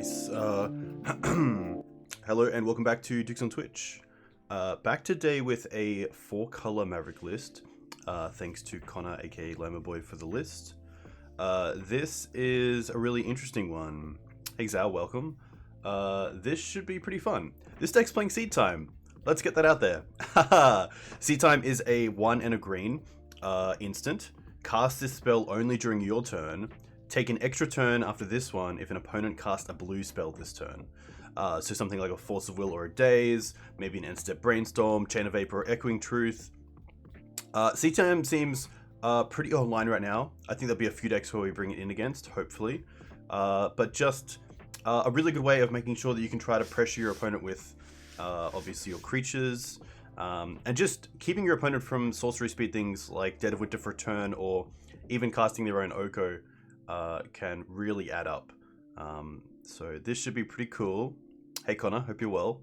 Nice. Hello and welcome back to Dukes on Twitch. Back today with a 4-color Maverick list. Thanks to Connor, aka LoamerBoy, for the list. This is a really interesting one. Hey Zal, welcome. This should be pretty fun. This deck's playing Seed Time. Let's get that out there. Seed Time is a 1 and a green instant. Cast this spell only during your turn. Take an extra turn after this one if an opponent casts a blue spell this turn. So something like a Force of Will or a Daze, maybe an End-Step Brainstorm, Chain of Vapor, or Echoing Truth. Seed Time seems pretty online right now. I think there'll be a few decks where we bring it in against, hopefully. But just a really good way of making sure that you can try to pressure your opponent with obviously your creatures, and just keeping your opponent from sorcery speed things like Dead of Winter for a turn or even casting their own Oko can really add up. So this should be pretty cool. Hey Connor, hope you're well.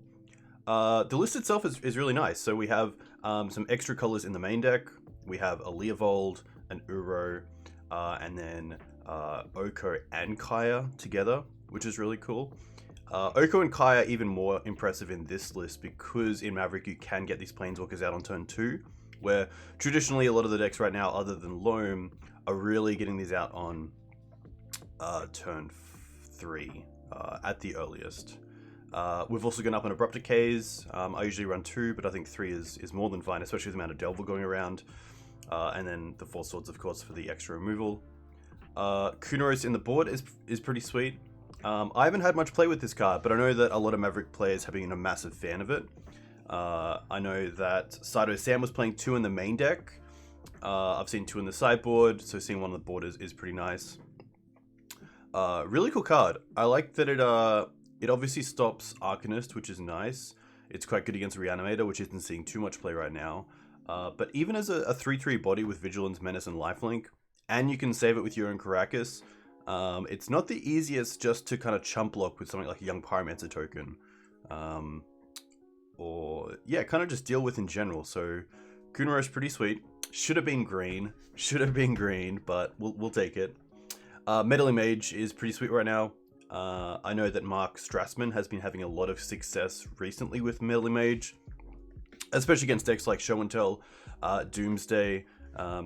The list itself is really nice. So we have some extra colors in the main deck. We have a Leovold, an Uro, and then Oko and Kaya together, which is really cool. Oko and Kaya are even more impressive in this list because in Maverick you can get these Planeswalkers out on turn 2, where traditionally a lot of the decks right now, other than Loam, are really getting these out on turn 3 at the earliest. We've also gone up on Abrupt Decays. I usually run 2, but I think 3 is more than fine, especially with the amount of Delver going around. And then the 4 Swords, of course, for the extra removal. Kunoros in the board is pretty sweet. I haven't had much play with this card, but I know that a lot of Maverick players have been a massive fan of it. I know that Sato Sam was playing 2 in the main deck. I've seen 2 in the sideboard, so seeing 1 on the board is pretty nice. Really cool card. I like that it obviously stops Arcanist, which is nice. It's quite good against Reanimator, which isn't seeing too much play right now. But even as a 3/3 body with Vigilance, Menace, and Lifelink, and you can save it with your own Karakas, it's not the easiest just to kind of chump block with something like a Young Pyromancer token. Or, yeah, kind of just deal with in general. So, Kunoros is pretty sweet. Should have been green, but we'll take it. Meddling Mage is pretty sweet right now. I know that Mark Strassman has been having a lot of success recently with Meddling Mage, especially against decks like Show and Tell, Doomsday.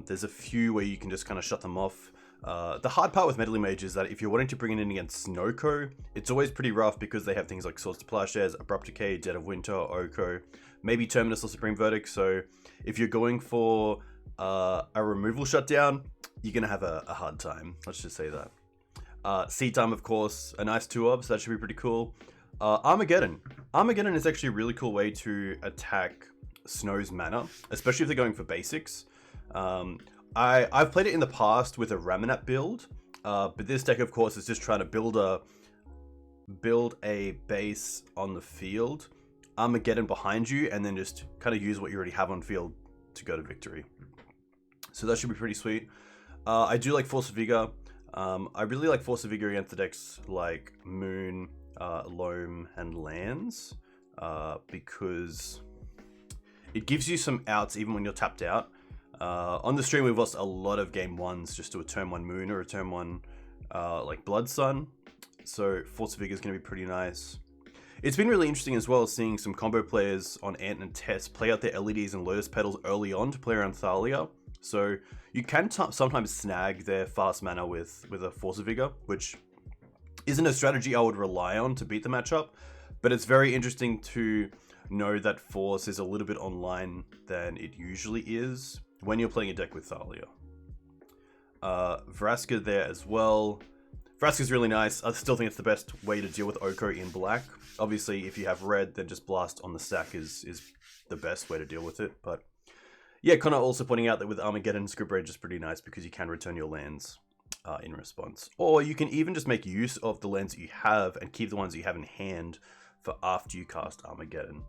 There's a few where you can just kind of shut them off. The hard part with Meddling Mage is that if you're wanting to bring it in against Snowko, it's always pretty rough because they have things like Swords to Plowshares, Abrupt Decay, Dead of Winter, Oko, maybe Terminus or Supreme Verdict. So if you're going for a removal shutdown, you're going to have a hard time. Let's just say that. Seed Time, of course, a nice 2-of, so that should be pretty cool. Armageddon. Armageddon is actually a really cool way to attack Snow's mana, especially if they're going for basics. I've played it in the past with a Ramanat build, but this deck, of course, is just trying to build a base on the field, Armageddon behind you, and then just kind of use what you already have on field to go to victory. So that should be pretty sweet. I do like Force of Vigor. I really like Force of Vigor against the decks like Moon, Loam, and Lands, because it gives you some outs even when you're tapped out. On the stream, we've lost a lot of game 1s just to a turn 1 Moon or a turn 1 like Blood Sun. So Force of Vigor is going to be pretty nice. It's been really interesting as well seeing some combo players on Ant and Tess play out their LEDs and Lotus Petals early on to play around Thalia. So you can sometimes snag their fast mana with a Force of Vigor, which isn't a strategy I would rely on to beat the matchup, but it's very interesting to know that Force is a little bit online than it usually is when you're playing a deck with Thalia. Vraska there as well. Vraska's really nice. I still think it's the best way to deal with Oko in black. Obviously, if you have red, then just Blast on the stack is the best way to deal with it, but yeah, Connor also pointing out that with Armageddon, Script Rage is pretty nice because you can return your lands in response. Or you can even just make use of the lands that you have and keep the ones that you have in hand for after you cast Armageddon,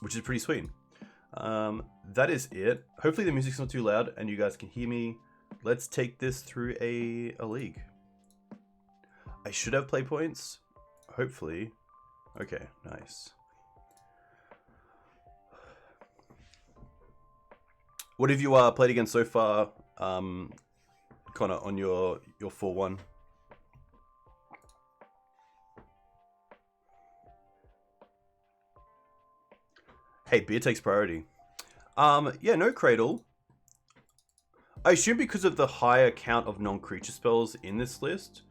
which is pretty sweet. That is it. Hopefully the music's not too loud and you guys can hear me. Let's take this through a league. I should have play points. Hopefully. Okay, nice. What have you played against so far, Connor, on your 4-1? Hey, beer takes priority. Yeah, no Cradle. I assume because of the higher count of non-creature spells in this list,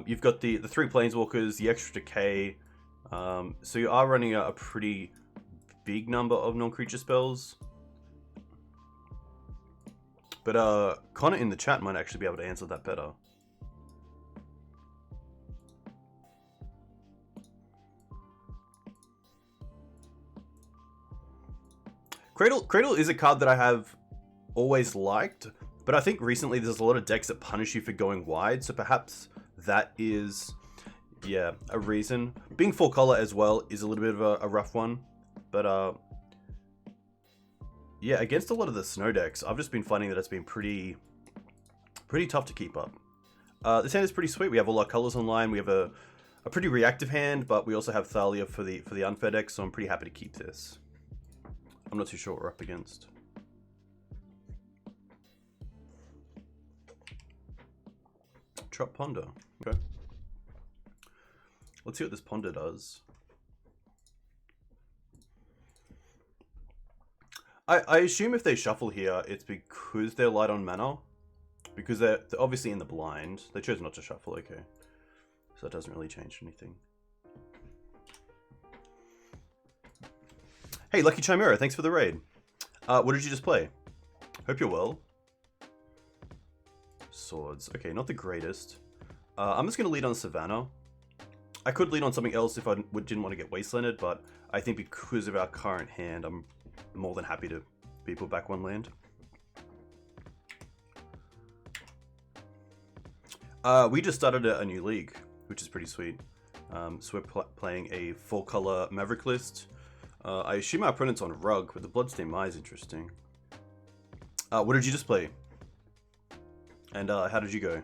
you've got the 3 Planeswalkers, the extra Decay, so you are running a pretty big number of non-creature spells. But Connor in the chat might actually be able to answer that better. Cradle is a card that I have always liked, but I think recently there's a lot of decks that punish you for going wide, so perhaps that is, yeah, a reason. Being 4 color as well is a little bit of a rough one, but yeah, against a lot of the snow decks, I've just been finding that it's been pretty tough to keep up. This hand is pretty sweet. We have all our colors online. We have a pretty reactive hand, but we also have Thalia for the unfair deck, so I'm pretty happy to keep this. I'm not too sure what we're up against. Trap Ponder. Okay. Let's see what this Ponder does. I assume if they shuffle here, it's because they're light on mana. Because they're obviously in the blind. They chose not to shuffle, okay. So that doesn't really change anything. Hey, Lucky Chimera, thanks for the raid. What did you just play? Hope you're well. Swords. Okay, not the greatest. I'm just going to lead on Savannah. I could lead on something else if I didn't want to get wastelanded, but I think because of our current hand, I'm more than happy to be put back 1 land. We just started a new league, which is pretty sweet. So we're playing a 4-color Maverick list. I assume our opponent's on Rug, but the Bloodstained Eye is interesting. What did you just play? And how did you go?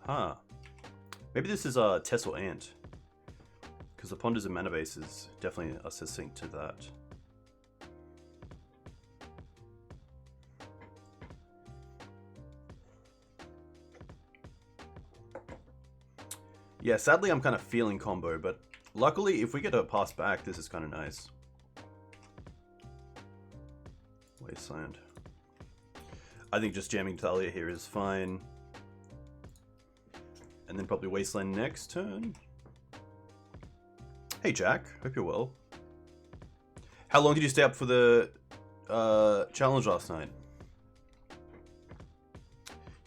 Huh. Maybe this is Tess or Ant. Because the Ponders and Mana Base is definitely a succinct to that. Yeah, sadly I'm kind of feeling combo, but luckily if we get a pass back, this is kind of nice. Wasteland. I think just jamming Thalia here is fine. And then probably Wasteland next turn. Hey Jack, hope you're well. How long did you stay up for the challenge last night?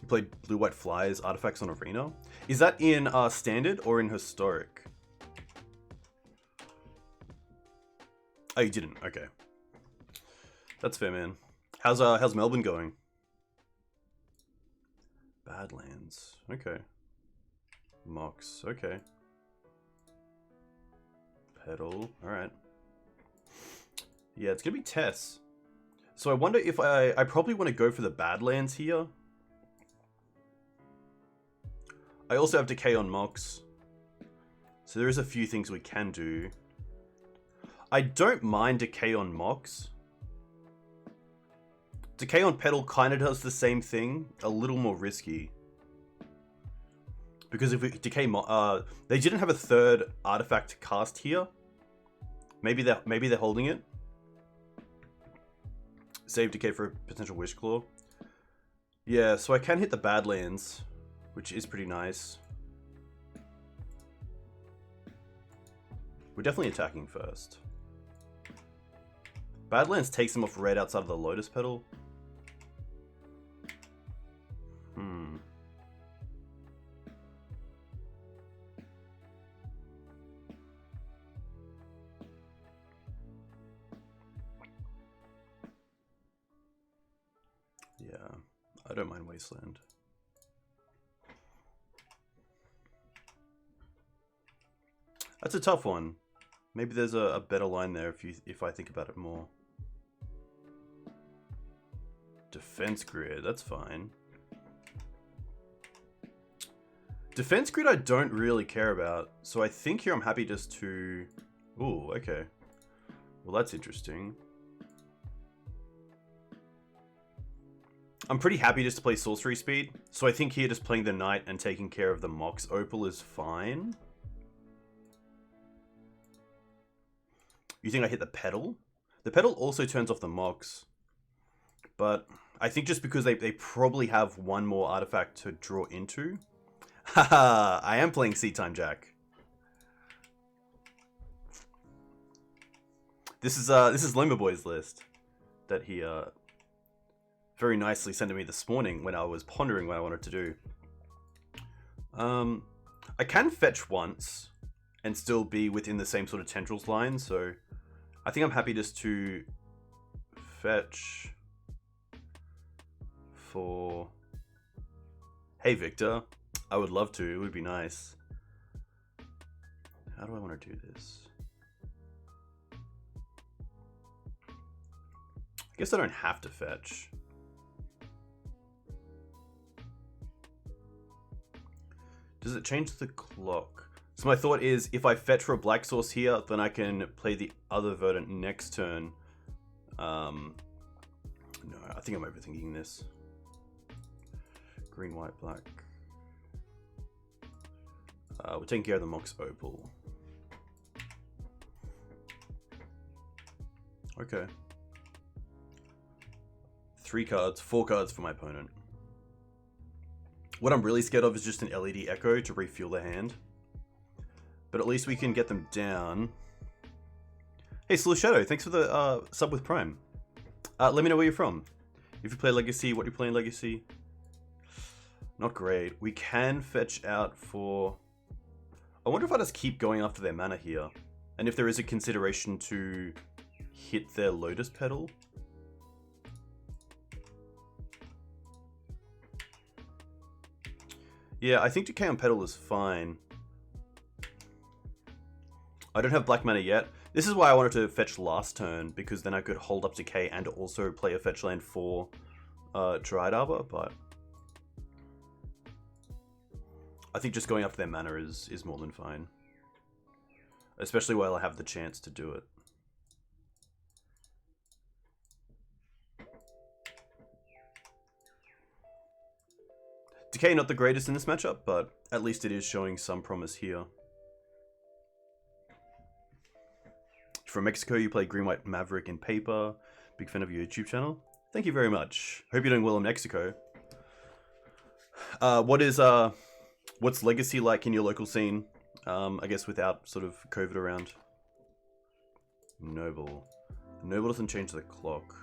You played Blue-White Flies, Artifacts on Arena? Is that in Standard or in Historic? Oh, you didn't? Okay. That's fair, man. How's Melbourne going? Badlands. Okay. Mox. Okay. Pedal. Alright. Yeah, it's gonna be Tess. So I wonder if I probably want to go for the Badlands here. I also have Decay on Mox. So there is a few things we can do. I don't mind Decay on Mox. Decay on Pedal kind of does the same thing, a little more risky. Because if we Decay they didn't have a 3rd artifact to cast here. Maybe they're holding it. Save Decay for a potential Wishclaw. Yeah, so I can hit the Badlands, which is pretty nice. We're definitely attacking first. Badlands takes them off red outside of the Lotus Petal. Yeah, I don't mind Wasteland. That's a tough one. Maybe there's a better line there if I think about it more. Defense Grid, that's fine. Defense Grid I don't really care about, so I think here I'm happy just to... Ooh, okay. Well, that's interesting. I'm pretty happy just to play Sorcery Speed, so I think here just playing the Knight and taking care of the Mox Opal is fine. You think I hit the pedal? The pedal also turns off the Mox. But I think just because they probably have one more artifact to draw into. Haha, I am playing Seed Time Jack. This is LoamerBoy's list that he very nicely sent to me this morning when I was pondering what I wanted to do. I can fetch once and still be within the same sort of tendrils line, so I think I'm happy just to fetch for... Hey Victor, I would love to, it would be nice. How do I want to do this? I guess I don't have to fetch. Does it change the clock? So my thought is, if I fetch for a black source here, then I can play the other verdant next turn. No, I think I'm overthinking this. Green, white, black. We're taking care of the Mox Opal. Okay. 3 cards, 4 cards for my opponent. What I'm really scared of is just an LED Echo to refuel the hand. But at least we can get them down. Hey, Slow Shadow, thanks for the sub with Prime. Let me know where you're from. If you play Legacy, what you play in Legacy. Not great. We can fetch out for... I wonder if I just keep going after their mana here. And if there is a consideration to hit their Lotus Petal. Yeah, I think Decay on Petal is fine. I don't have black mana yet. This is why I wanted to fetch last turn, because then I could hold up Decay and also play a fetch land for Dryad Arbor, but... I think just going after their mana is more than fine. Especially while I have the chance to do it. Decay not the greatest in this matchup, but at least it is showing some promise here. From Mexico, you play Green White Maverick in paper. Big fan of your YouTube channel. Thank you very much. Hope you're doing well in Mexico. What's Legacy like in your local scene? I guess without sort of COVID around. Noble. Noble doesn't change the clock.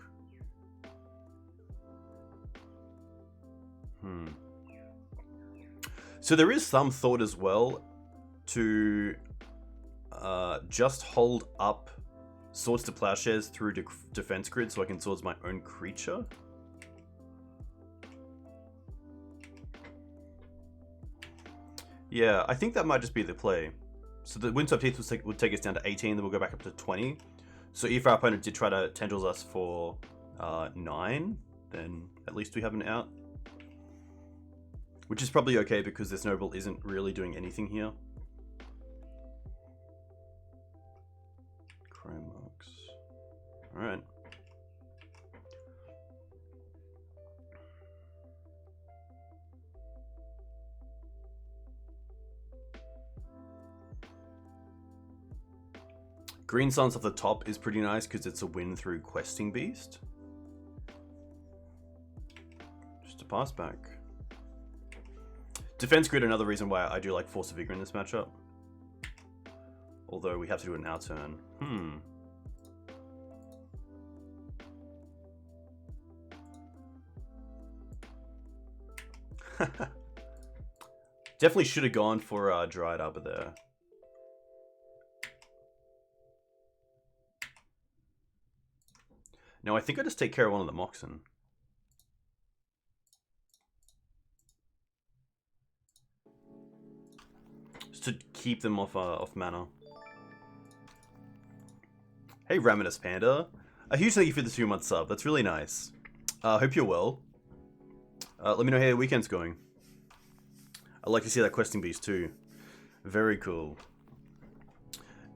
So there is some thought as well to just hold up Swords to Plowshares through defense grid so I can swords my own creature. Yeah, I think that might just be the play. So the Windswept Teeth would take us down to 18, then we'll go back up to 20. So if our opponent did try to tendrils us for 9, then at least we have an out. Which is probably okay because this Noble isn't really doing anything here. Crime marks. Alright. Green Suns off the top is pretty nice because it's a win through Questing Beast. Just a pass back. Defense grid, another reason why I do like Force of Vigor in this matchup. Although we have to do it in our turn. Definitely should have gone for Dryad Arbor there. Now I think I just take care of one of the Moxen. To keep them off mana. Hey Raminus Panda, a huge thank you for the 2-month sub. That's really nice. Hope you're well. Let me know how your weekend's going. I'd like to see that Questing Beast too. Very cool.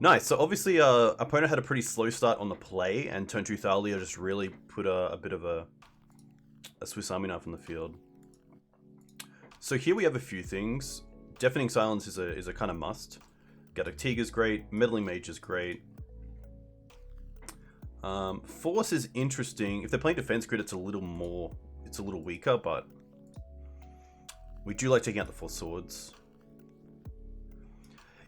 Nice. So obviously, opponent had a pretty slow start on the play, and turn 2 Thalia just really put a bit of a Swiss Army knife on the field. So here we have a few things. Deafening Silence is a kind of must. Gaddock Teeg is great. Meddling Mage is great. Force is interesting. If they're playing defense grid, it's a little weaker, but we do like taking out the 4 swords.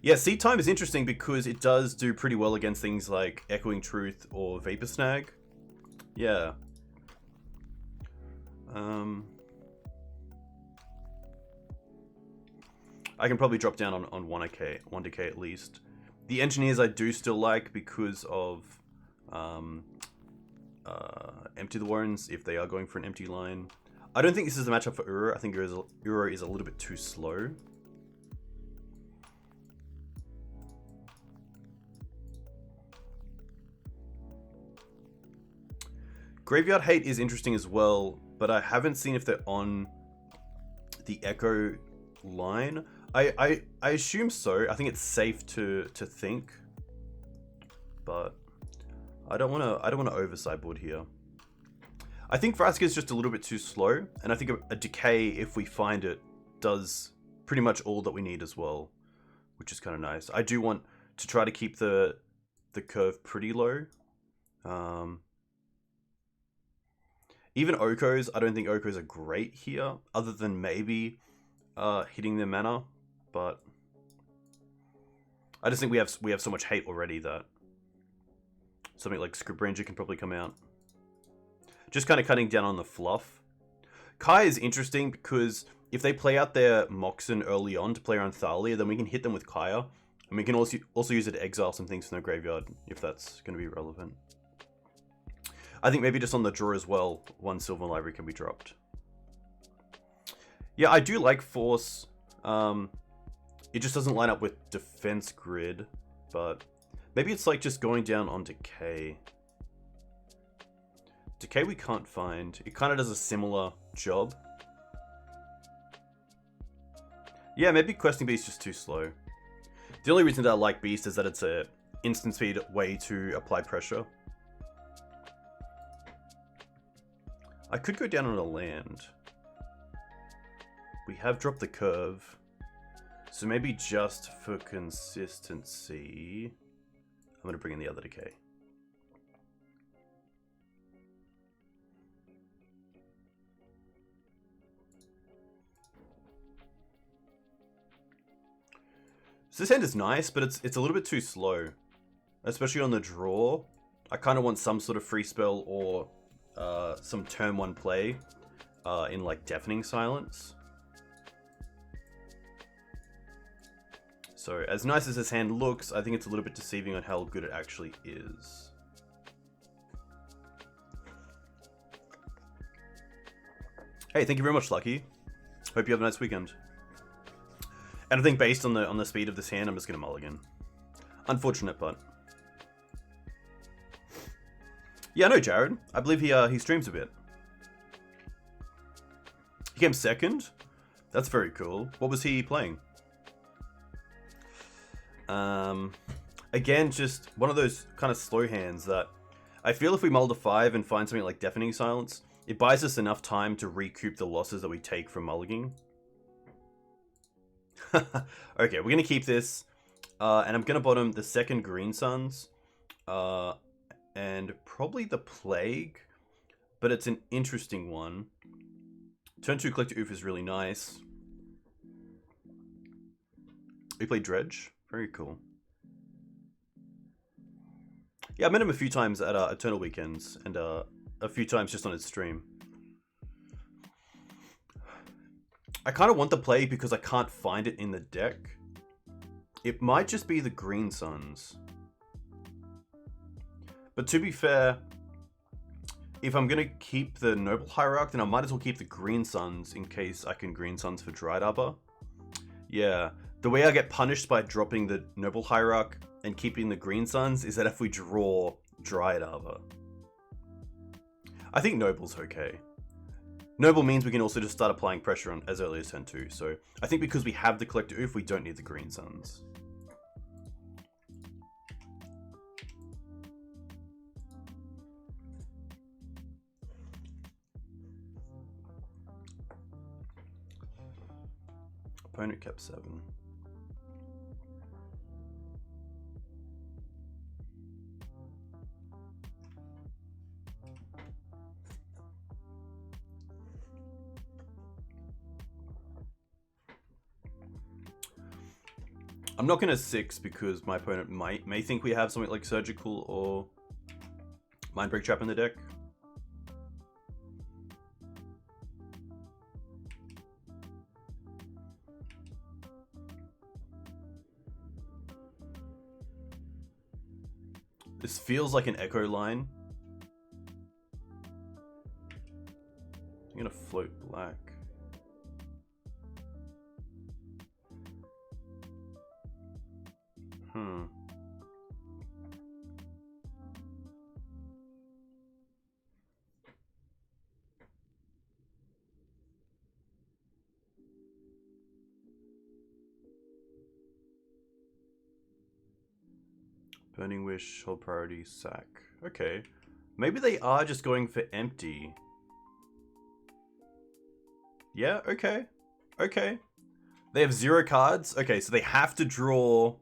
Yeah, Seed Time is interesting because it does do pretty well against things like Echoing Truth or Vapor Snag. Yeah. I can probably drop down on 1 decay at least. The Engineers I do still like because of Empty the Warrens if they are going for an empty line. I don't think this is a matchup for Uro. I think Uro is a little bit too slow. Graveyard Hate is interesting as well, but I haven't seen if they're on the Echo line. I assume so. I think it's safe to think, but I don't want to over-sideboard here. I think Vraska is just a little bit too slow, and I think a decay, if we find it, does pretty much all that we need as well, which is kind of nice. I do want to try to keep the curve pretty low. Even Okos, I don't think Okos are great here, other than maybe hitting their mana, but I just think we have so much hate already that something like Script Ranger can probably come out. Just kind of cutting down on the fluff. Kai is interesting because if they play out their Moxen early on to play around Thalia, then we can hit them with Kaya. And we can also use it to exile some things from their graveyard, if that's going to be relevant. I think maybe just on the draw as well, 1 Silver Library can be dropped. Yeah, I do like Force. It just doesn't line up with Defense Grid, but maybe it's like just going down on Decay. Decay we can't find. It kind of does a similar job. Yeah, maybe Questing Beast is just too slow. The only reason that I like Beast is that it's a instant speed way to apply pressure. I could go down on a land. We have dropped the curve. So maybe just for consistency, I'm going to bring in the other decay. So this hand is nice, but it's a little bit too slow. Especially on the draw. I kind of want some sort of free spell or some turn 1 play in like Deafening Silence. So as nice as this hand looks, I think it's a little bit deceiving on how good it actually is. Hey, thank you very much, Lucky. Hope you have a nice weekend. And I think based on the speed of this hand, I'm just gonna mulligan. Unfortunate, but yeah, no, Jared. I believe he streams a bit. He came second. That's very cool. What was he playing? Again, just one of those kind of slow hands that I feel if we mull to 5 and find something like Deafening Silence, it buys us enough time to recoup the losses that we take from mulliganing. Okay, we're gonna keep this, and I'm gonna bottom the second Green Suns, and probably the Plague, but it's an interesting one. Turn 2 Collector Oof is really nice. We played Dredge. Very cool. Yeah, I met him a few times at Eternal Weekends, and a few times just on his stream. I kind of want the play because I can't find it in the deck. It might just be the Green Suns. But to be fair, if I'm going to keep the Noble Hierarch, then I might as well keep the Green Suns in case I can Green Suns for Dryad Arbor. Yeah, the way I get punished by dropping the Noble Hierarch and keeping the Green Suns is that if we draw Dryad Arbor. I think Noble's okay. Noble means we can also just start applying pressure on as early as turn 2, so I think because we have the Collector Oof, we don't need the Green Suns. Opponent kept 7. I'm not gonna 6 because my opponent may think we have something like Surgical or Mindbreak Trap in the deck. This feels like an Echo line. I'm gonna float black. Burning Wish, hold priority, sack. Okay. Maybe they are just going for empty. Yeah, okay. Okay. They have 0 cards. Okay, so they have to draw...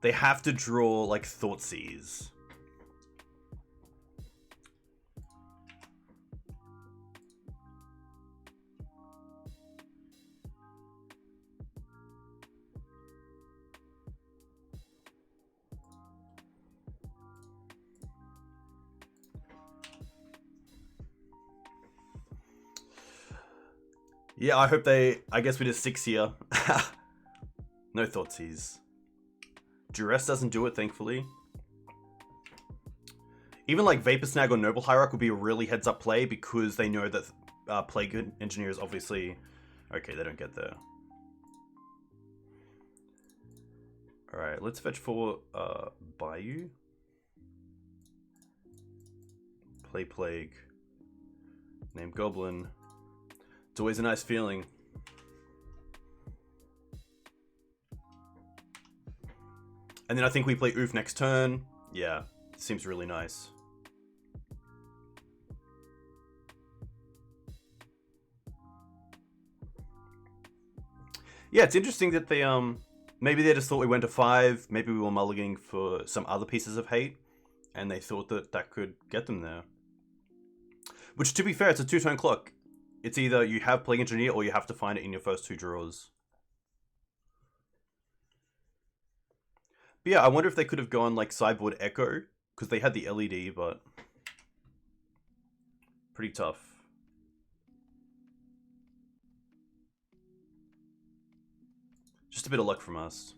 They have to draw, like, Thoughtseize. Yeah, I hope they... I guess we did 6 here. No Thoughtseize. Duress doesn't do it, thankfully. Even like Vapor Snag or Noble Hierarch would be a really heads-up play because they know that Plague Engineer is obviously... Okay, they don't get there. Alright, let's fetch for Bayou. Play Plague. Name Goblin. It's always a nice feeling. And then I think we play Oof next turn. Yeah, seems really nice. Yeah, it's interesting that they maybe they just thought we went to 5. Maybe we were mulliganing for some other pieces of hate, and they thought that that could get them there. Which, to be fair, it's a 2-turn clock. It's either you have Plague Engineer or you have to find it in your first 2 draws. But yeah, I wonder if they could have gone like sideboard Echo, because they had the LED, but pretty tough. Just a bit of luck from us.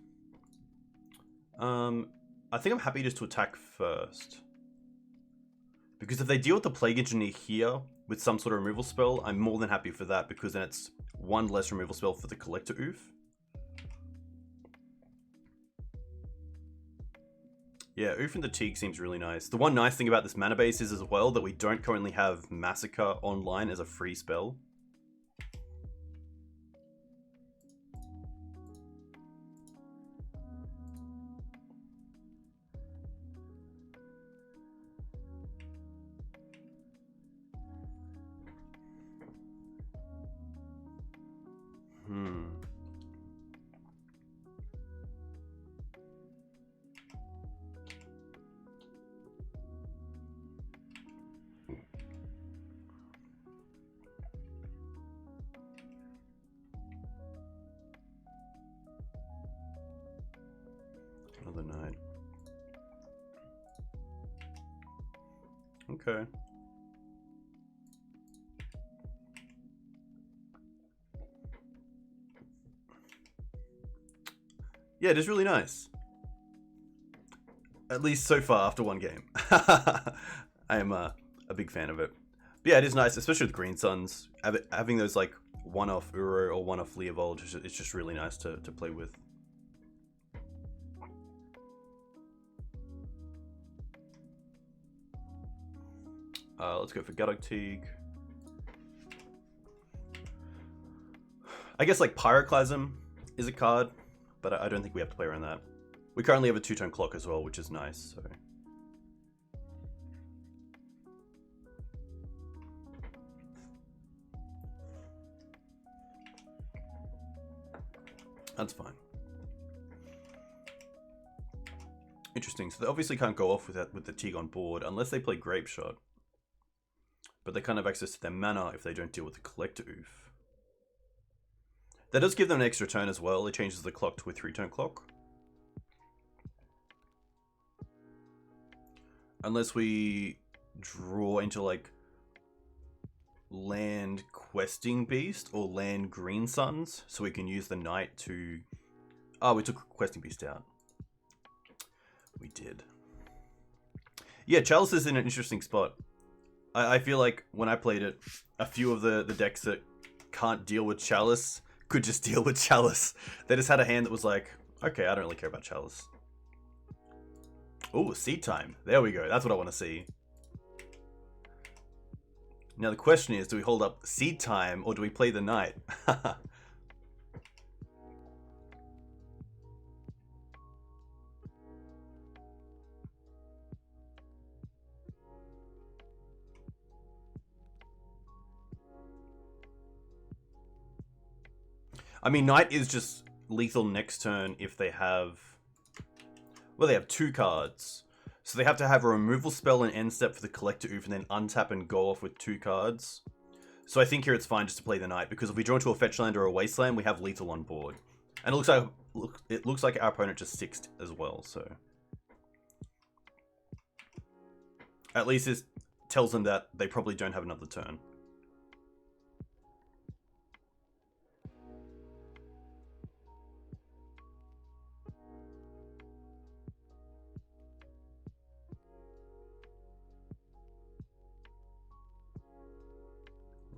I think I'm happy just to attack first. Because if they deal with the Plague Engineer here with some sort of removal spell, I'm more than happy for that, because then it's 1 less removal spell for the Collector Oof. Yeah, Oof and the Teeg seems really nice. The one nice thing about this mana base is as well that we don't currently have Massacre online as a free spell. Another 9. Okay. Yeah, it is really nice. At least so far after 1 game. I am a big fan of it. But yeah, it is nice, especially with Green Suns. Having those like one-off Uro or one-off Leovold, it's just really nice to play with. Let's go for Gaddock Teeg. I guess like Pyroclasm is a card, but I don't think we have to play around that. We currently have a 2-turn clock as well, which is nice. So. That's fine. Interesting. So they obviously can't go off with that with the Teeg on board unless they play Grape Shot. But they can't have access to their mana if they don't deal with the Collector Oof. That does give them an extra turn as well. It changes the clock to a 3-turn clock. Unless we draw into like land questing beast or land green suns, so we can use the knight to... Oh, we took questing beast out. We did. Yeah, Chalice is in an interesting spot. I feel like when I played it, a few of the decks that can't deal with Chalice could just deal with Chalice. They just had a hand that was like, okay, I don't really care about Chalice. Ooh, seed time. There we go. That's what I want to see. Now the question is, do we hold up seed time or do we play the knight? I mean, knight is just lethal next turn if they have... Well, they have 2 cards. So they have to have a removal spell and end step for the collector oof and then untap and go off with 2 cards. So I think here it's fine just to play the knight, because if we draw into a fetch land or a wasteland, we have lethal on board. And it looks like our opponent just 6'd as well, so... At least it tells them that they probably don't have another turn.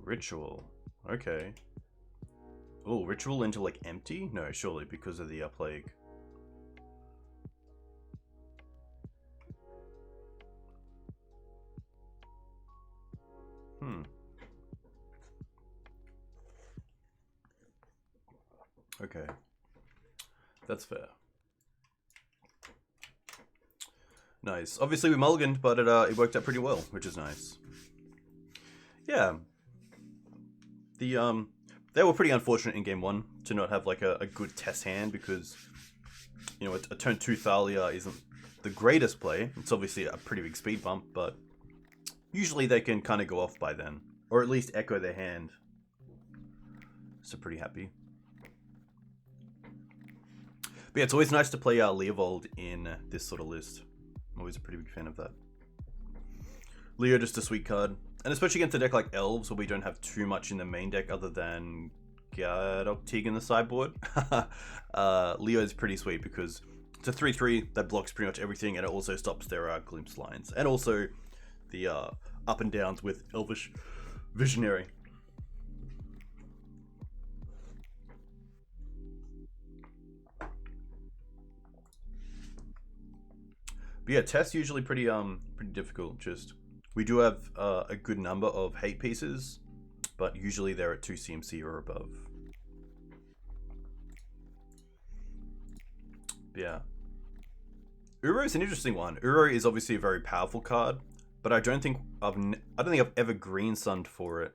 Ritual. Okay. Oh, ritual into like empty? No, surely because of the plague. Okay. That's fair. Nice. Obviously we mulliganed, but it worked out pretty well, which is nice. Yeah. They were pretty unfortunate in game 1 to not have like a good test hand, because, you know, a turn 2 Thalia isn't the greatest play. It's obviously a pretty big speed bump, but usually they can kind of go off by then, or at least echo their hand. So pretty happy. But yeah, it's always nice to play Leovold in this sort of list. I'm always a pretty big fan of that. Leo, just a sweet card. And especially against a deck like Elves, where we don't have too much in the main deck other than Gaddock Teeg in the sideboard. Leo is pretty sweet because it's a 3/3 that blocks pretty much everything, and it also stops their glimpse lines. And also the up and downs with Elvish Visionary. But yeah, tests usually pretty difficult. Just we do have a good number of hate pieces, but usually they're at 2 CMC or above. But yeah, Uro is an interesting one. Uro is obviously a very powerful card, but I don't think I've ever green sunned for it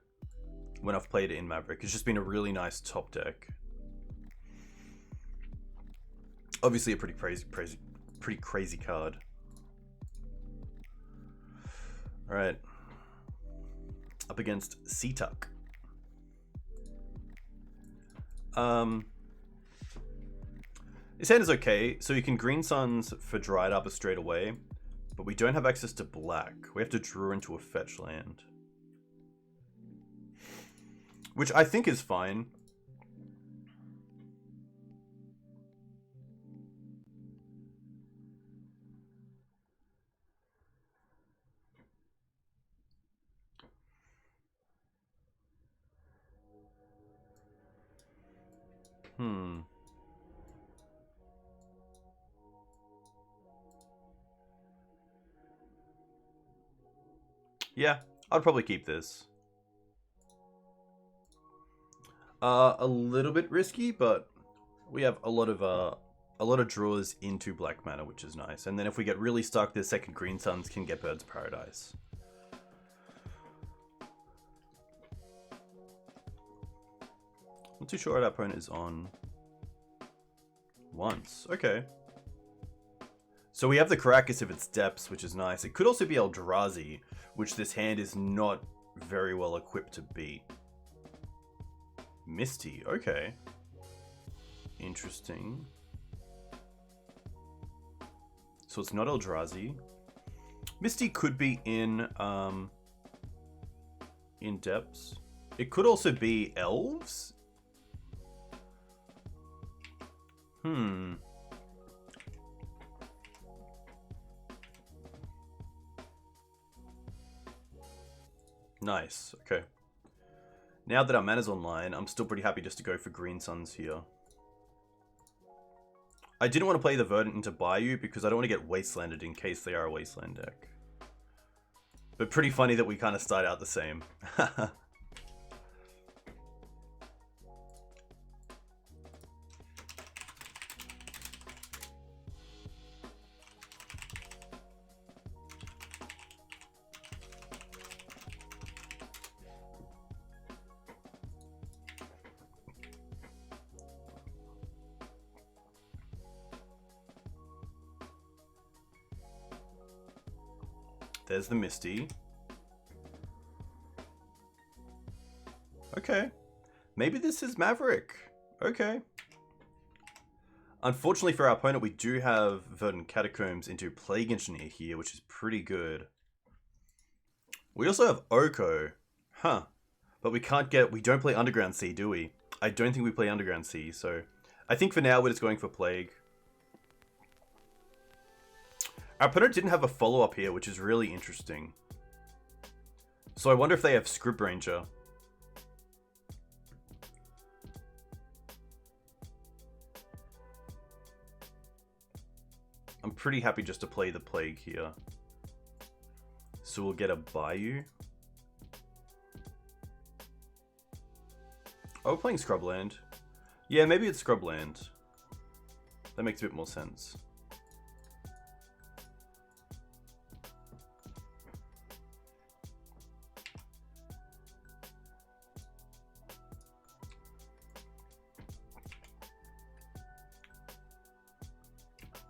when I've played it in Maverick. It's just been a really nice top deck. Obviously, a pretty crazy card. All right, up against Seatuck. His hand is okay, so you can green suns for Dried Arbor straight away, but we don't have access to black. We have to draw into a fetch land, which I think is fine. Yeah, I'd probably keep this. A little bit risky, but we have a lot of draws into black mana, which is nice. And then if we get really stuck, the second green suns can get Bird's Paradise. Not too sure what our opponent is on. Once, okay. So we have the Caracas if it's Depths, which is nice. It could also be Eldrazi, which this hand is not very well equipped to beat. Misty, okay. Interesting. So it's not Eldrazi. Misty could be in depths. It could also be elves. Nice. Okay. Now that our mana's online, I'm still pretty happy just to go for Green Suns here. I didn't want to play the Verdant into Bayou because I don't want to get Wastelanded in case they are a Wasteland deck. But pretty funny that we kind of start out the same. There's the Misty. Okay. Maybe this is Maverick. Okay. Unfortunately for our opponent, we do have Verdant Catacombs into Plague Engineer here, which is pretty good. We also have Oko. Huh. But we don't play Underground Sea, do we? I don't think we play Underground Sea, so I think for now we're just going for Plague. Our opponent didn't have a follow-up here, which is really interesting. So I wonder if they have Scrib Ranger. I'm pretty happy just to play the Plague here. So we'll get a Bayou. Oh, we're playing Scrubland. Yeah, maybe it's Scrubland. That makes a bit more sense.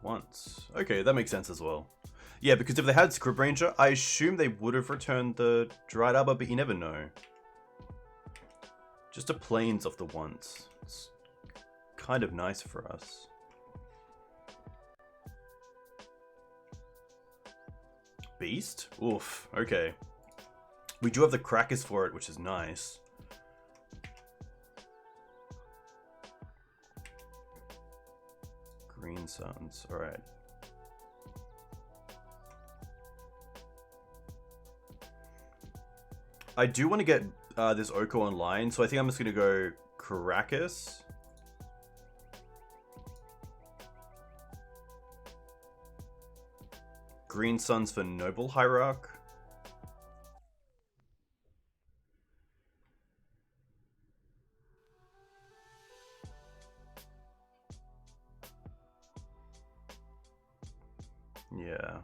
Once. Okay, that makes sense as well. Yeah, because if they had Scrib Ranger, I assume they would have returned the Dried Arbor, but you never know. Just a Plains of the once. It's kind of nice for us. Beast? Oof, okay. We do have the Crackers for it, which is nice. Green Suns, alright. I do want to get this Oko online, so I think I'm just going to go Caracas. Green Suns for Noble Hierarch. Yeah.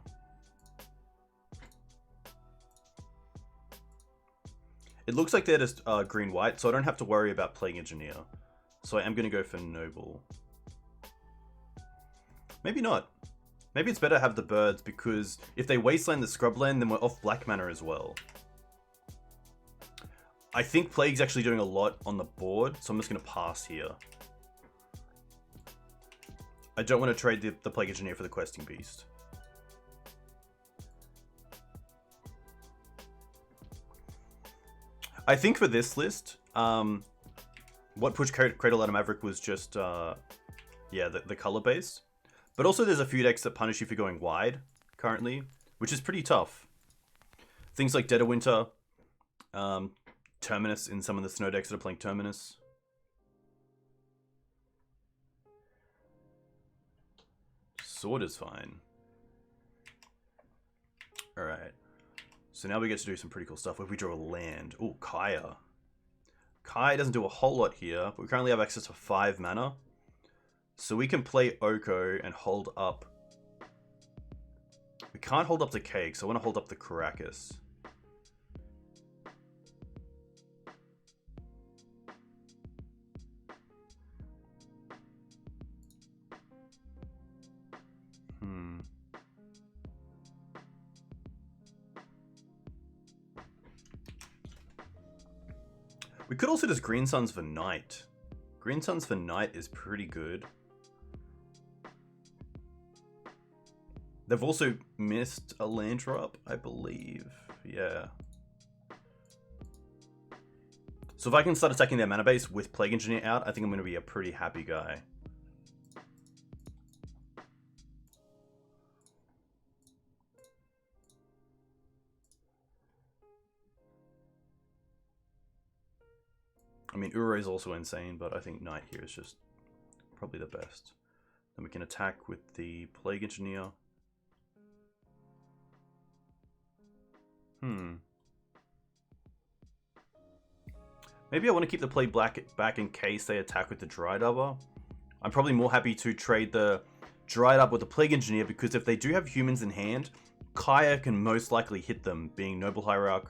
It looks like they're just green-white, so I don't have to worry about Plague Engineer. So I am going to go for Noble. Maybe not. Maybe it's better to have the birds, because if they Wasteland the Scrubland, then we're off black mana as well. I think Plague's actually doing a lot on the board, so I'm just going to pass here. I don't want to trade the Plague Engineer for the Questing Beast. I think for this list, what pushed Cradle out of Maverick was just, yeah, the color base. But also there's a few decks that punish you for going wide currently, which is pretty tough. Things like Dead of Winter, Terminus in some of the snow decks that are playing Terminus. Sword is fine. Alright. So now we get to do some pretty cool stuff. If we draw a land. Ooh, Kaya. Kaya doesn't do a whole lot here, but we currently have access to 5 mana. So we can play Oko and hold up. We can't hold up the Cake, so I want to hold up the Caracas. We could also just Green Suns for Night. Green Suns for Knight is pretty good. They've also missed a land drop, I believe. Yeah. So if I can start attacking their mana base with Plague Engineer out, I think I'm going to be a pretty happy guy. I mean, Uro is also insane, but I think Knight here is just probably the best. Then we can attack with the Plague Engineer. Maybe I want to keep the Plague back in case they attack with the Dryad Arbor. I'm probably more happy to trade the Dryad Arbor with the Plague Engineer, because if they do have humans in hand, Kaya can most likely hit them, being Noble Hierarch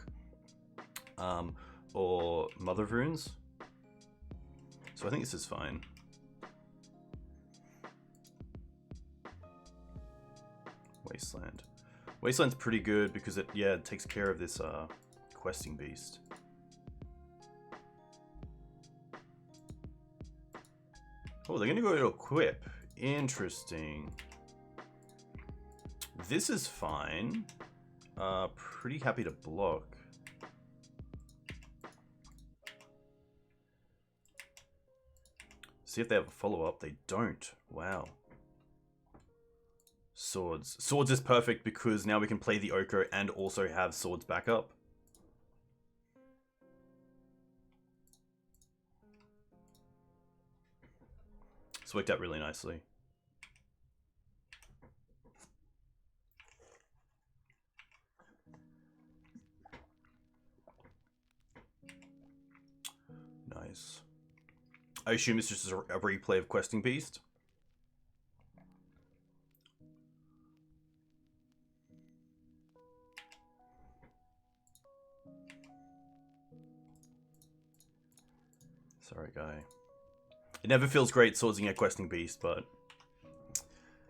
or Mother of Runes. So I think this is fine. Wasteland. Wasteland's pretty good because it takes care of this questing beast. Oh, they're gonna go to equip. Interesting. This is fine. Pretty happy to block. See if they have a follow-up. They don't. Wow. Swords. Swords is perfect because now we can play the Oko and also have swords backup. It's worked out really nicely. Nice. I assume it's just a replay of Questing Beast. Sorry, guy. It never feels great swordsing a Questing Beast, but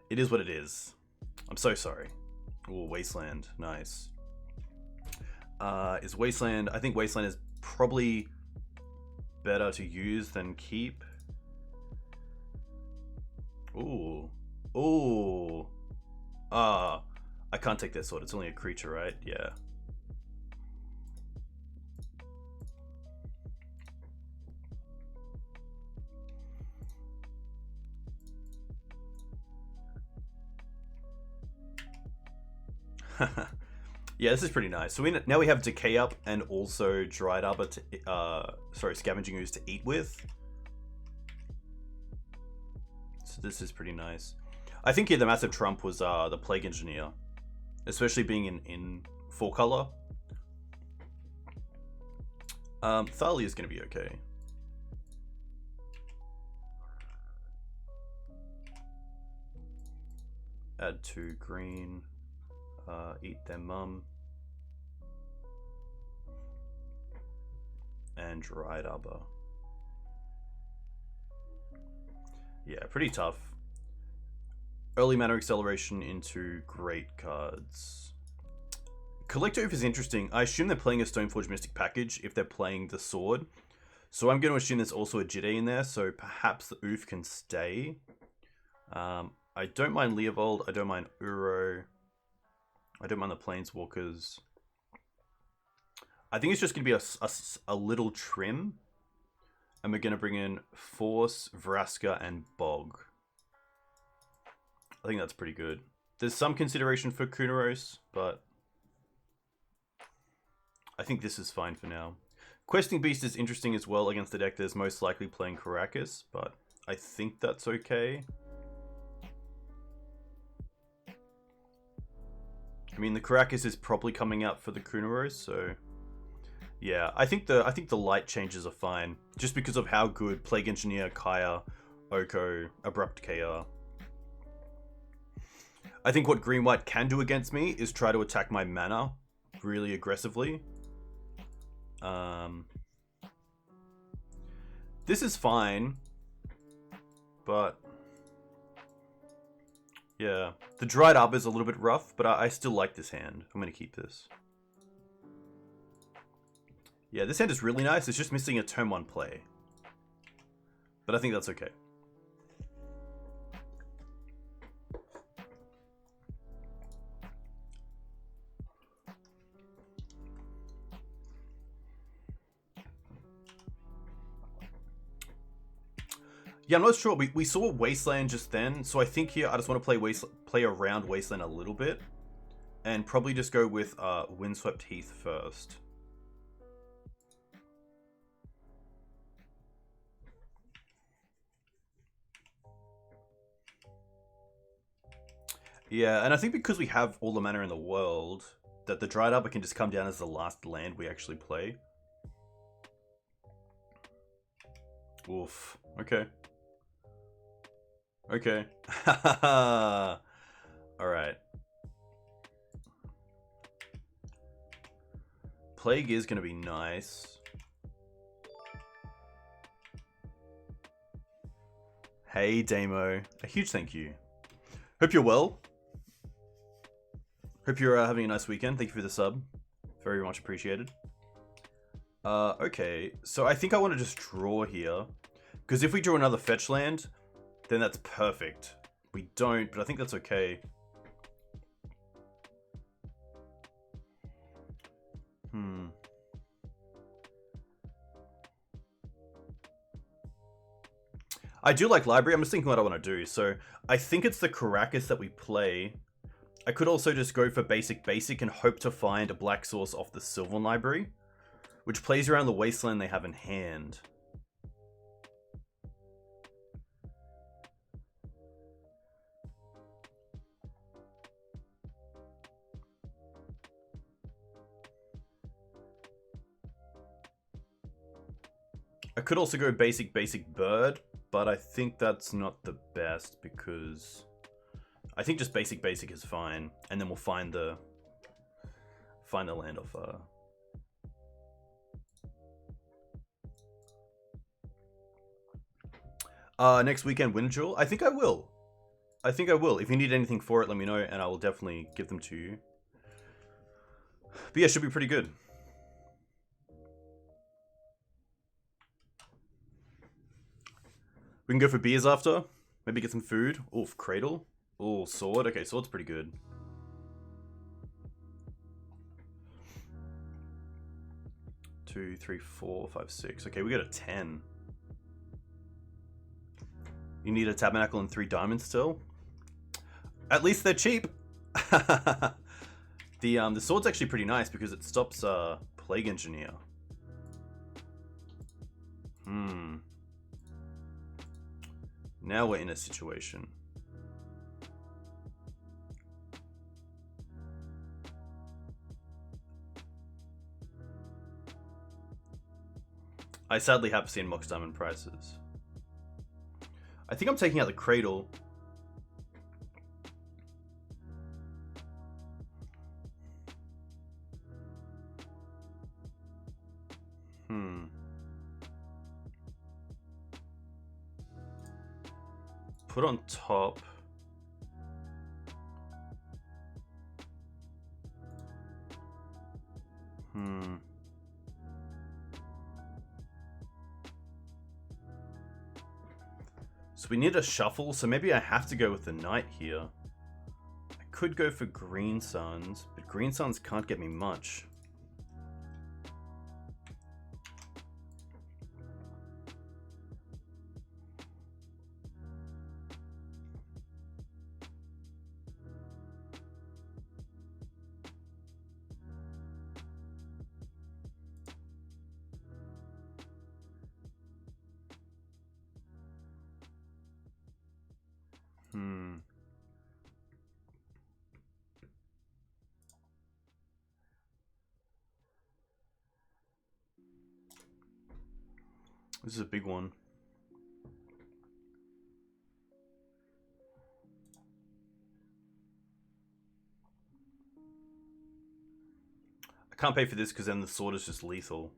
it is what it is. I'm so sorry. Ooh, Wasteland. Nice. Is Wasteland... I think Wasteland is probably better to use than keep. Ooh. Ooh. I can't take that sword. It's only a creature, right? Yeah. Yeah, this is pretty nice. So now we have Decay up and also Dryad Arbor to, Scavenging Ooze to eat with. So this is pretty nice. I think here the massive trump was the Plague Engineer, especially being in 4-color. Thalia is going to be okay. Add 2 green. Eat their mum. And Dryad Arbor. Yeah, pretty tough. Early mana acceleration into great cards. Collector Oof is interesting. I assume they're playing a Stoneforge Mystic package if they're playing the sword. So I'm going to assume there's also a Jide in there, so perhaps the Oof can stay. I don't mind Leovold, I don't mind Uro. I don't mind the Planeswalkers. I think it's just going to be a little trim. And we're going to bring in Force, Vraska, and Bog. I think that's pretty good. There's some consideration for Kunaros, but I think this is fine for now. Questing Beast is interesting as well against the deck that's most likely playing Karakas, but I think that's okay. I mean, the Karakas is probably coming out for the Kunaros, so yeah, I think the light changes are fine, just because of how good Plague Engineer, Kaya, Oko, Abrupt K are. I think what Green-White can do against me is try to attack my mana really aggressively. This is fine, but yeah, the Dryad Arbor is a little bit rough, but I still like this hand. I'm going to keep this. Yeah, this hand is really nice. It's just missing a turn 1 play. But I think that's okay. Yeah, I'm not sure. We saw Wasteland just then, so I think here I just want to play around Wasteland a little bit. And probably just go with Windswept Heath first. Yeah, and I think because we have all the mana in the world, that the Dried Arbor can just come down as the last land we actually play. Oof. Okay. Okay. Alright. Plague is going to be nice. Hey, Damo. A huge thank you. Hope you're well. Hope you're having a nice weekend. Thank you for the sub. Very much appreciated. Okay. So I think I want to just draw here. Because if we draw another fetch land, then that's perfect. We don't, but I think that's okay. I do like library. I'm just thinking what I want to do. So I think it's the Caracas that we play. I could also just go for basic and hope to find a black source off the Sylvan library, which plays around the wasteland they have in hand. I could also go basic bird, but I think that's not the best because I think just basic is fine, and then we'll find the land off. Next weekend Wind Jewel. I think I will. If you need anything for it, let me know, and I will definitely give them to you. But yeah, it should be pretty good. We can go for beers after. Maybe get some food. Oof, cradle. Oh, sword. Okay, sword's pretty good. Two, three, 4, 5, 6. Okay, we got a 10. You need a tabernacle and 3 diamonds still. At least they're cheap. The sword's actually pretty nice because it stops Plague Engineer. Now we're in a situation. I sadly have seen Mox Diamond prices. I think I'm taking out the Cradle. Put on top. So we need a shuffle, so maybe I have to go with the Knight here. I could go for Green Suns, but Green Suns can't get me much. This is a big one. I can't pay for this because then the sword is just lethal.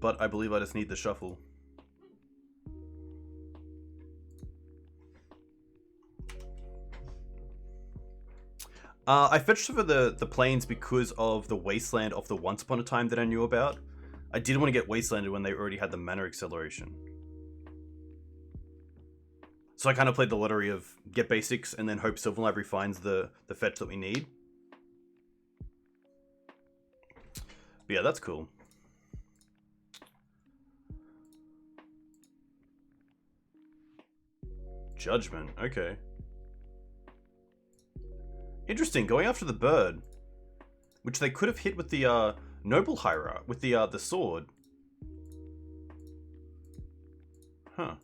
but I believe I just need the shuffle. I fetched for the planes because of the Wasteland of the Once Upon a Time that I knew about. I didn't want to get Wastelanded when they already had the mana acceleration. So I kind of played the lottery of get basics and then hope Sylvan Library finds the fetch that we need. But yeah, that's cool. Judgment, okay. Interesting, going after the bird, which they could have hit with the Noble Hierarch, with the sword. Huh.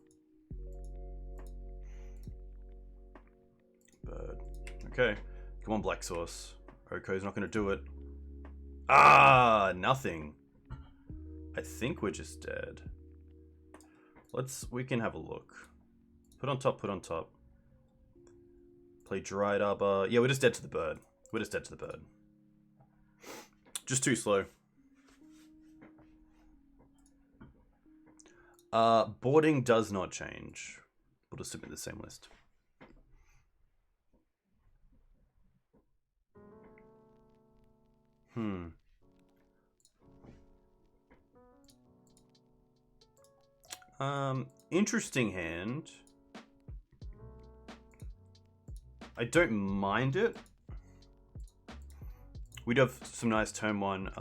Bird. Okay. Come on, Black Source. Oko's not going to do it. Ah, nothing. I think we're just dead. We can have a look. Put on top, put on top. Play Dried Arbor. Yeah, we're just dead to the bird. We're just dead to the bird. Just too slow. Boarding does not change. We'll just submit the same list. Interesting hand. I don't mind it. We'd have some nice turn one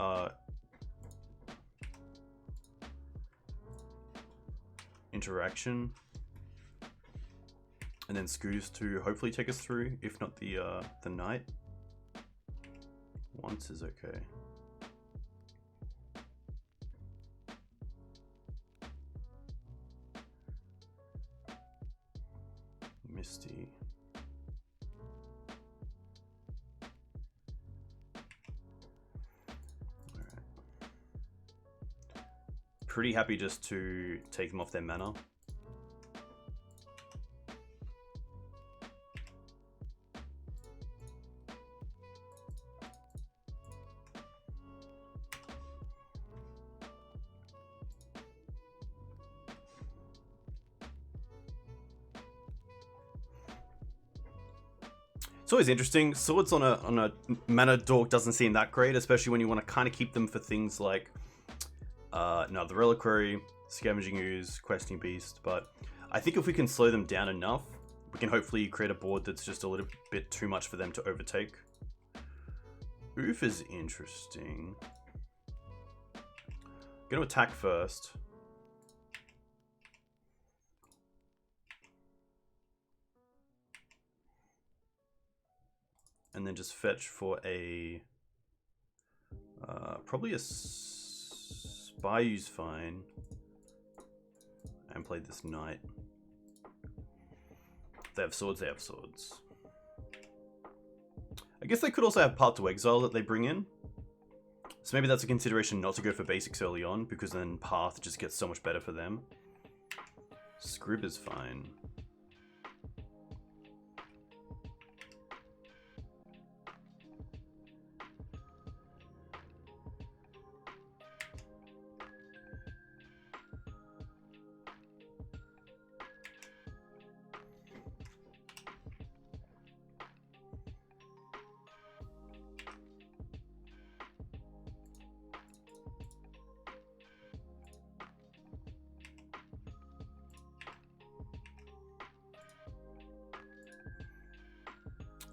interaction. And then Scoos to hopefully take us through, if not the knight. Once is okay. Misty. Alright. Pretty happy just to take them off their mana. It's always interesting. Swords on a mana dork doesn't seem that great, especially when you want to kind of keep them for things like the Reliquary, Scavenging Ooze, Questing Beast. But I think if we can slow them down enough, we can hopefully create a board that's just a little bit too much for them to overtake. Oof is interesting. Gonna attack first. And then just fetch for a probably a Spyu's fine, and play this knight. If they have swords, they have swords. I guess they could also have Path to Exile that they bring in. So maybe that's a consideration not to go for basics early on, because then Path just gets so much better for them. Scrib is fine.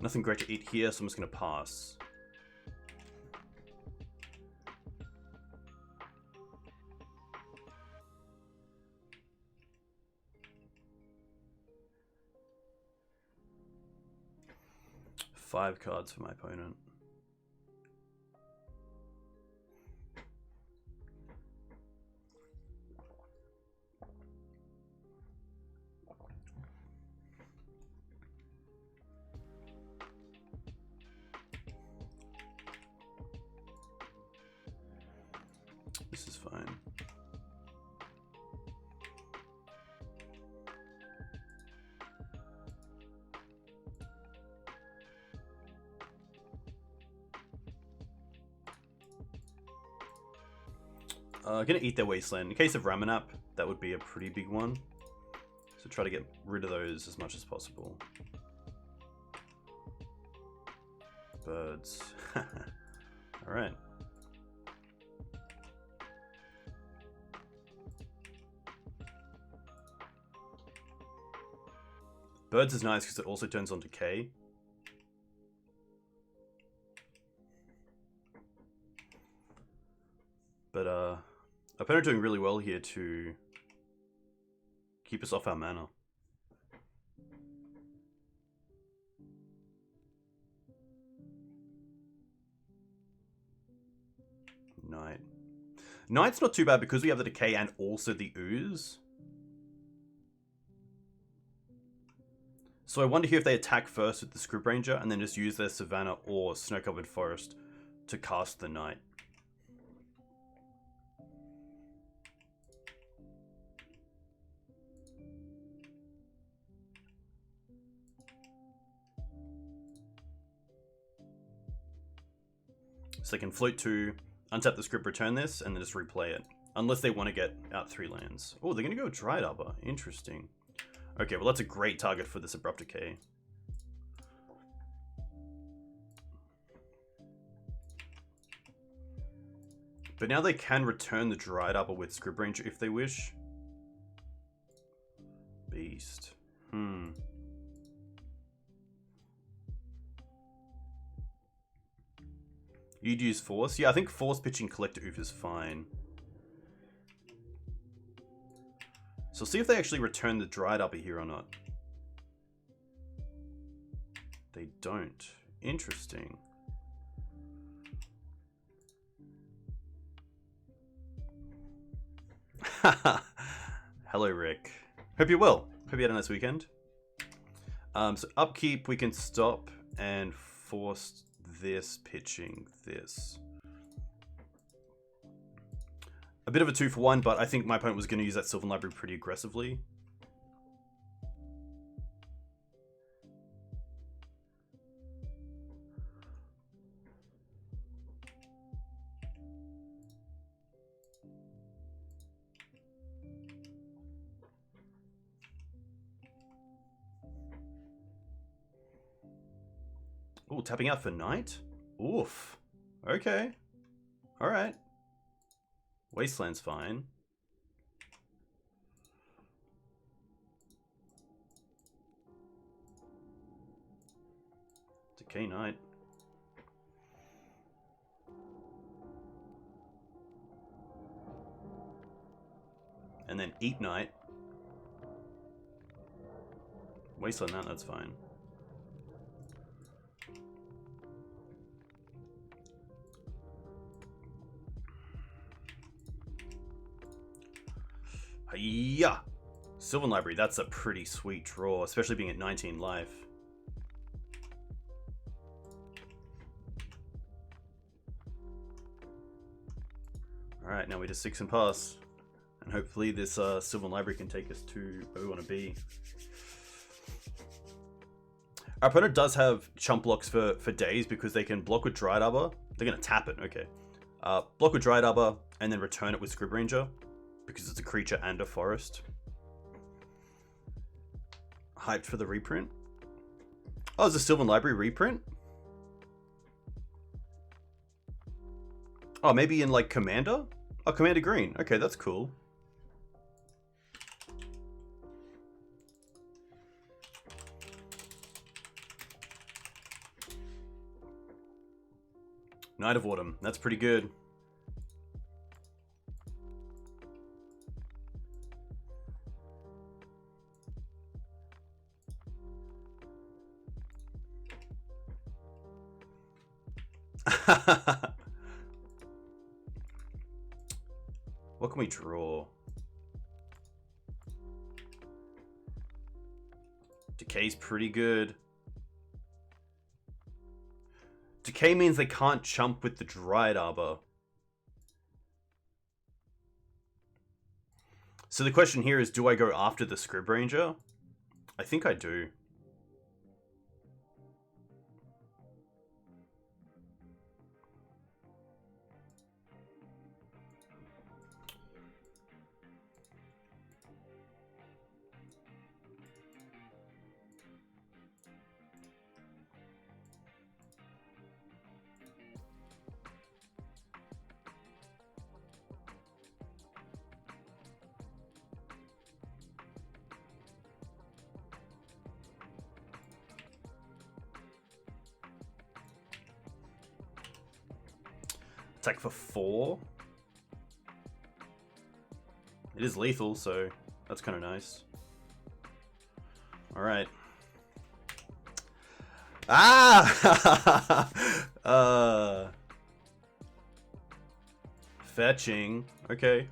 Nothing great to eat here, so I'm just going to pass. Five cards for my opponent. This is fine. Gonna eat their wasteland. In case of Ramanap, that would be a pretty big one. So try to get rid of those as much as possible. Birds. Alright. Birds is nice because it also turns on decay. But opponent doing really well here to keep us off our mana. Knight. Knight's not too bad because we have the decay and also the ooze. So I wonder here if they attack first with the Script Ranger and then just use their Savannah or Snow-Covered Forest to cast the Knight. So they can float 2, untap the script, return this, and then just replay it. Unless they want to get out 3 lands. Oh, they're going to go Dryad Arbor. Interesting. Okay, well that's a great target for this Abrupt Decay. But now they can return the Dryad Arbor with Script Ranger if they wish. Beast. You'd use Force? Yeah, I think Force pitching Collector Oof is fine. So see if they actually return the Dryad Arbor here or not. They don't. Interesting. Hello, Rick. Hope you're well. Hope you had a nice weekend. So upkeep, we can stop and force this, pitching this. A bit of a 2-for-1, but I think my opponent was going to use that Sylvan Library pretty aggressively. Ooh, tapping out for Knight? Oof. Okay. Alright. Wasteland's fine. Decay Knight. And then Eat Knight. Wasteland that, that's fine. Yeah, Sylvan Library, that's a pretty sweet draw, especially being at 19 life. Alright, now we just 6 and pass. And hopefully this Sylvan Library can take us to where we want to be. Our opponent does have chump blocks for days because they can block with Dryad Arbor. They're going to tap it, okay. Block with Dryad Arbor and then return it with Script Ranger. Because it's a creature and a forest. Hyped for the reprint. Oh, is a Sylvan Library reprint? Oh, maybe in like Commander? Oh, Commander Green. Okay, that's cool. Night of Autumn. That's pretty good. What can we draw? Decay's pretty good. Decay means they can't chump with the Dryad Arbor. So the question here is, do I go after the Script Ranger? I think I do. Attack for 4. It is lethal, so that's kind of nice. Alright. Ah! Fetching. Okay.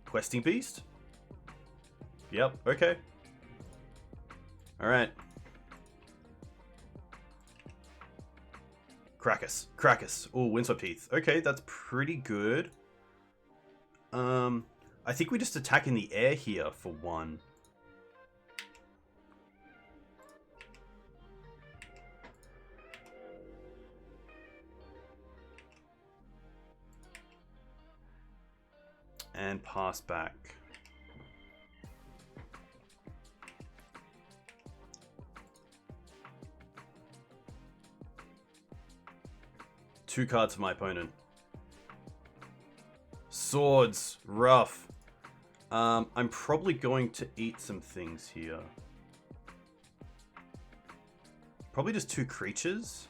Questing Beast? Yep, okay. Alright. Krakus. Krakus. Oh, Windswept Heath. Okay, that's pretty good. I think we just attack in the air here for 1. And pass back. Two cards for my opponent. Swords. Rough. I'm probably going to eat some things here. Probably just 2 creatures.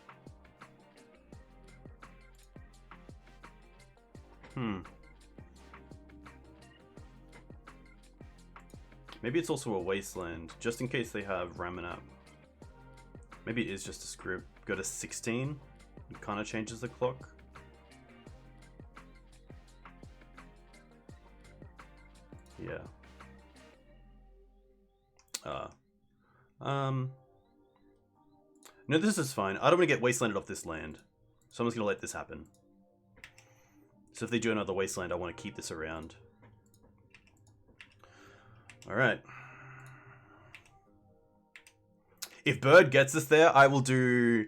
Maybe it's also a wasteland, just in case they have Ramanap. Maybe it is just a script. Go to 16. It kind of changes the clock. Yeah. No, this is fine. I don't want to get wastelanded off this land, so I'm just gonna let this happen. So if they do another wasteland, I want to keep this around. Alright. If Bird gets us there, I will do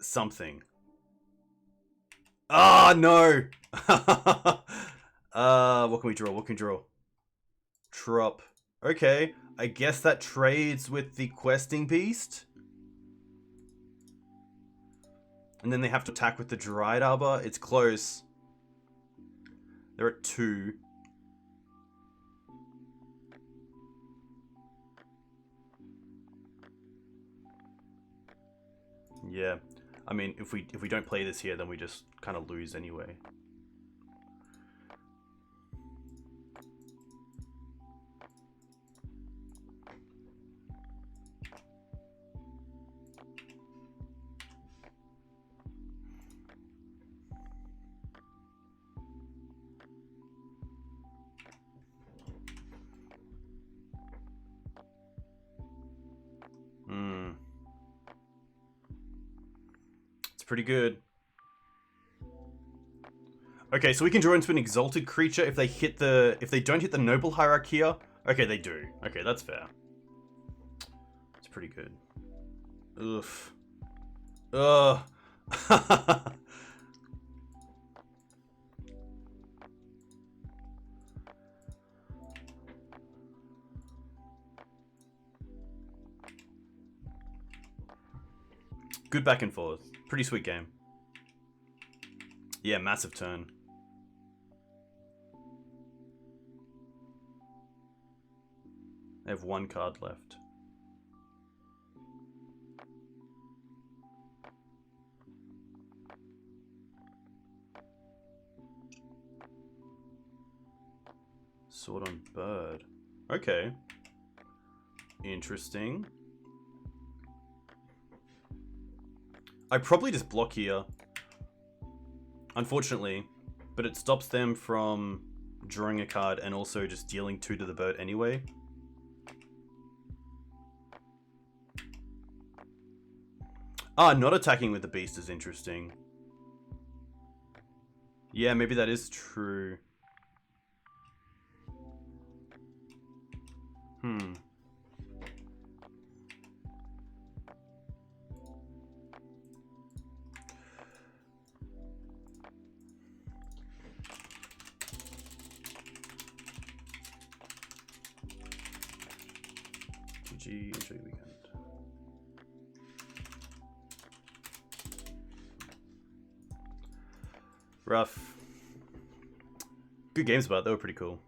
something. Ah, no! What can we draw? What can we draw? Trop. Okay, I guess that trades with the Questing Beast. And then they have to attack with the Dried Arbor. It's close. They're at 2. Yeah, I mean, if we don't play this here, then we just kind of lose anyway. Pretty good. Okay, so we can draw into an exalted creature if they don't hit the noble hierarchy. Okay, they do. Okay, that's fair. It's pretty good. Oof. Ugh. Good back and forth. Pretty sweet game. Yeah, massive turn. I have 1 card left. Sword on Bird. Okay. Interesting. I probably just block here, unfortunately, but it stops them from drawing a card and also just dealing 2 to the bird anyway. Ah, not attacking with the beast is interesting. Yeah, maybe that is true. Enjoy your weekend. Rough. Good games, but they were pretty cool.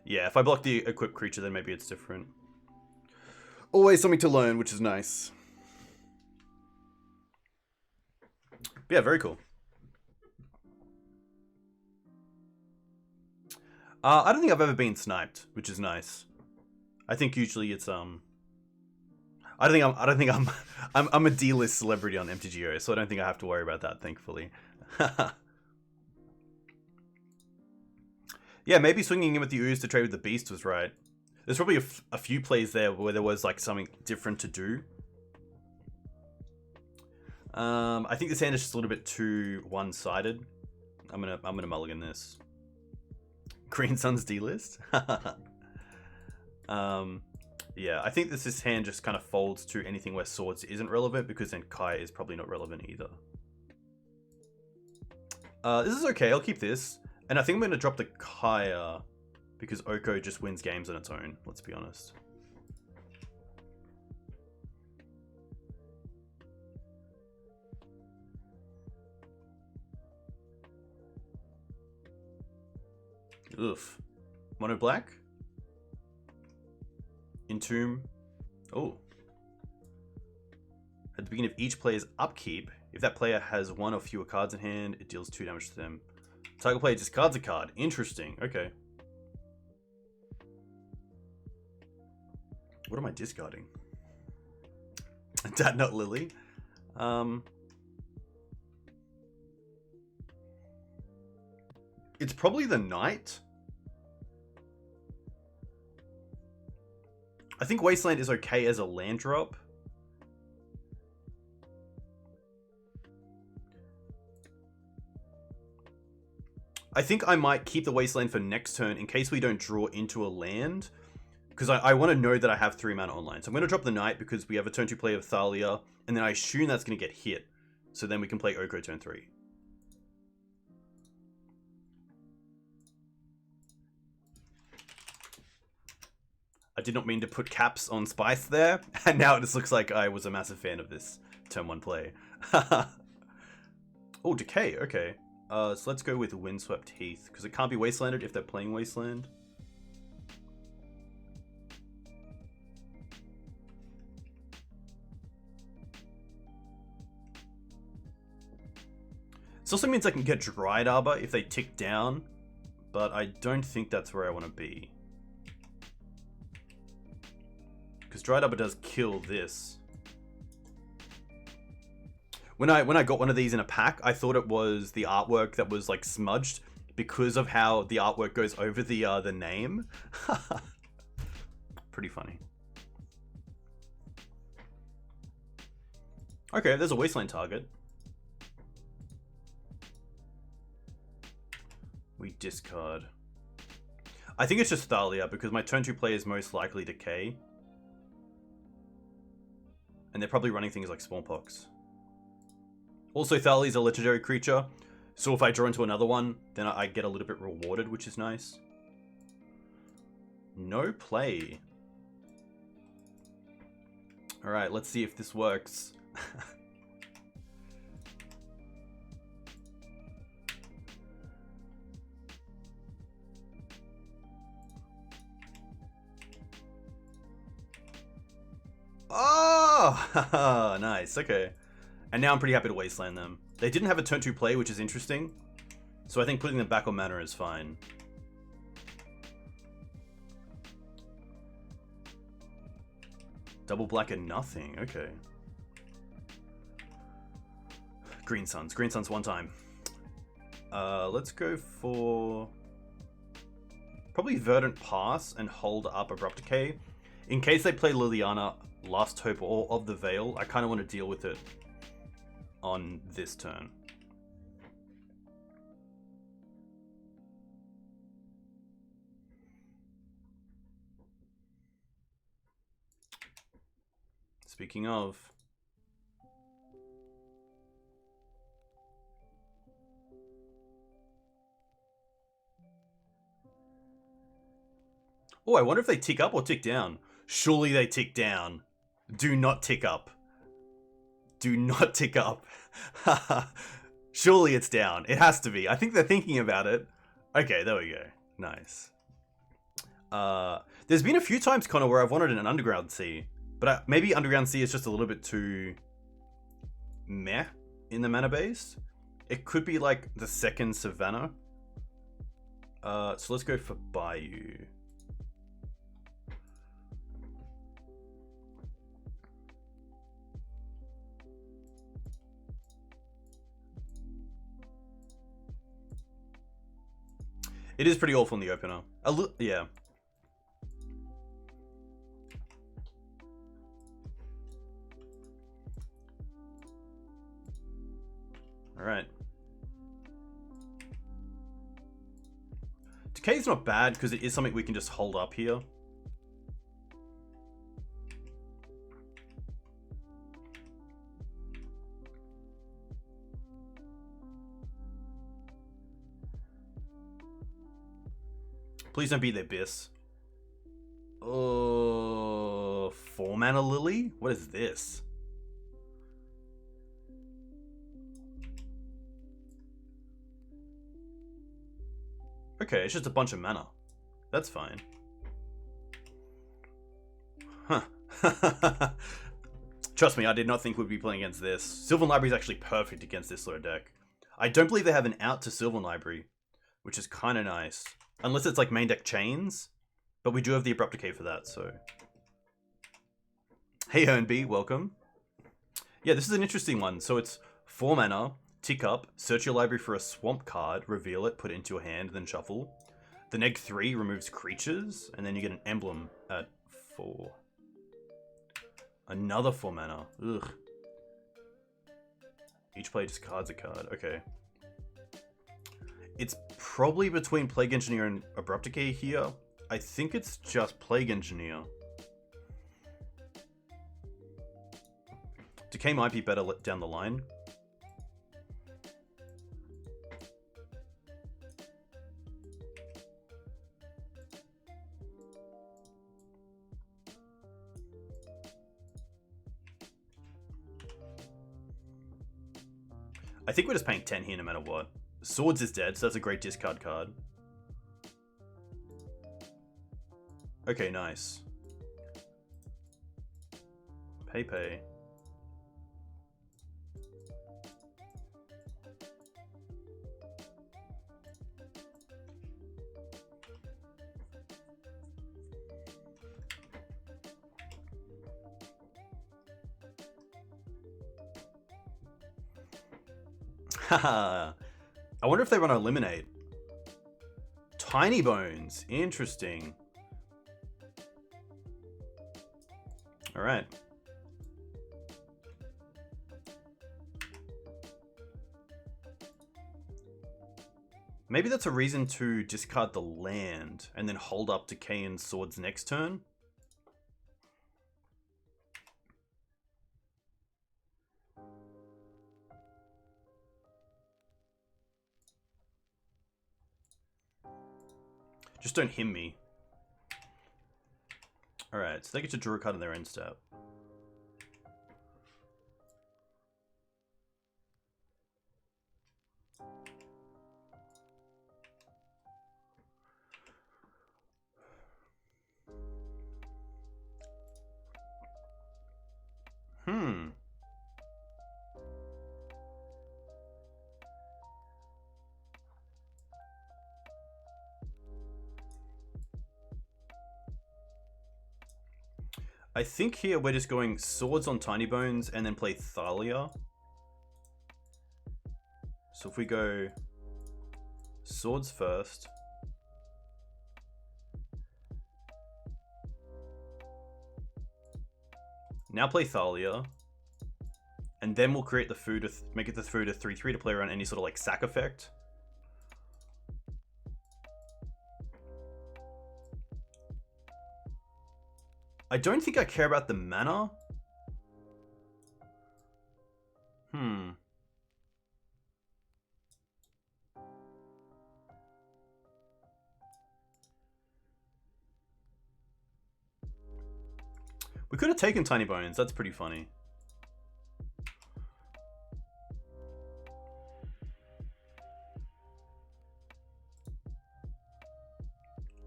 Yeah, if I block the equipped creature, then maybe it's different. Always something to learn, which is nice. Yeah, very cool. I don't think I've ever been sniped, which is nice. I think usually it's I don't think I'm a D-list celebrity on MTGO, so I don't think I have to worry about that, thankfully. Yeah, maybe swinging in with the ooze to trade with the beast was right. There's probably a few plays there where there was like something different to do. I think this hand is just a little bit too one-sided. I'm gonna mulligan this. Green Sun's D-list. Yeah, I think this hand just kind of folds to anything where swords isn't relevant, because then Kai is probably not relevant either. This is okay, I'll keep this. And I think I'm going to drop the Kaya, because Oko just wins games on its own, let's be honest. Oof. Mono black? Entomb. Oh. At the beginning of each player's upkeep, if that player has one or fewer cards in hand, it deals 2 damage to them. Target player discards a card. Interesting. Okay. What am I discarding? Dad, not Lily. It's probably the Knight. I think Wasteland is okay as a land drop. I think I might keep the Wasteland for next turn in case we don't draw into a land. Because I want to know that I have 3 mana online. So I'm going to drop the Knight because we have a turn 2 play of Thalia. And then I assume that's going to get hit. So then we can play Oko turn 3. I did not mean to put caps on Spice there. And now it just looks like I was a massive fan of this turn 1 play. Oh, Decay. Okay. So let's go with Windswept Heath, because it can't be Wastelanded if they're playing Wasteland. This also means I can get Dried Arbor if they tick down, but I don't think that's where I want to be. Because Dried Arbor does kill this. When I got one of these in a pack, I thought it was the artwork that was like smudged because of how the artwork goes over the name. Pretty funny. Okay, there's a Wasteland target. We discard. I think it's just Thalia because my turn 2 play is most likely Decay. And they're probably running things like Spawnpox. Also, Thalia is a legendary creature, so if I draw into another one, then I get a little bit rewarded, which is nice. No play. Alright, let's see if this works. Oh! Nice, okay. And now I'm pretty happy to Wasteland them. They didn't have a turn 2 play, which is interesting. So I think putting them back on mana is fine. Double black and nothing, okay. Green Suns. Green Suns one time. Let's go for... probably Verdant Pass and hold up Abrupt Decay. In case they play Liliana, Last Hope, or of the Veil, I kind of want to deal with it on this turn. Speaking of... oh, I wonder if they tick up or tick down. Surely they tick down. Do not tick up. Do not tick up. Surely it's down. It has to be. I think they're thinking about it. Okay, there we go. Nice. There's been a few times, Connor, where I've wanted an Underground Sea. But maybe Underground Sea is just a little bit too meh in the mana base. It could be like the second Savannah. So let's go for Bayou. It is pretty awful in the opener. Yeah. Alright. Decay's not bad because it is something we can just hold up here. Please don't beat the Abyss. Oh, 4 mana Lily? What is this? Okay, it's just a bunch of mana. That's fine. Huh. Trust me, I did not think we'd be playing against this. Sylvan Library is actually perfect against this sort of deck. I don't believe they have an out to Sylvan Library, which is kind of nice. Unless it's like main deck Chains, but we do have the Abrupt Decay for that, so. Hey Hernby, welcome. Yeah, this is an interesting one. So it's 4 mana, tick up, search your library for a swamp card, reveal it, put it into your hand, then shuffle. The neg 3 removes creatures, and then you get an emblem at 4. Another 4 mana. Ugh. Each player discards a card. Okay. It's probably between Plague Engineer and Abrupt Decay here. I think it's just Plague Engineer. Decay might be better down the line. I think we're just paying 10 here no matter what. Swords is dead, so that's a great discard card. Okay, nice. Pay. Haha. I wonder if they run Eliminate. Tiny Bones. Interesting. Alright. Maybe that's a reason to discard the land and then hold up Decay and Swords next turn. Just don't him me. Alright, so they get to draw a card in their end step. I think here we're just going Swords on Tiny Bones and then play Thalia. So if we go Swords first. Now play Thalia. And then we'll create the food, make it the food a 3/3 to play around any sort of like sack effect. I don't think I care about the mana. We could have taken Tiny Bones. That's pretty funny.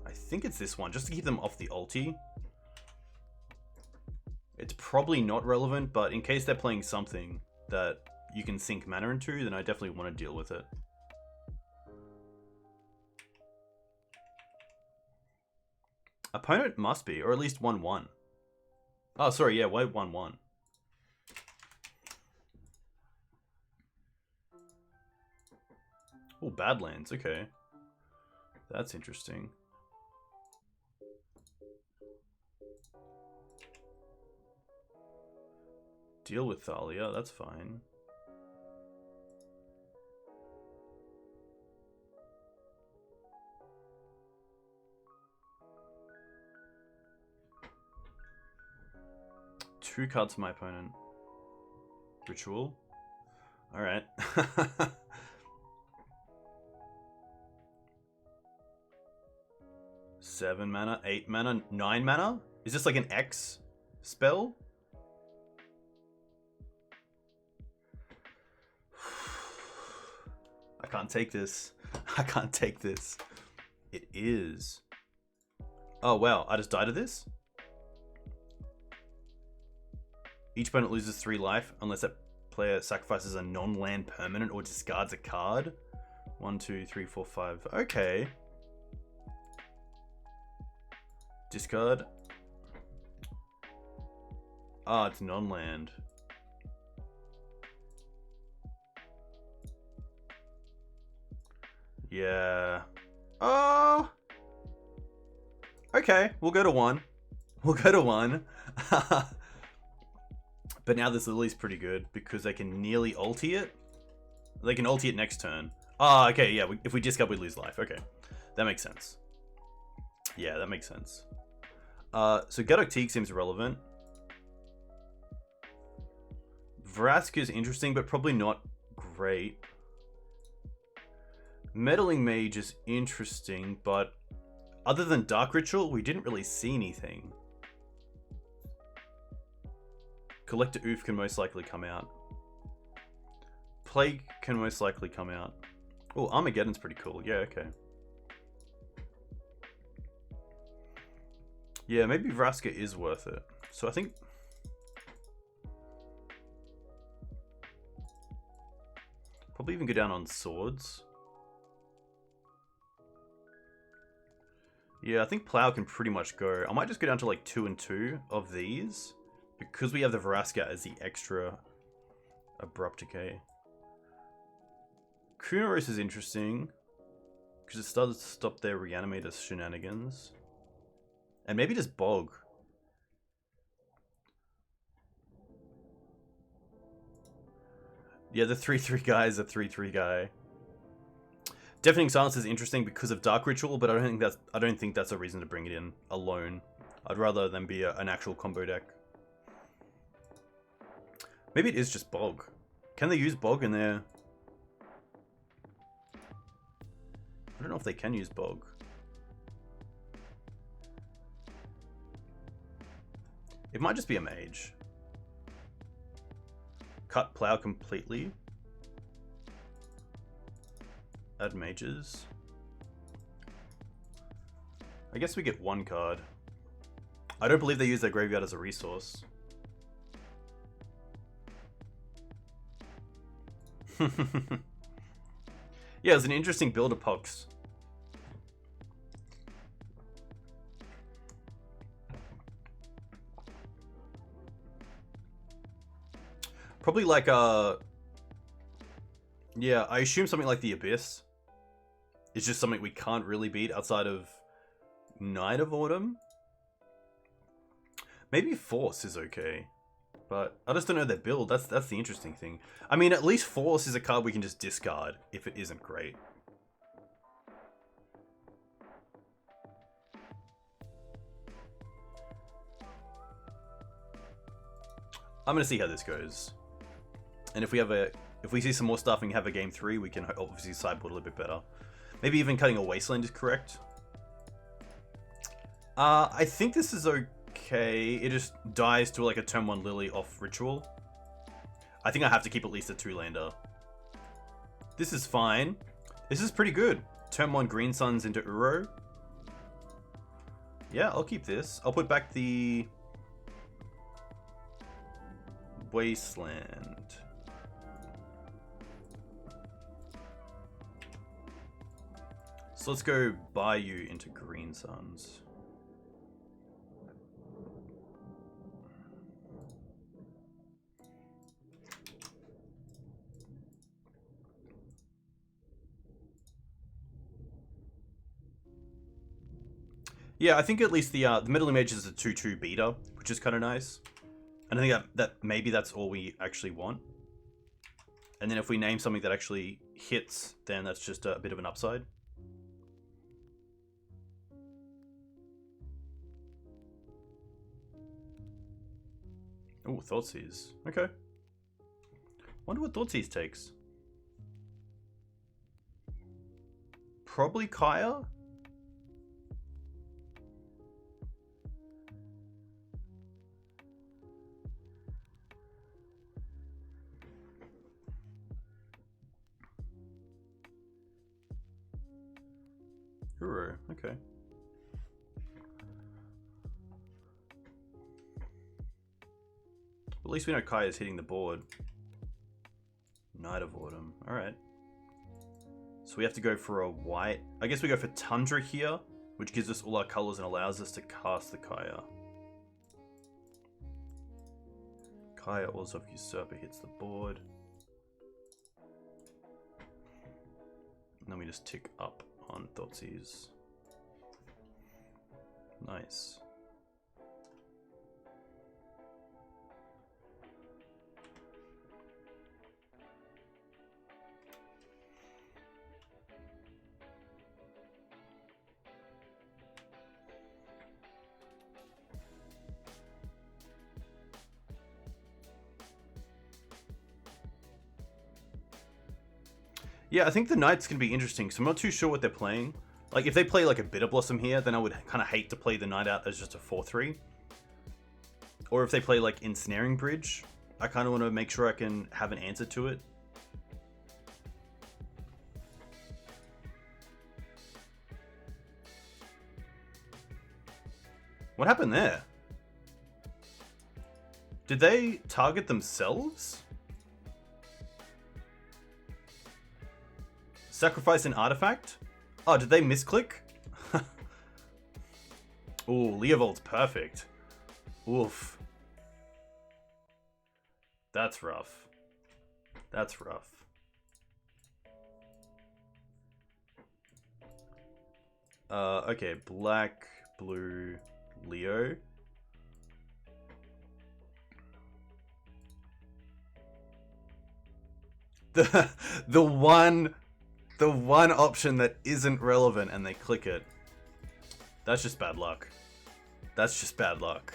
I think it's this one, just to keep them off the ulti. It's probably not relevant, but in case they're playing something that you can sink mana into, then I definitely want to deal with it. Opponent must be, or at least 1/1. Oh, sorry, yeah, why 1/1? Oh, Badlands, okay. That's interesting. Deal with Thalia, that's fine. Two cards for my opponent. Ritual. Alright. 7 mana, 8 mana, 9 mana? Is this like an X spell? I can't take this. I can't take this. It is. Oh wow, I just died to this? Each opponent loses 3 life unless that player sacrifices a non-land permanent or discards a card. 1, 2, 3, 4, 5. Okay. Discard. Ah, it's non-land. Yeah. Oh. Okay, we'll go to 1. We'll go to 1. But now this Lily's pretty good because they can nearly ulti it. They can ulti it next turn. Ah, okay, yeah. If we discard, we lose life. Okay, that makes sense. Yeah, that makes sense. So Gaddock Teeg seems relevant. Vraska is interesting, but probably not great. Meddling Mage is interesting, but other than Dark Ritual, we didn't really see anything. Collector Oof can most likely come out. Plague can most likely come out. Oh, Armageddon's pretty cool. Yeah, okay. Yeah, maybe Vraska is worth it. So I think... probably even go down on swords. Yeah, I think Plow can pretty much go. I might just go down to like 2 and 2 of these. Because we have the Vraska as the extra abrupt decay. Kunoros is interesting. Because it started to stop their Reanimator shenanigans. And maybe just Bog. Yeah, the 3/3 guy is a 3/3 guy. Deafening Silence is interesting because of Dark Ritual, but I don't think that's a reason to bring it in alone. I'd rather than be an actual combo deck. Maybe it is just Bog. Can they use Bog in there? I don't know if they can use Bog. It might just be a mage. Cut Plow completely. Add mages. I guess we get 1 card. I don't believe they use their graveyard as a resource. Yeah, it's an interesting BR Pox. Probably like yeah, I assume something like the Abyss. It's just something we can't really beat outside of Night of Autumn. Maybe Force is okay. But I just don't know their build. That's the interesting thing. I mean, at least Force is a card we can just discard if it isn't great. I'm gonna see how this goes. And if we see some more stuff and have a game 3, we can obviously sideboard a little bit better. Maybe even cutting a Wasteland is correct. I think this is okay. It just dies to like a turn 1 Lily off Ritual. I think I have to keep at least a 2-lander. This is fine. This is pretty good. Turn 1 Green Suns into Uro. Yeah, I'll keep this. I'll put back the Wasteland. So let's go Bayou into Green Suns. Yeah, I think at least the middle image is a 2/2 beater, which is kind of nice. And I think that maybe that's all we actually want. And then if we name something that actually hits, then that's just a bit of an upside. Oh, Thoughtseize. Okay. Wonder what Thoughtseize takes. Probably Kaya? Hero, okay. At least we know Kaya's hitting the board. Knight of Autumn, alright. So we have to go for a white. I guess we go for Tundra here, which gives us all our colors and allows us to cast the Kaya. Kaya also Usurper hits the board. And then we just tick up on Thoughtseize. Nice. Yeah, I think the Knights can be interesting, so I'm not too sure what they're playing. Like, if they play like a Bitter Blossom here, then I would kind of hate to play the Knight out as just a 4/3. Or if they play like Ensnaring Bridge, I kind of want to make sure I can have an answer to it. What happened there? Did they target themselves? Sacrifice an artifact? Oh, did they misclick? Ooh, Leovold's perfect. Oof. That's rough. That's rough. Okay, black, blue, Leo. The one option that isn't relevant and they click it. That's just bad luck. That's just bad luck.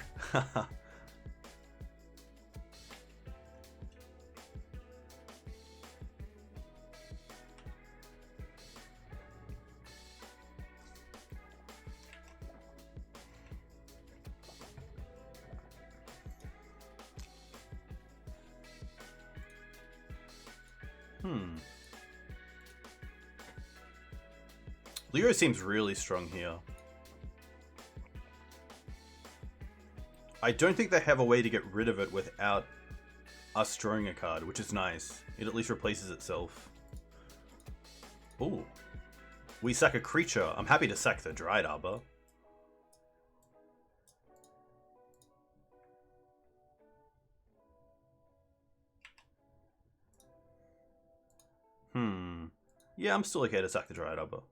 Leo seems really strong here. I don't think they have a way to get rid of it without us drawing a card, which is nice. It at least replaces itself. Ooh. We sack a creature. I'm happy to sack the Dried Arbor. Yeah, I'm still okay to sack the Dried Arbor.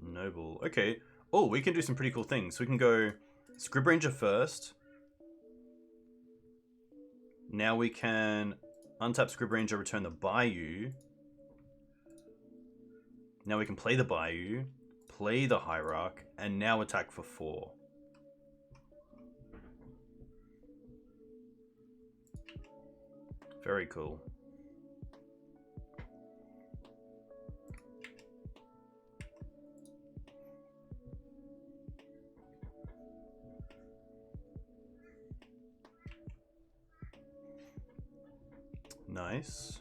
Noble. Okay. Oh, we can do some pretty cool things. So we can go Scrib Ranger first. Now we can untap Scrib Ranger, return the Bayou. Now we can play the Bayou, play the Hierarch, and now attack for 4. Very cool. Nice.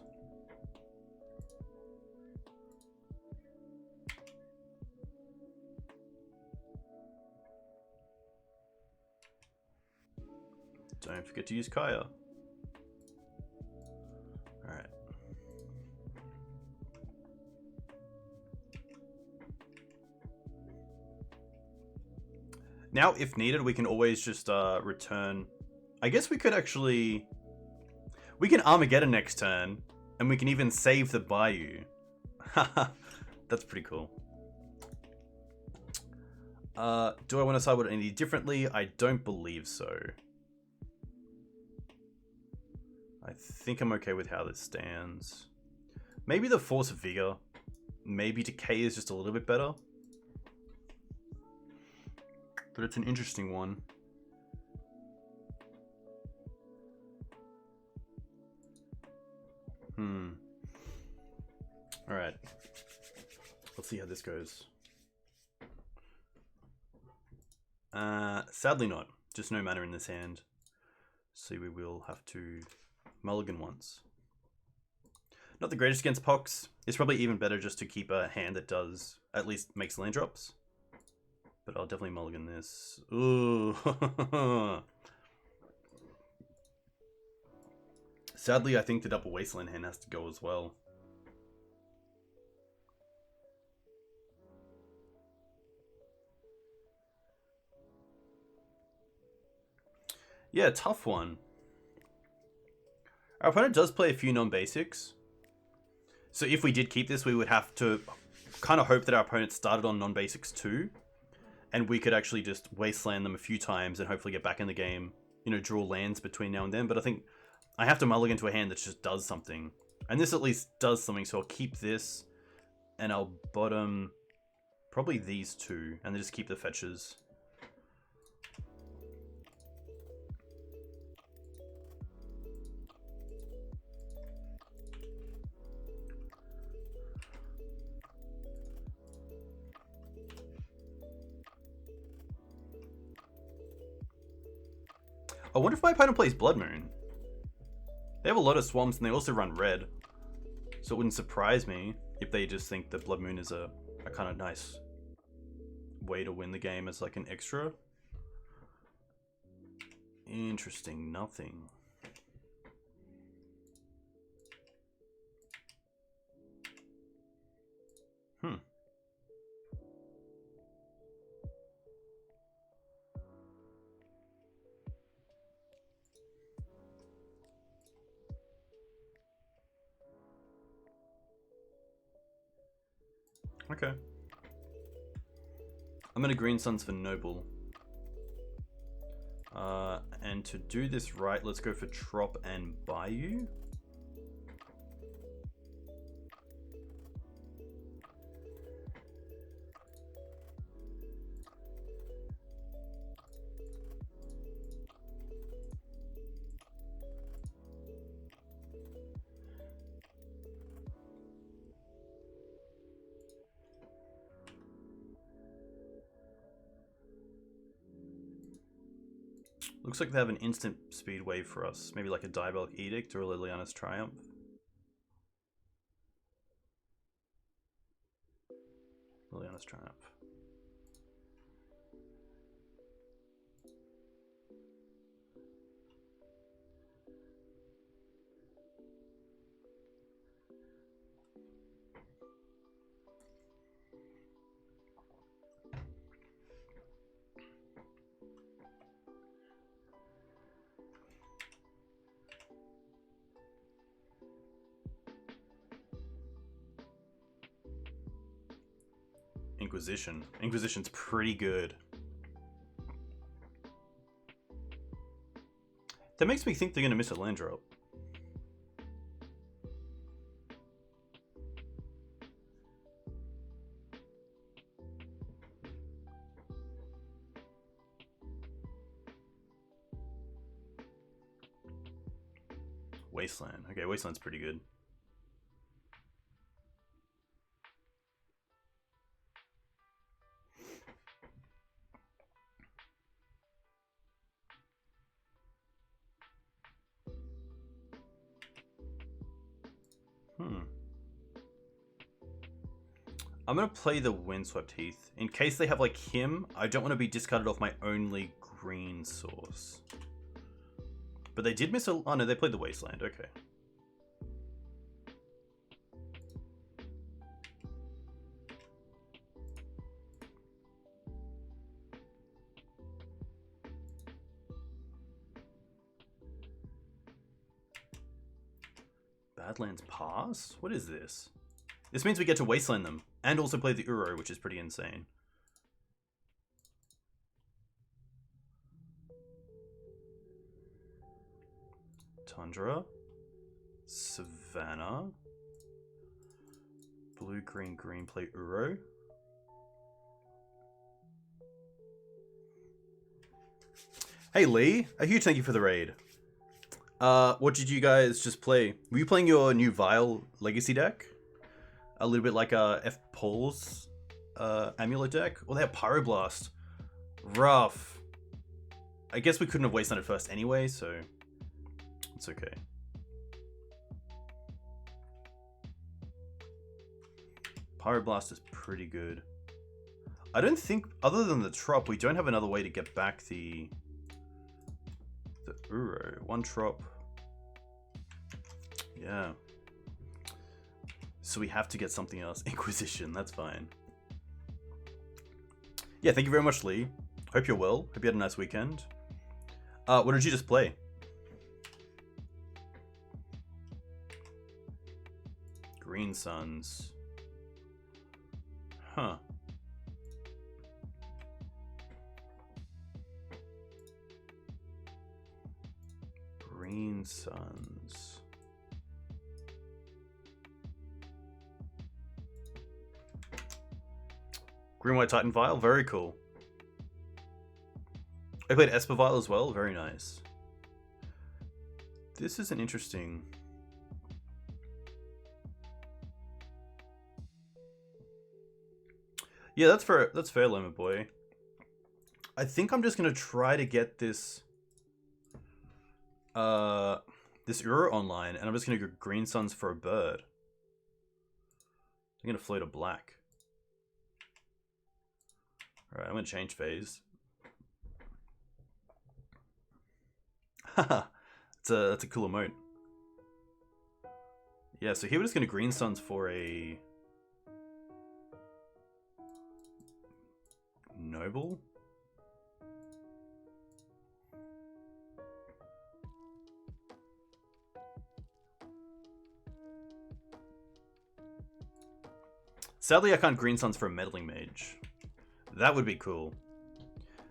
Don't forget to use Kaya. Alright. Now, if needed, we can always just return. I guess we could actually... We can Armageddon next turn, and we can even save the Bayou. Haha, that's pretty cool. Do I want to sideboard any differently? I don't believe so. I think I'm okay with how this stands. Maybe the Force of Vigor. Maybe Decay is just a little bit better. But it's an interesting one. Alright. Let's see how this goes. Sadly not. Just no mana in this hand. So we will have to mulligan once. Not the greatest against Pox. It's probably even better just to keep a hand that does, at least makes land drops. But I'll definitely mulligan this. Ooh. Sadly, I think the double Wasteland hand has to go as well. Yeah, tough one. Our opponent does play a few non-basics. So if we did keep this, we would have to kind of hope that our opponent started on non-basics too. And we could actually just wasteland them a few times and hopefully get back in the game. You know, draw lands between now and then. But I think I have to mulligan to a hand that just does something. And this at least does something, so I'll keep this. And I'll bottom probably these two. And then just keep the fetches. I wonder if my opponent plays Blood Moon. They have a lot of swamps and they also run red. So it wouldn't surprise me if they just think that Blood Moon is a kind of nice way to win the game as like an extra. Interesting, nothing. Okay. I'm gonna Green Suns for Noble. And to do this right, let's go for Trop and Bayou. Looks like they have an instant speed wave for us. Maybe like a Diabolic Edict or a Liliana's Triumph. Liliana's Triumph. Inquisition. Inquisition's pretty good. That makes me think they're going to miss a land drop. Wasteland. Okay, Wasteland's pretty good. I'm going to play the Windswept Heath. In case they have like him, I don't want to be discarded off my only green source. But they did miss a... Oh no, they played the Wasteland, okay. Badlands Pass? What is this? This means we get to Wasteland them, and also play the Uro, which is pretty insane. Tundra. Savannah. Blue, green, green, play Uro. Hey Lee, a huge thank you for the raid. What did you guys just play? Were you playing your new Vile Legacy deck? A little bit like F. Paul's Amulet deck? Or they have Pyroblast. Rough. I guess we couldn't have wasted it first anyway, so it's okay. Pyroblast is pretty good. I don't think, other than the Trop, we don't have another way to get back the Uro. One Trop. Yeah. So we have to get something else. Inquisition, that's fine. Yeah, thank you very much, Lee. Hope you're well. Hope you had a nice weekend. What did you just play? Green Suns. Huh. Green Suns. Green White Titan Vial, very cool. I played Esper Vial as well, very nice. This is an interesting... Yeah, that's fair, LoamerBoy. I think I'm just gonna try to get this this Uro online, and I'm just gonna go Green Suns for a bird. I'm gonna float a black. Alright, I'm gonna change phase. Haha, that's a cool emote. Yeah, so here we're just gonna Green Suns for a Noble. Sadly, I can't Green Suns for a Meddling Mage. That would be cool.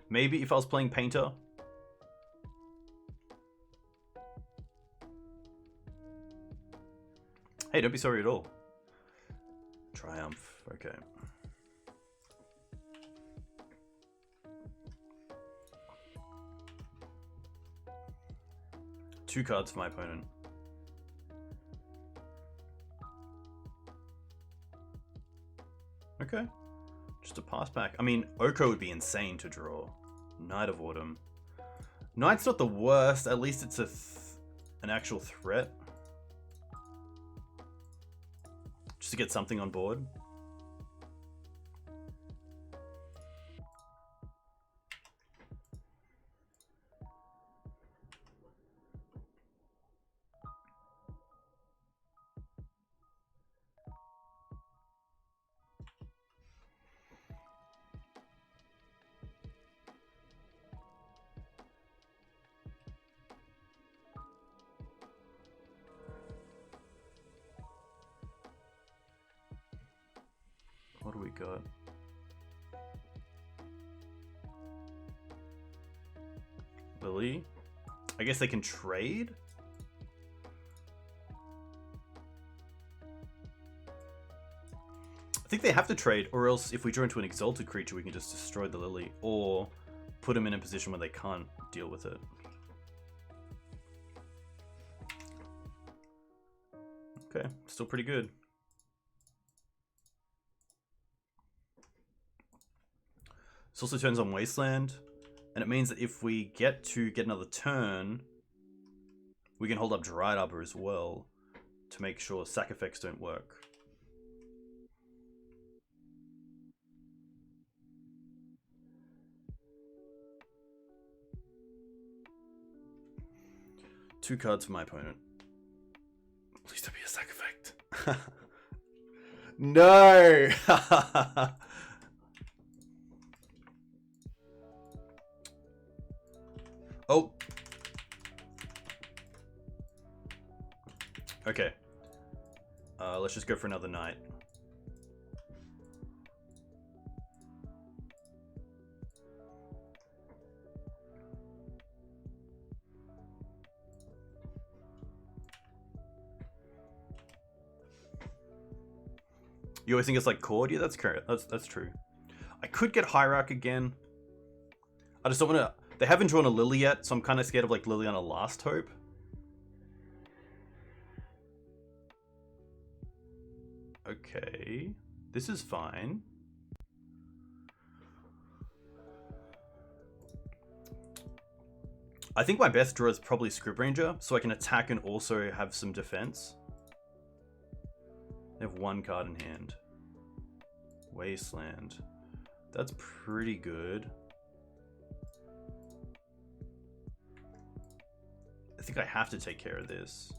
Maybe if I was playing Painter. Hey, don't be sorry at all. Triumph, okay. Two cards for my opponent. Okay. Just a pass back. I mean, Oko would be insane to draw. Knight of Autumn. Knight's not the worst. At least it's an actual threat. Just to get something on board. What do we got? Lily? I guess they can trade? I think they have to trade, or else if we draw into an exalted creature, we can just destroy the Lily, or put them in a position where they can't deal with it. Okay, still pretty good. This also turns on Wasteland, and it means that if we get another turn, we can hold up Dried Arbor as well to make sure sack effects don't work. 2 cards for my opponent. Please don't be a sack effect. No! Oh. Okay. Let's just go for another night. You always think it's like Cord? Yeah, that's correct. That's true. I could get Hierarch again. I just don't want to... They haven't drawn a Lily yet, so I'm kind of scared of like Liliana Last Hope. Okay. This is fine. I think my best draw is probably Script Ranger, so I can attack and also have some defense. I have 1 card in hand. Wasteland. That's pretty good. I think I have to take care of this.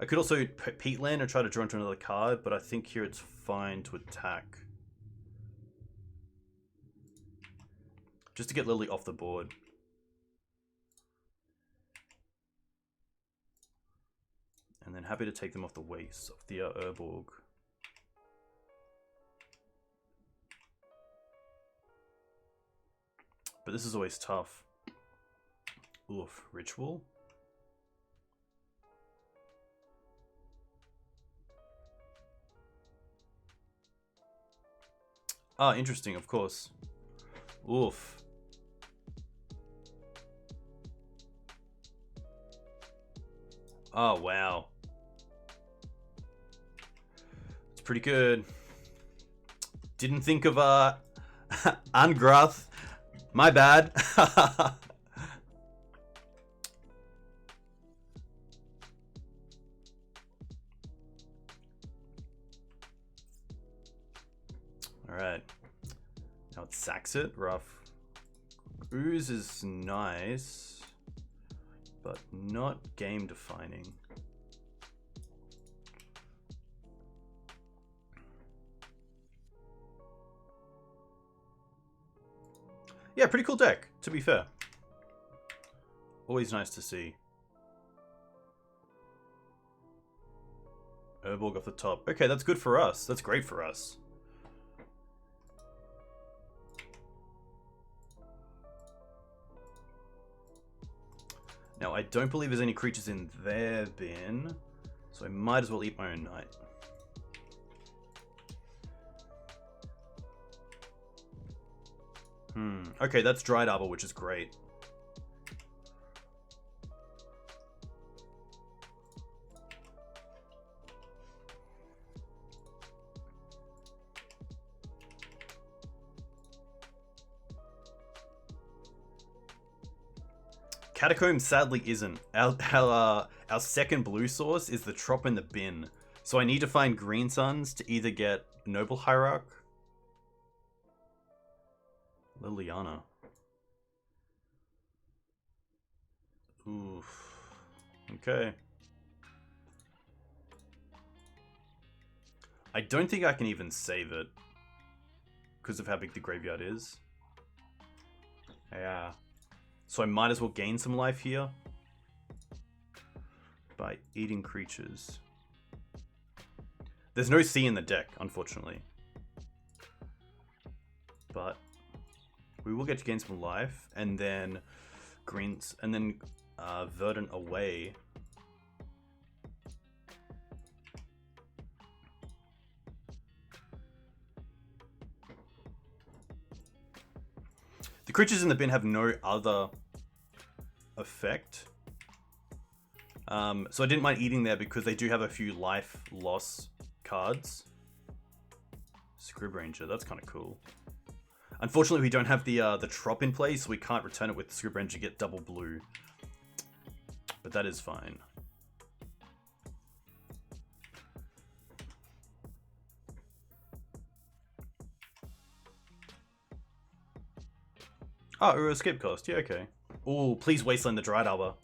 I could also Peatland and try to draw into another card, but I think here it's fine to attack. Just to get Lily off the board. And then happy to take them off the waste of the Urborg. But this is always tough. Oof, Ritual. Ah, interesting, of course. Oof. Oh, wow. It's pretty good. Didn't think of, Angrath. My bad. Alright. Now it sacks it. Rough. Ooze is nice, but not game defining. Yeah, pretty cool deck, to be fair. Always nice to see. Urborg off the top. Okay, that's good for us. That's great for us. Now, I don't believe there's any creatures in their bin, so I might as well eat my own knight. Okay, that's Dried Arbor, which is great. Catacomb sadly isn't. Our second blue source is the Trop in the bin. So I need to find green suns to either get Noble Hierarch. Liliana. Oof. Okay. I don't think I can even save it because of how big the graveyard is. Yeah. So I might as well gain some life here by eating creatures. There's no C in the deck, unfortunately. But we will get to gain some life, and then greens, and then Verdant away. The creatures in the bin have no other effect. So I didn't mind eating there because they do have a few life loss cards. Scrib Ranger, that's kind of cool. Unfortunately, we don't have the Trop in place, so we can't return it with Scrib Ranger to get double blue. But that is fine. Oh, Uro escape cost. Yeah, okay. Oh, please wasteland the Dryad Arbor.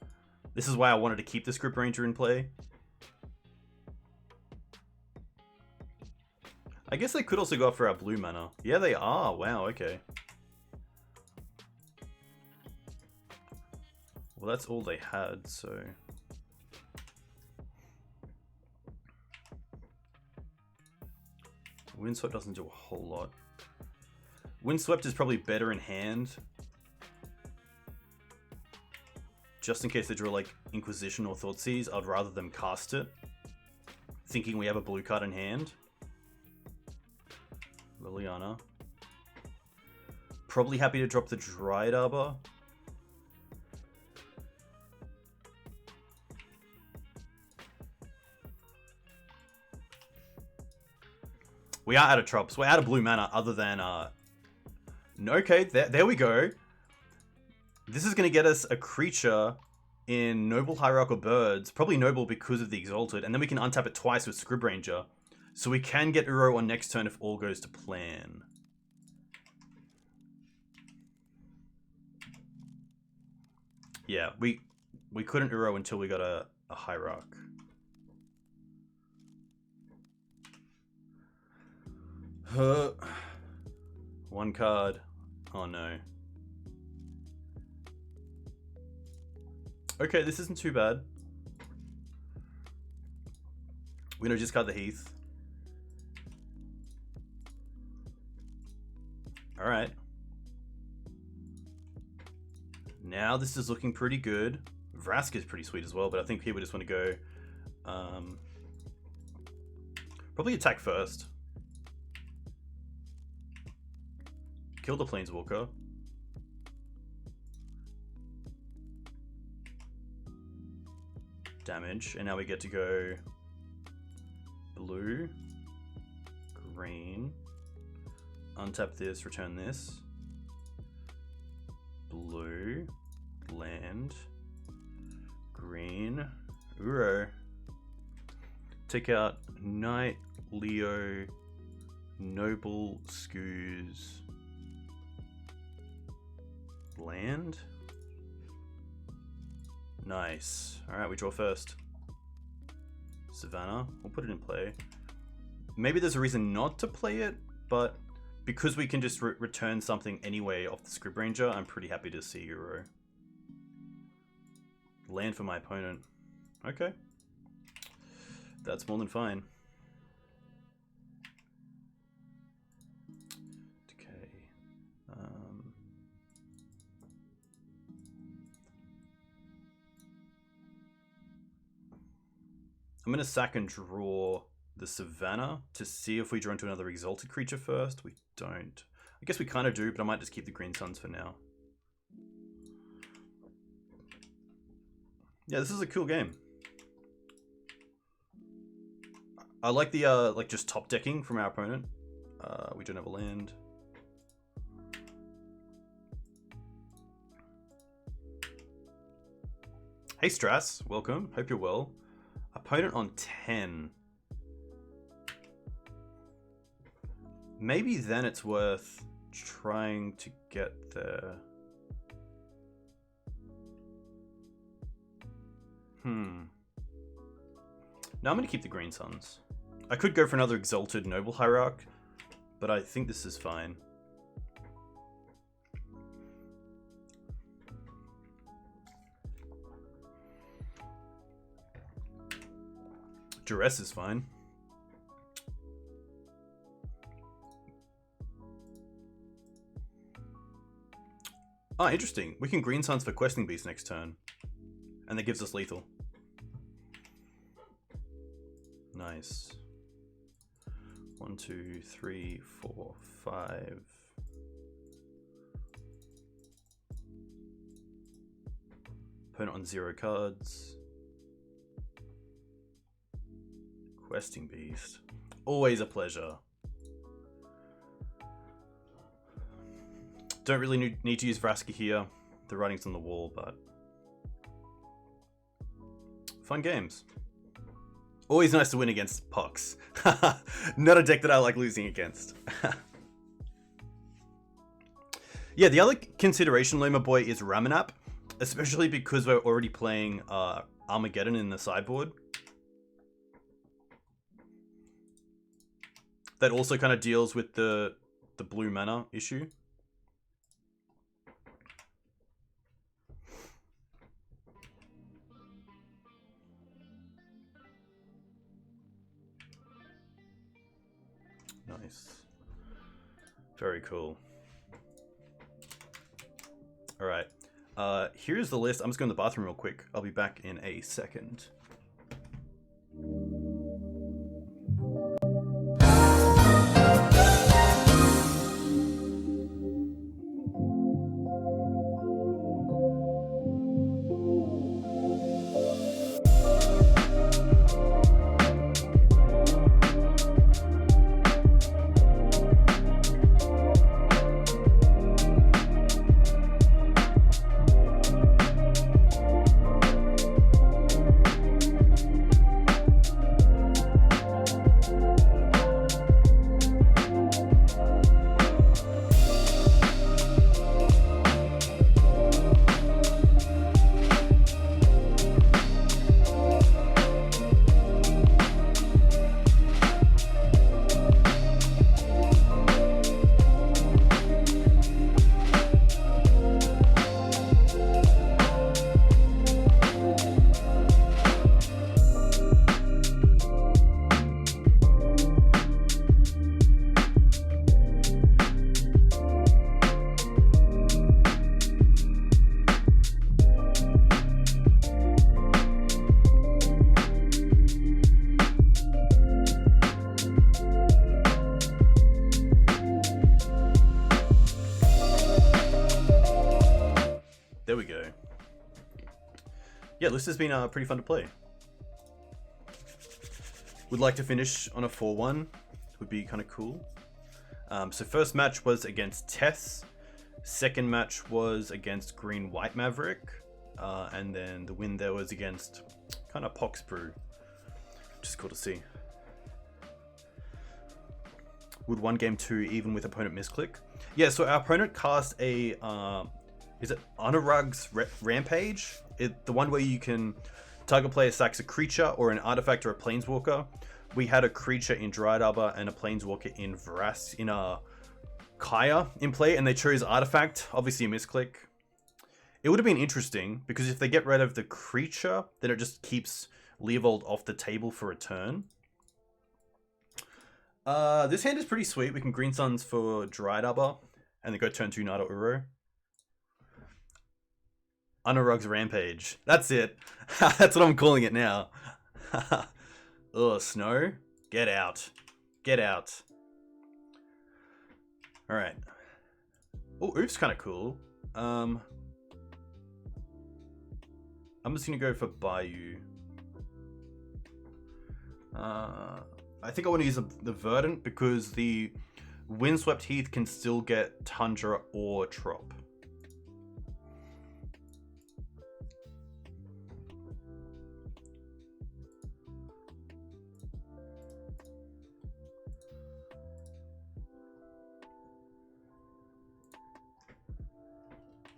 This is why I wanted to keep the Script Ranger in play. I guess they could also go up for our blue mana. Yeah, they are. Wow, okay. Well, that's all they had, so... Windswept doesn't do a whole lot. Windswept is probably better in hand. Just in case they draw like Inquisition or Thoughtseize, I'd rather them cast it. Thinking we have a blue card in hand. Liliana. Probably happy to drop the Dryad Arbor. We are out of drops. We're out of blue mana other than... Okay, there we go. This is going to get us a creature in Noble Hierarchical Birds. Probably Noble because of the Exalted. And then we can untap it twice with Scrib Ranger. So we can get Uro on next turn if all goes to plan. Yeah, we couldn't Uro until we got a Hierarch. One card. Oh no. Okay, this isn't too bad. We're gonna discard the Heath. Alright. Now this is looking pretty good. Vrask is pretty sweet as well, but I think here we just want to go... probably attack first. Kill the Planeswalker. Damage. And now we get to go blue, green, untap this, return this, blue, land, green, Uro. Take out Knight, Leo, Noble, Scoos, land. Nice. Alright, we draw first. Savannah. We'll put it in play. Maybe there's a reason not to play it, but because we can just return something anyway off the Scrib Ranger, I'm pretty happy to see Uro. Land for my opponent. Okay. That's more than fine. I'm going to sack and draw the Savannah to see if we draw into another Exalted creature first. We don't. I guess we kind of do, but I might just keep the Green Suns for now. Yeah, this is a cool game. I like the like just top decking from our opponent. We don't have a land. Hey Strass, welcome. Hope you're well. Opponent on 10. Maybe then it's worth trying to get there. No, I'm going to keep the Green Suns. I could go for another Exalted Noble Hierarch, but I think this is fine. Duress is fine. Ah, interesting. We can Green Suns for Questing Beast next turn. And that gives us lethal. Nice. 1, 2, 3, 4, 5. Opponent on 0 cards. Questing Beast. Always a pleasure. Don't really need to use Vraska here. The writing's on the wall, but... fun games. Always nice to win against Pox. Not a deck that I like losing against. Yeah, the other consideration, LoamerBoy, is Ramanap, especially because we're already playing Armageddon in the sideboard. That also kind of deals with the blue mana issue. Nice. Very cool. All right. Here's the list. I'm just going to the bathroom real quick. I'll be back in a second. There we go. Yeah, this has been pretty fun to play. Would like to finish on a 4-1. Would be kind of cool. So first match was against Tess. Second match was against Green-White Maverick. And then the win there was against kind of Pox Brew. Which is cool to see. Would 1 game 2 even with opponent misclick? Yeah, so our opponent cast a... is it Anurag's Rampage? The one where you can target player sacks a creature or an artifact or a planeswalker. We had a creature in Dryad Arbor and a planeswalker in Kaya in play, and they chose artifact. Obviously a misclick. It would have been interesting because if they get rid of the creature, then it just keeps Leovold off the table for a turn. This hand is pretty sweet. We can Green Suns for Dryad Arbor and then go turn 2 Nada Uro. Anurag's Rampage. That's it. That's what I'm calling it now. Ugh, Snow. Get out. Get out. Alright. Oh, Oof's kind of cool. I'm just going to go for Bayou. I think I want to use the Verdant because the Windswept Heath can still get Tundra or Trop.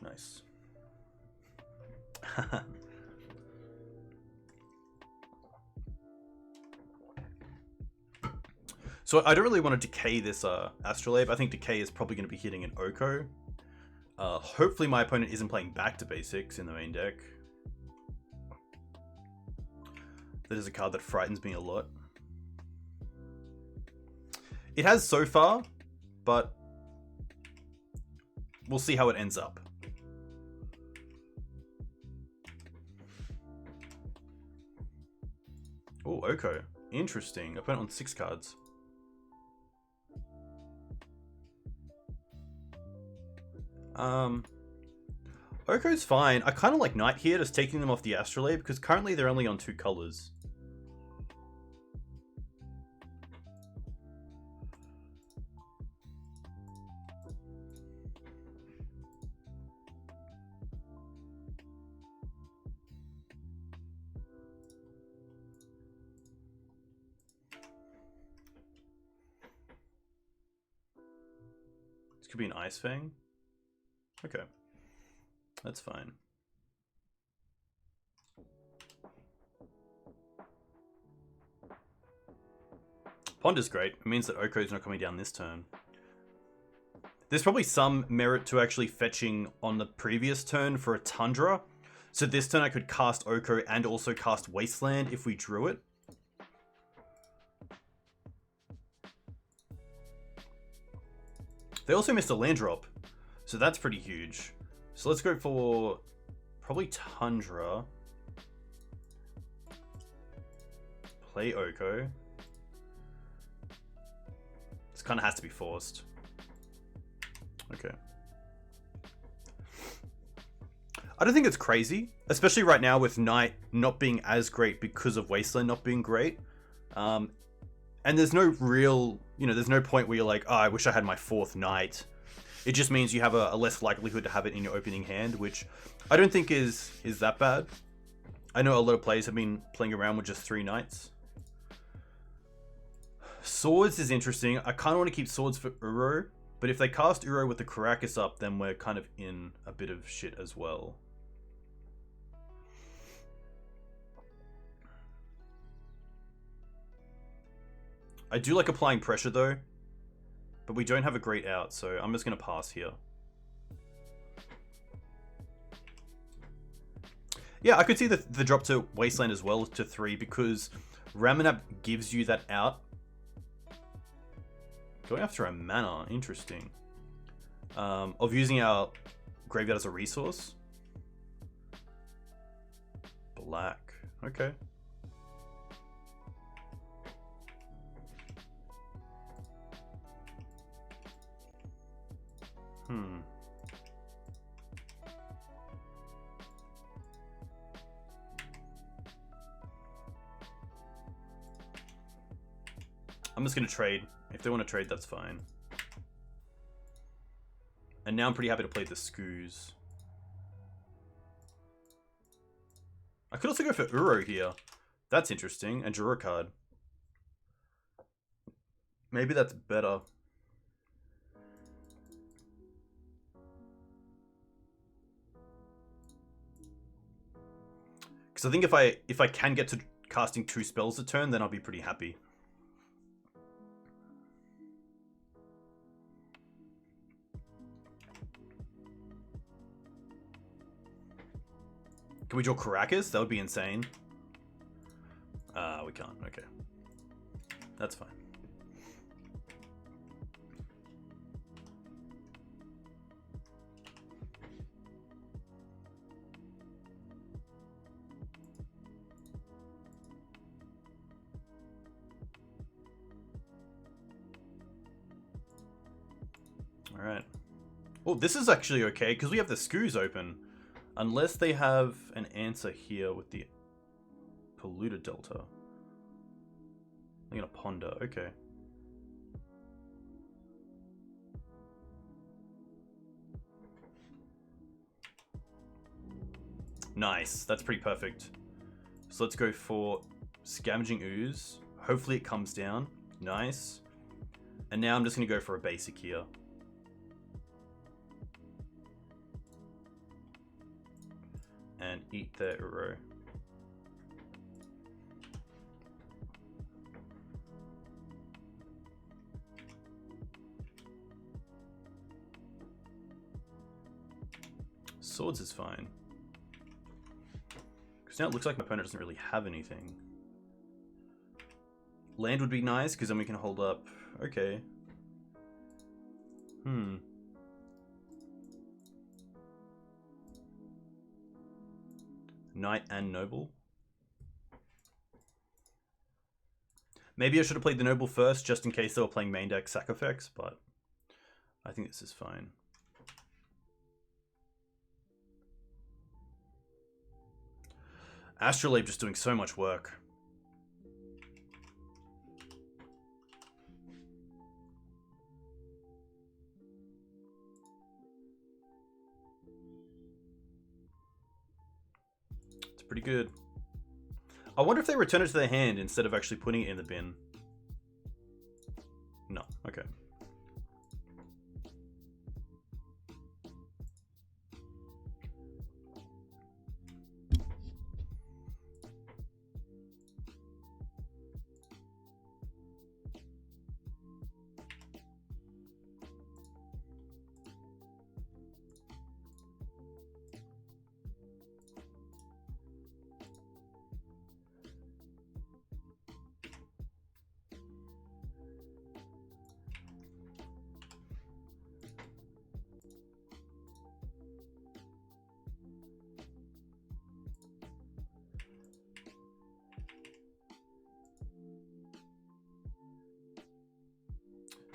Nice. So I don't really want to decay this Astrolabe. I think decay is probably going to be hitting an Oko. Hopefully my opponent isn't playing back to basics in the main deck. That is a card that frightens me a lot. It has so far, but we'll see how it ends up. Oh, Oko. Interesting. Opponent on 6 cards. Oko's fine. I kind of like Knight here, just taking them off the Astrolabe, because currently they're only on 2 colors. This could be an Ice Fang. Okay. That's fine. Pond is great. It means that Oko's not coming down this turn. There's probably some merit to actually fetching on the previous turn for a Tundra. So this turn I could cast Oko and also cast Wasteland if we drew it. They also missed a land drop, so that's pretty huge. So let's go for probably Tundra. Play Oko. This kind of has to be forced. Okay. I don't think it's crazy, especially right now with Knight not being as great because of Wasteland not being great. And there's no real, there's no point where you're like, oh, I wish I had my 4th Knight. It just means you have a less likelihood to have it in your opening hand, which I don't think is that bad. I know a lot of players have been playing around with just 3 Knights. Swords is interesting. I kind of want to keep Swords for Uro, but if they cast Uro with the Caracas up, then we're kind of in a bit of shit as well. I do like applying pressure though, but we don't have a great out, so I'm just going to pass here. Yeah, I could see the drop to Wasteland as well to 3 because Ramanap gives you that out. Going after a mana, interesting. Of using our graveyard as a resource. Black, okay. I'm just going to trade. If they want to trade, that's fine. And now I'm pretty happy to play the Skoos. I could also go for Uro here. That's interesting. And draw a card. Maybe that's better. Because I think if I can get to casting 2 spells a turn, then I'll be pretty happy. Can we draw Caracas? That would be insane. We can't. Okay. That's fine. Alright. Oh, this is actually okay, because we have the Skoos open. Unless they have an answer here with the Polluted Delta. I'm gonna ponder, okay. Nice, that's pretty perfect. So let's go for Scavenging Ooze. Hopefully it comes down. Nice. And now I'm just gonna go for a basic here. And eat the Uro. Swords is fine. Because now it looks like my opponent doesn't really have anything. Land would be nice, because then we can hold up. Okay. Knight and Noble. Maybe I should have played the Noble first, just in case they were playing main deck sack effects, but I think this is fine. Astrolabe just doing so much work. Pretty good. I wonder if they return it to their hand instead of actually putting it in the bin. No, okay.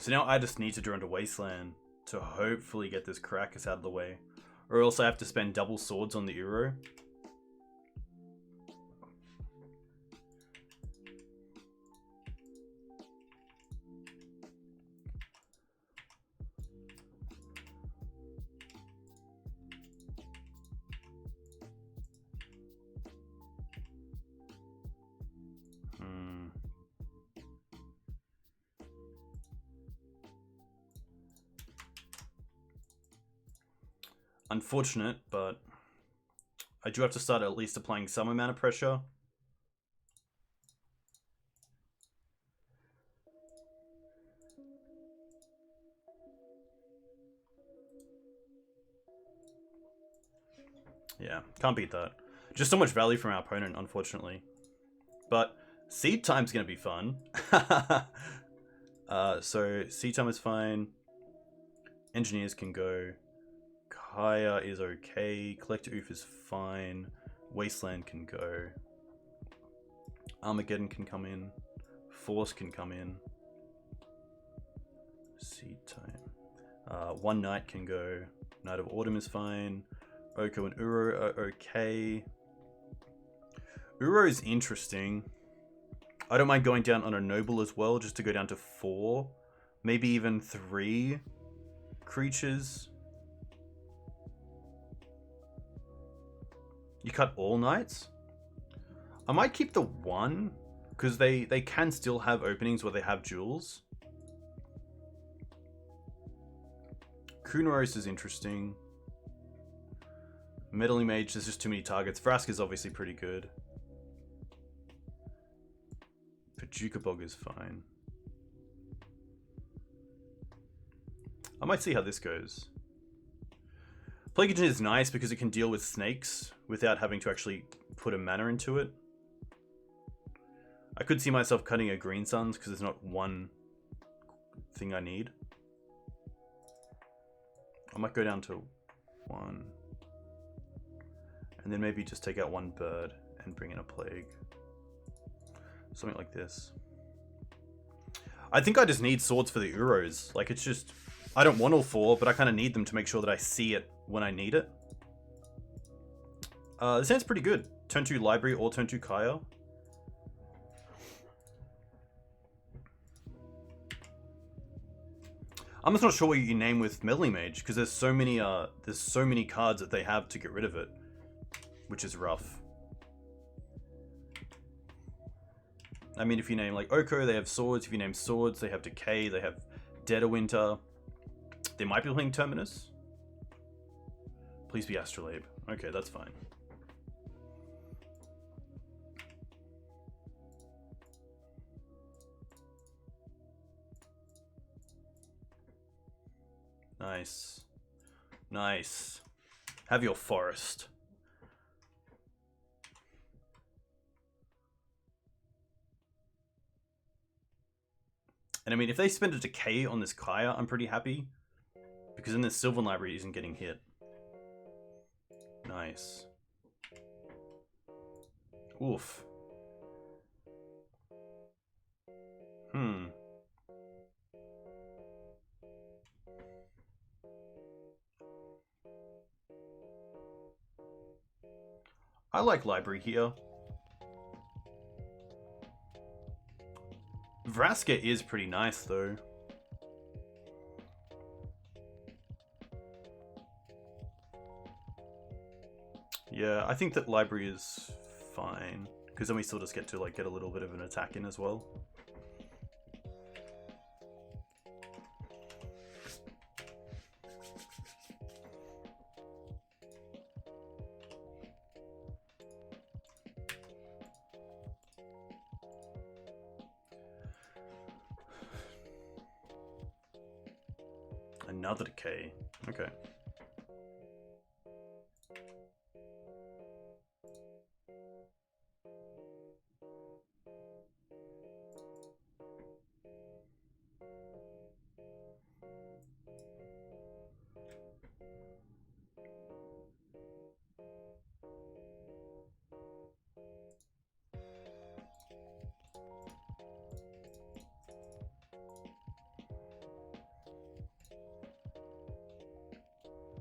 So now I just need to draw into Wasteland to hopefully get this Caracas out of the way. Or else I have to spend double swords on the Uro. Unfortunate, but I do have to start at least applying some amount of pressure. Yeah, can't beat that. Just so much value from our opponent, unfortunately. But seed time's gonna be fun. So seed time is fine. Engineers can go. Kaya is okay. Collector Oof is fine. Wasteland can go. Armageddon can come in. Force can come in. Seed time. One Knight can go. Knight of Autumn is fine. Oko and Uro are okay. Uro is interesting. I don't mind going down on a Noble as well, just to go down to 4. Maybe even 3 creatures. You cut all Knights? I might keep the 1, because they can still have openings where they have jewels. Kunaros is interesting. Meddling Mage, there's just too many targets. Vrask is obviously pretty good. Pajukabog is fine. I might see how this goes. Plague Agent is nice because it can deal with snakes without having to actually put a mana into it. I could see myself cutting a Green Suns because there's not one thing I need. I might go down to 1. And then maybe just take out 1 bird and bring in a Plague. Something like this. I think I just need swords for the Uros. Like, it's just... I don't want all 4, but I kind of need them to make sure that I see it when I need it. This hand's pretty good. Turn 2 Library or turn 2 Kaya. I'm just not sure what you name with Meddling Mage, because there's so many cards that they have to get rid of it, which is rough. I mean, if you name like Oko, they have swords. If you name swords, they have Decay. They have Dead of Winter. They might be playing Terminus. Please be Astrolabe. Okay, that's fine. Nice. Nice. Have your forest. And I mean, if they spend a Decay on this Kaya, I'm pretty happy. Because then this Sylvan Library isn't getting hit. Nice. Oof. I like Library here. Vraska is pretty nice, though. Yeah, I think that Library is fine. Because then we still just get to like get a little bit of an attack in as well. Another Decay. Okay.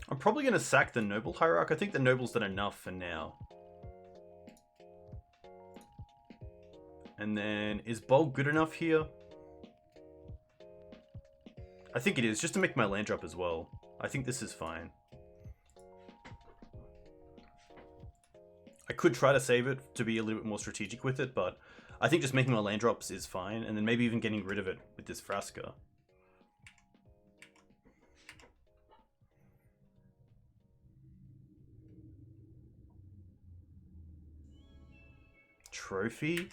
I'm probably going to sack the Noble Hierarch. I think the Noble's done enough for now. And then, is Bulk good enough here? I think it is, just to make my land drop as well. I think this is fine. I could try to save it to be a little bit more strategic with it, but I think just making my land drops is fine, and then maybe even getting rid of it with this Vraska. Trophy?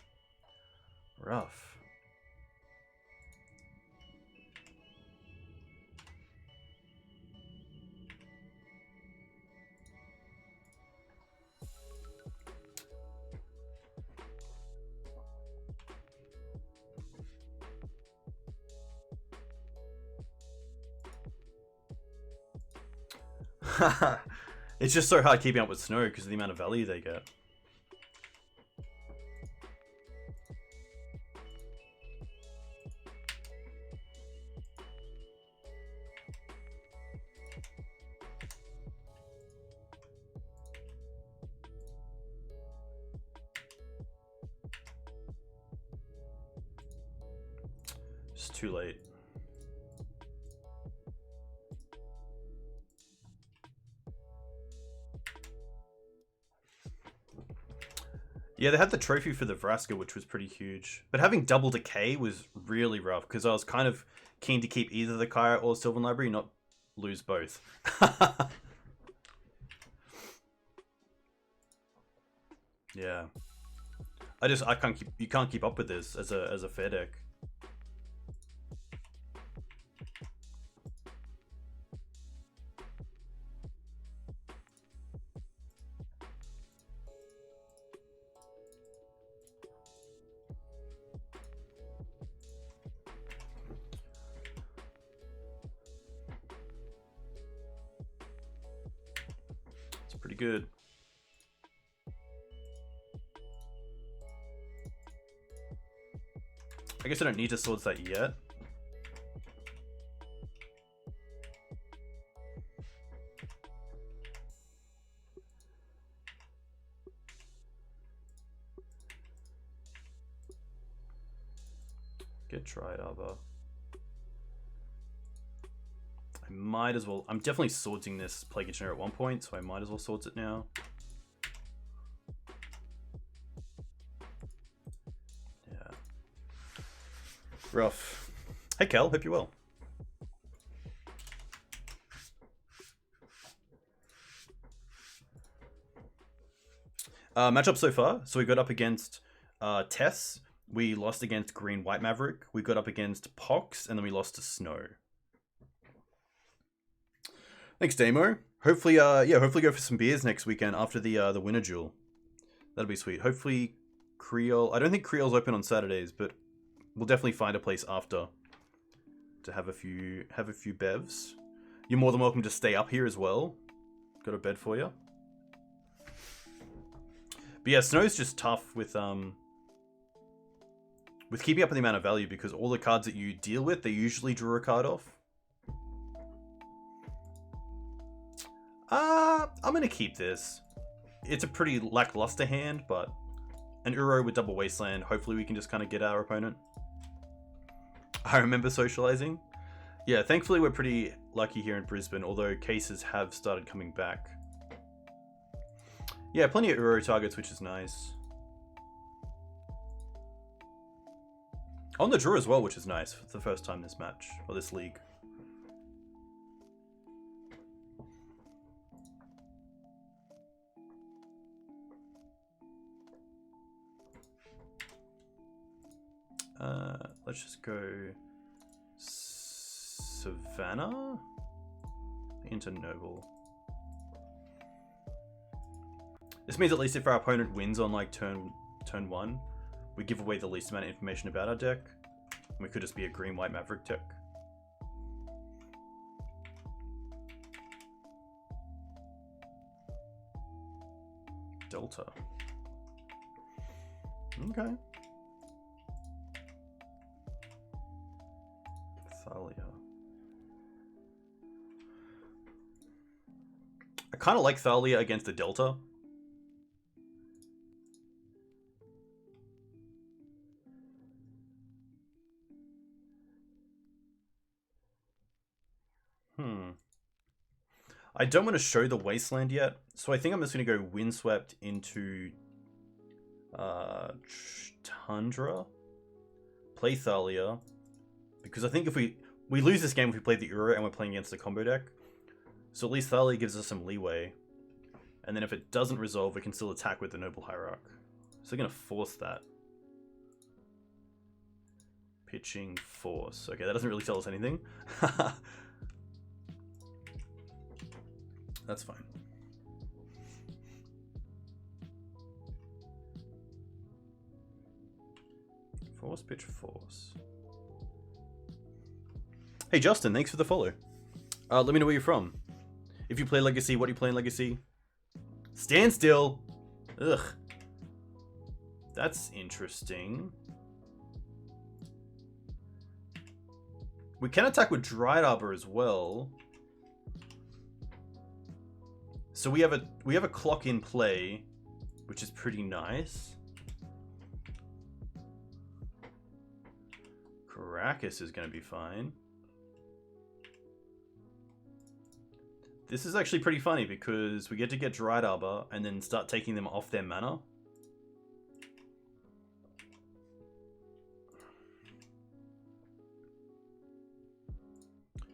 Rough. It's just so hard keeping up with Snow because of the amount of value they get. It's too late. Yeah, they had the trophy for the Vraska, which was pretty huge. But having double decay was really rough, because I was kind of keen to keep either the Kaya or Sylvan Library, not lose both. Yeah. I can't keep, you can't keep up with this as a fair deck. Pretty good. I guess I don't need to swords that yet. Get Triad Arbor. I might as well. I'm definitely swordsing this Plague Engineer at one point, so I might as well swords it now. Yeah. Rough. Hey Kel, hope you're well. Matchup so far. So we got up against Tess. We lost against Green-White Maverick. We got up against Pox, and then we lost to Snow. Thanks, Damo. Hopefully, hopefully go for some beers next weekend after the winter duel. That'll be sweet. Hopefully, Creole. I don't think Creole's open on Saturdays, but we'll definitely find a place after to have a few bevs. You're more than welcome to stay up here as well. Got a bed for you. But yeah, Snow's just tough with keeping up with the amount of value, because all the cards that you deal with, they usually draw a card off. I'm gonna keep this. It's a pretty lackluster hand, but an Uro with double Wasteland, hopefully we can just kind of get our opponent. I remember socializing. Yeah, thankfully we're pretty lucky here in Brisbane, although cases have started coming back. Yeah, plenty of Uro targets, which is nice. On the draw as well, which is nice for the first time this match, or this league. Let's just go Savannah into Noble. This means at least if our opponent wins on like turn 1, we give away the least amount of information about our deck. We could just be a Green-White Maverick deck. Delta. Okay. Thalia. I kind of like Thalia against the Delta. I don't want to show the Wasteland yet, so I think I'm just going to go Windswept into Tundra. Play Thalia. Because I think if we lose this game if we play the Uro and we're playing against the combo deck. So at least Thalia gives us some leeway. And then if it doesn't resolve, we can still attack with the Noble Hierarch. So we're going to force that. Pitching Force. Okay, that doesn't really tell us anything. That's fine. Force, pitch, force. Hey Justin, thanks for the follow. Let me know where you're from. If you play Legacy, what do you play in Legacy? Stand still! Ugh. That's interesting. We can attack with Dried Arbor as well. So we have a clock in play, which is pretty nice. Caracas is going to be fine. This is actually pretty funny because we get to get Dried Arbor and then start taking them off their mana.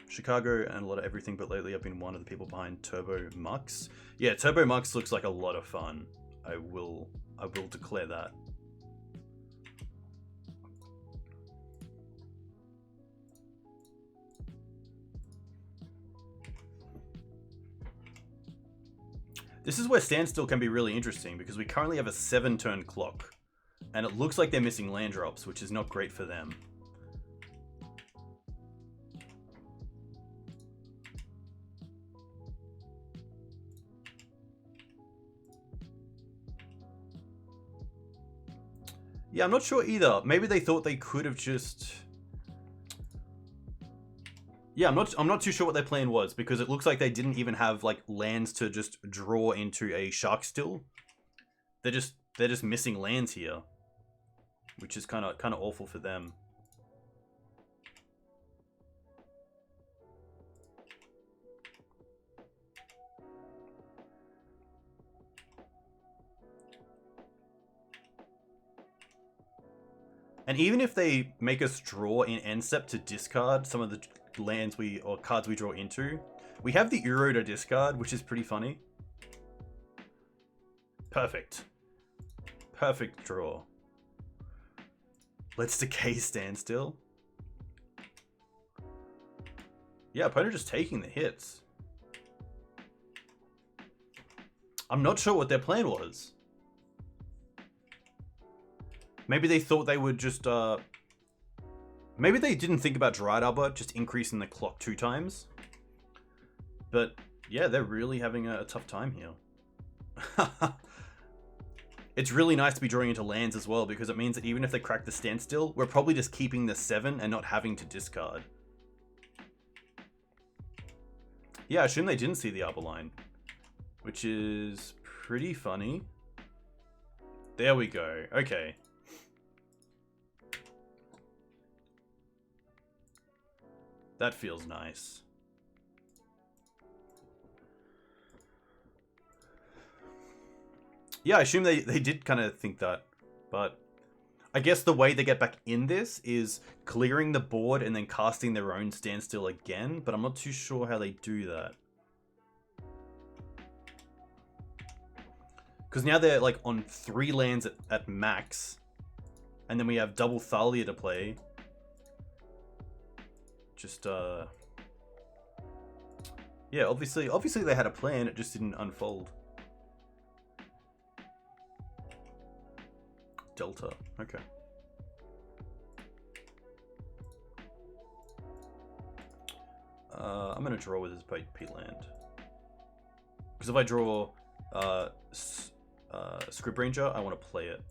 Chicago and a lot of everything, but lately I've been one of the people behind Turbo Mux. Yeah, Turbo Mux looks like a lot of fun. I will declare that. This is where Standstill can be really interesting because we currently have a 7-turn clock and it looks like they're missing land drops, which is not great for them. Yeah, I'm not sure either. Maybe they thought they could have just... Yeah, I'm not too sure what their plan was because it looks like they didn't even have like lands to just draw into a SharkStill. They're just missing lands here, which is kind of awful for them. And even if they make us draw in end step to discard some of the lands or cards we draw into, we have the Uro to discard, which is pretty funny. Perfect. Perfect draw. Let's decay Standstill. Yeah, opponent just taking the hits. I'm not sure what their plan was. Maybe they thought they would just, maybe they didn't think about Dried Arbor just increasing the clock 2 times. But, yeah, they're really having a tough time here. It's really nice to be drawing into lands as well, because it means that even if they crack the Standstill, we're probably just keeping the 7 and not having to discard. Yeah, I assume they didn't see the Arbor line, which is pretty funny. There we go. Okay. That feels nice. Yeah, I assume they did kind of think that, but I guess the way they get back in this is clearing the board and then casting their own Standstill again, but I'm not too sure how they do that. Because now they're like on 3 lands at max, and then we have double Thalia to play. Just, yeah, obviously they had a plan, it just didn't unfold. Delta, okay. I'm gonna draw with this P land. Because if I draw Script Ranger, I want to play it.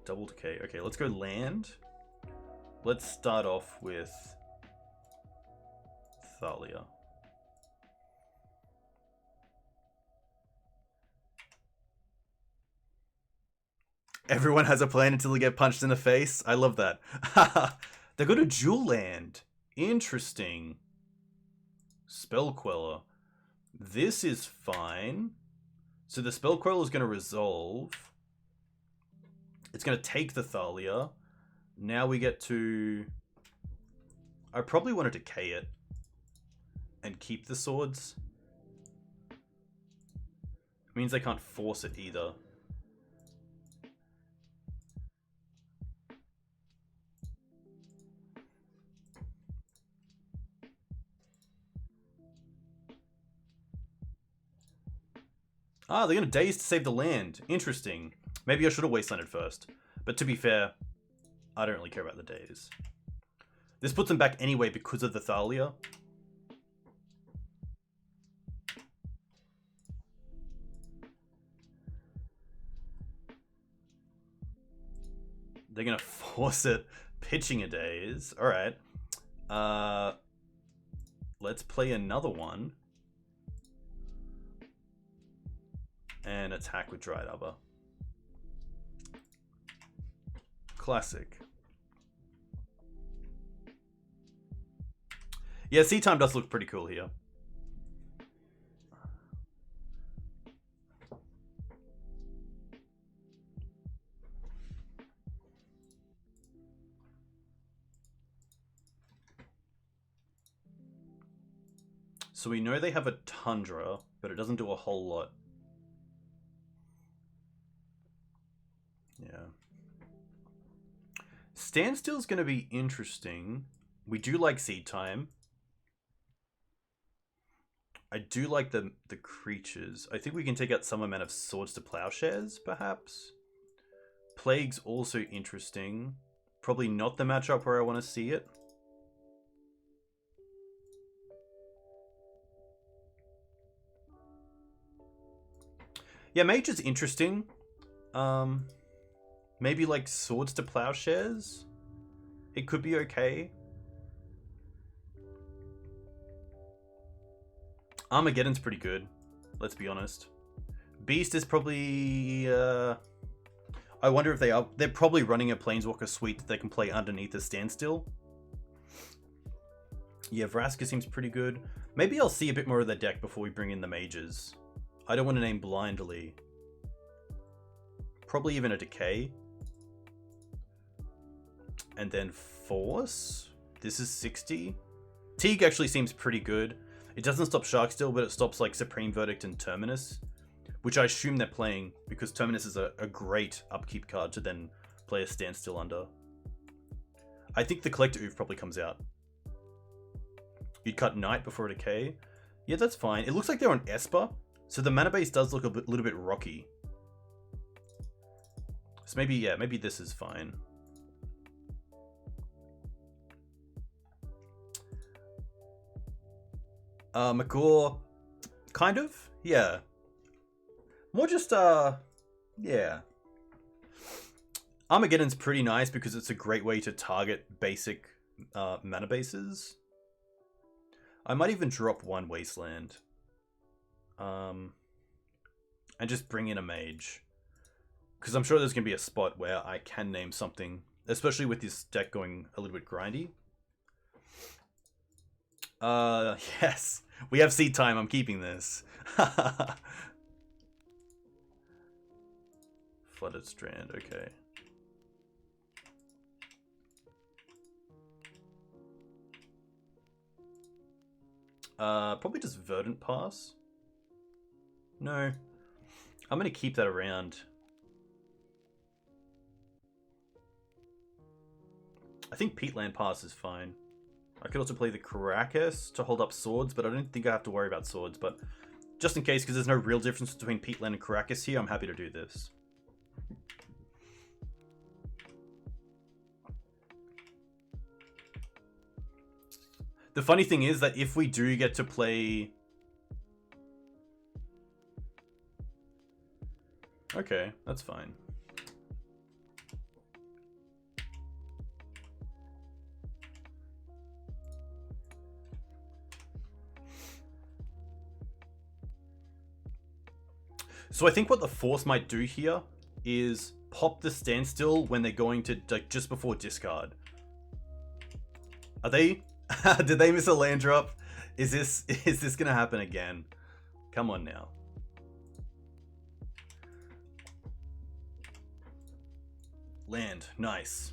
Double decay. Okay, let's go land. Let's start off with Thalia. Everyone has a plan until they get punched in the face. I love that. They got a dual land. Interesting. Spell Queller. This is fine. So the Spell Queller is going to resolve. It's going to take the Thalia. Now we get to... I probably want to decay it. And keep the swords. It means they can't force it either. Ah, they're going to daze to save the land. Interesting. Maybe I should have wastelanded first. But to be fair, I don't really care about the daze. This puts them back anyway because of the Thalia. They're going to force it. Pitching a daze. Alright. Let's play another one. And attack with Dried Arbor. Classic. Yeah, Sea Time does look pretty cool here. So we know they have a Tundra, but it doesn't do a whole lot. Yeah. Standstill is going to be interesting. We do like Seed Time. I do like the creatures. I think we can take out some amount of Swords to Plowshares, perhaps. Plague's also interesting. Probably not the matchup where I want to see it. Yeah, Mage is interesting. Maybe like Swords to Plowshares. It could be okay. Armageddon's pretty good. Let's be honest. Beast is probably... I wonder if they are... They're probably running a Planeswalker suite that they can play underneath the Standstill. Yeah, Vraska seems pretty good. Maybe I'll see a bit more of the deck before we bring in the mages. I don't want to name blindly. Probably even a Decay. And then Force. This is 60. Teeg actually seems pretty good. It doesn't stop SharkStill, but it stops like Supreme Verdict and Terminus. Which I assume they're playing because Terminus is a great upkeep card to then play a Standstill under. I think the Collector Oof probably comes out. You'd cut Knight before a Decay. Yeah, that's fine. It looks like they're on Esper. So the mana base does look a little bit rocky. So maybe, yeah, maybe this is fine. McGaw, kind of, yeah. More just, yeah. Armageddon's pretty nice because it's a great way to target basic mana bases. I might even drop one Wasteland. And just bring in a mage. Because I'm sure there's going to be a spot where I can name something. Especially with this deck going a little bit grindy. Yes. We have Seed Time. I'm keeping this. Flooded Strand. Okay. Probably just Verdant Pass. No. I'm going to keep that around. I think Peatland Pass is fine. I could also play the Caracas to hold up swords, but I don't think I have to worry about swords. But just in case, because there's no real difference between Peatland and Caracas here, I'm happy to do this. The funny thing is that if we do get to play... Okay, that's fine. So I think what the Force might do here is pop the standstill when they're going to, like, just before discard. Are they? Did they miss a land drop? Is this gonna happen again? Come on now. Land, nice.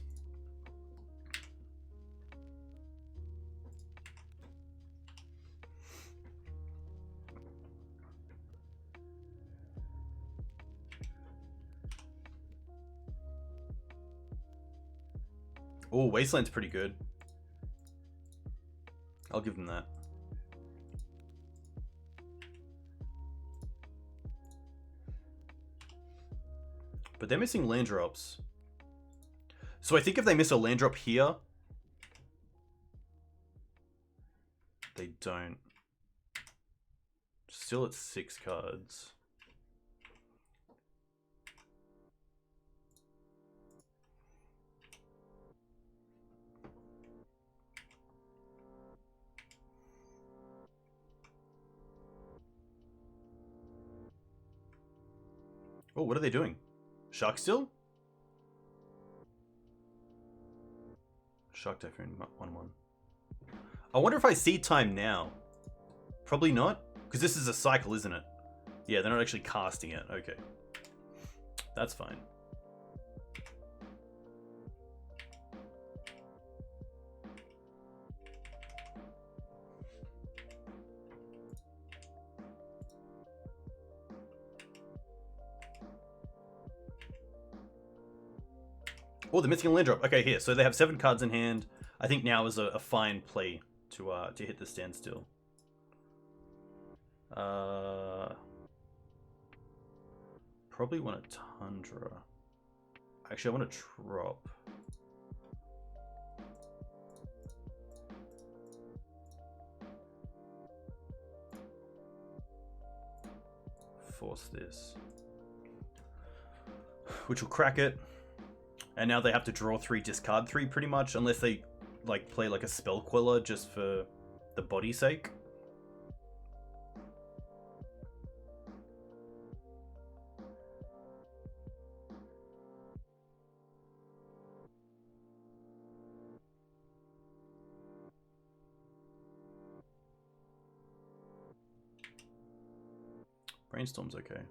Oh, Wasteland's pretty good. I'll give them that. But they're missing land drops. So I think if they miss a land drop here... They don't. Still at 6 cards. Oh, what are they doing? SharkStill? Shark Typhoon 1-1. I wonder if I seed time now. Probably not, because this is a cycle, isn't it? Yeah, they're not actually casting it. Okay. That's fine. Oh, they're missing a land drop. Okay, here. So they have 7 cards in hand. I think now is a fine play to hit the standstill. Probably want a Tundra. Actually, I want to drop. Force this. Which will crack it. And now they have to draw 3, discard 3 pretty much, unless they like play like a spell queller just for the body's sake. Brainstorm's okay.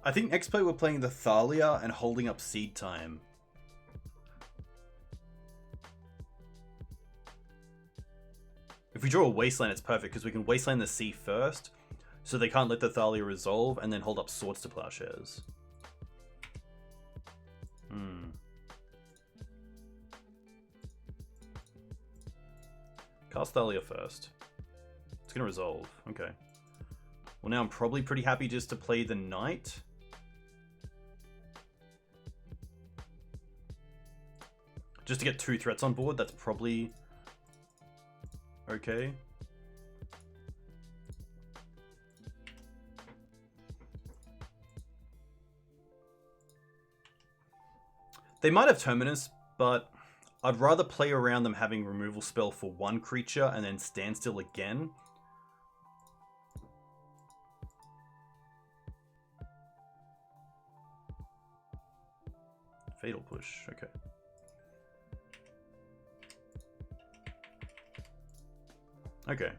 I think next play we're playing the Thalia and holding up seed time. If we draw a Wasteland, it's perfect, because we can Wasteland the sea first, so they can't let the Thalia resolve, and then hold up Swords to Plowshares. Cast Thalia first. It's going to resolve. Okay. Well, now I'm probably pretty happy just to play the Knight. Just to get 2 threats on board, that's probably okay. They might have Terminus, but I'd rather play around them having removal spell for 1 creature and then standstill again. Fatal Push, okay. Okay,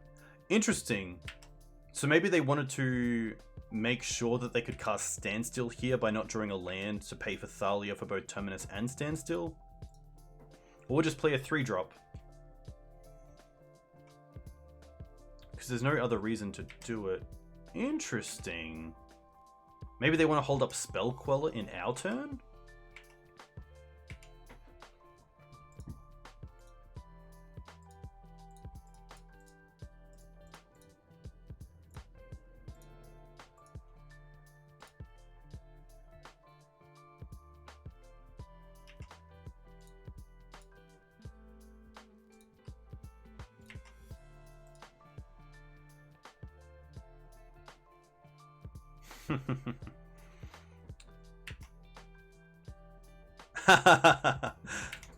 interesting. So maybe they wanted to make sure that they could cast Standstill here by not drawing a land to pay for Thalia for both Terminus and Standstill? Or just play a 3-drop. Because there's no other reason to do it. Interesting. Maybe they want to hold up Spell Queller in our turn?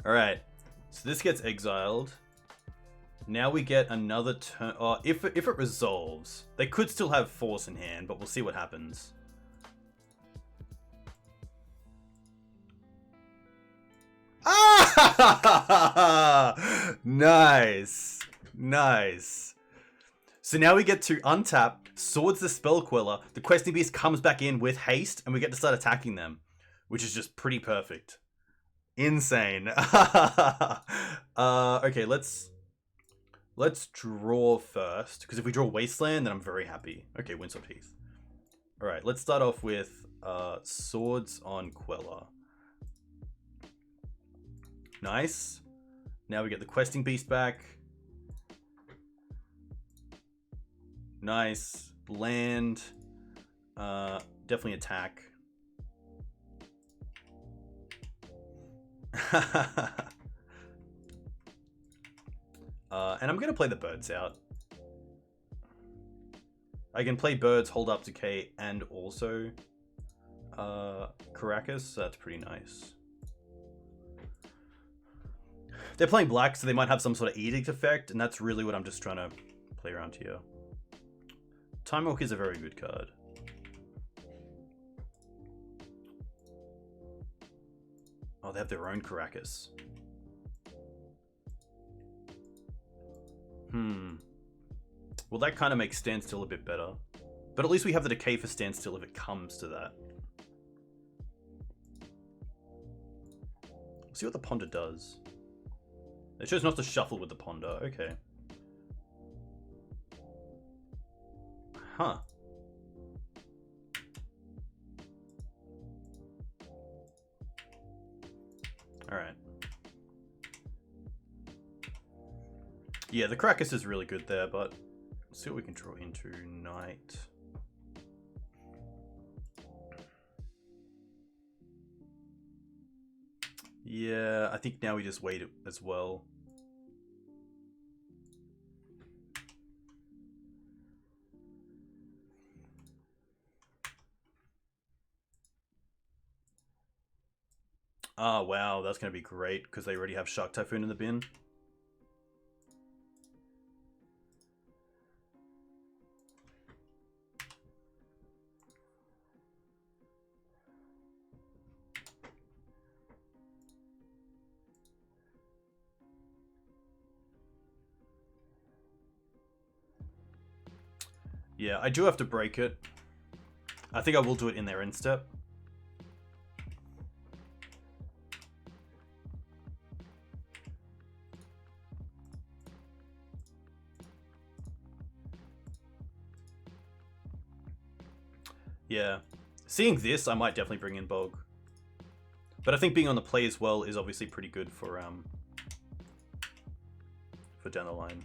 Alright, so this gets exiled. Now we get another turn. Oh, if it resolves, they could still have force in hand, but we'll see what happens. Ah! Nice. Nice. So now we get to untap, Swords the Spell Queller, the Questing Beast comes back in with haste, and we get to start attacking them, which is just pretty perfect. Insane. Okay, let's draw first, because if we draw Wasteland, then I'm very happy. Okay, Windswept Heath. Alright, let's start off with Swords on Queller. Nice. Now we get the Questing Beast back. Nice. Land. Definitely attack. And I'm gonna play the birds out. I can play birds, hold up decay, and also Caracas, so that's pretty nice. They're playing black, so they might have some sort of edict effect, and that's really what I'm just trying to play around here. Time Walk is a very good card. Oh, they have their own Caracas. Well, that kind of makes Standstill a bit better. But at least we have the decay for Standstill if it comes to that. Let's see what the Ponder does. It shows not to shuffle with the Ponder. Okay. Huh. Alright. Yeah, the Caracas is really good there, but let's see what we can draw into Knight. Yeah, I think now we just wait as well. Oh, wow, that's going to be great because they already have Shark Typhoon in the bin. Yeah, I do have to break it. I think I will do it in their end step. Yeah. Seeing this, I might definitely bring in Bog. But I think being on the play as well is obviously pretty good for down the line.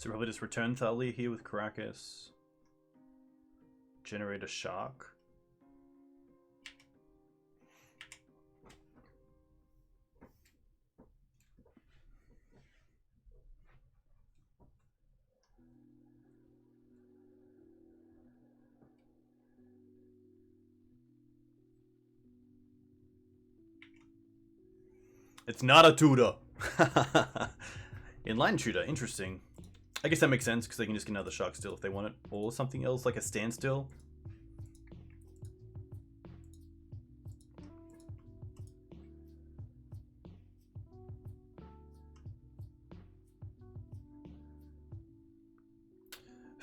So probably just return Thalia here with Caracas. Generate a Shark. It's not a tutor. Inline tutor, interesting. I guess that makes sense because they can just get another SharkStill if they want it, or something else like a Standstill.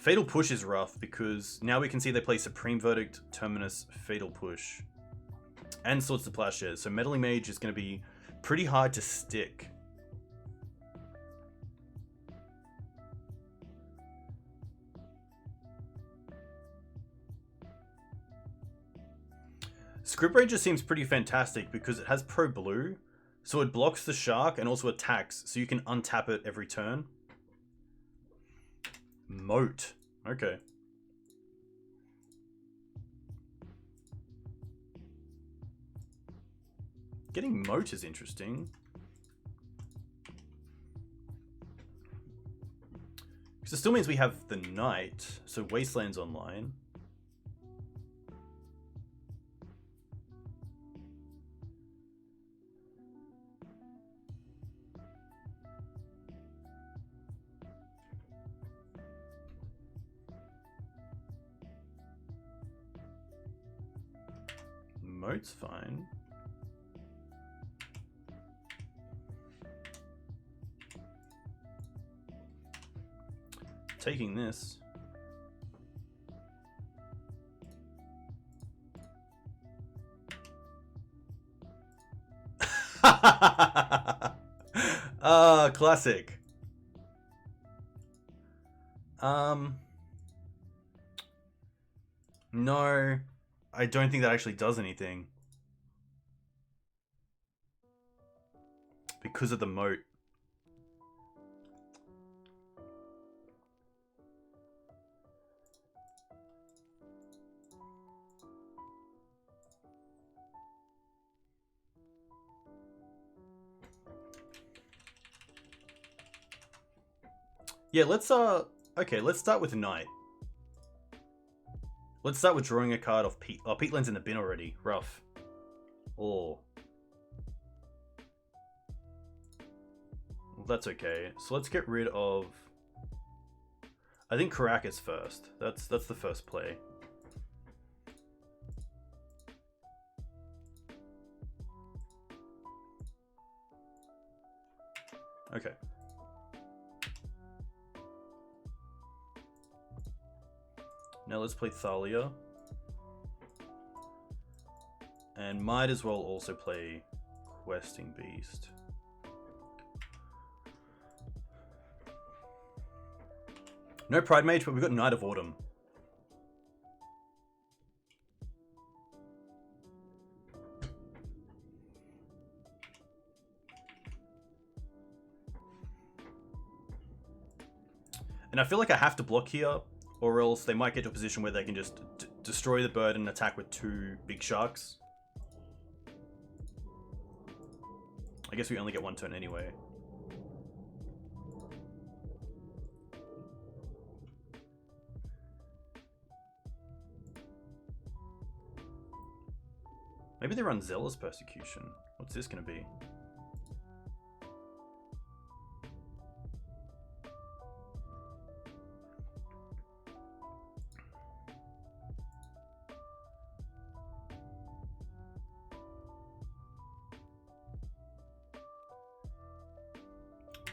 Fatal Push is rough because now we can see they play Supreme Verdict, Terminus, Fatal Push, and Swords to Plowshares. So Meddling Mage is going to be pretty hard to stick. Script Ranger seems pretty fantastic because it has Pro Blue, so it blocks the shark and also attacks, so you can untap it every turn. Moat. Okay. Getting Moat is interesting. Because it still means we have the Knight, so Wasteland's online. Moat's fine. Taking this. Classic. No, I don't think that actually does anything. Because of the moat. Yeah, let's okay, let's start with Knight. Let's start with drawing a card off Pete. Oh, Peatland's in the bin already. Rough. Oh. Well, that's okay. So let's get rid of... I think Caracas first. That's the first play. Okay. Now let's play Thalia. And might as well also play Questing Beast. No Pride Mage, but we've got Knight of Autumn. And I feel like I have to block here, or else they might get to a position where they can just destroy the bird and attack with 2 big sharks. I guess we only get 1 turn anyway. Maybe they run Zealous Persecution. What's this going to be?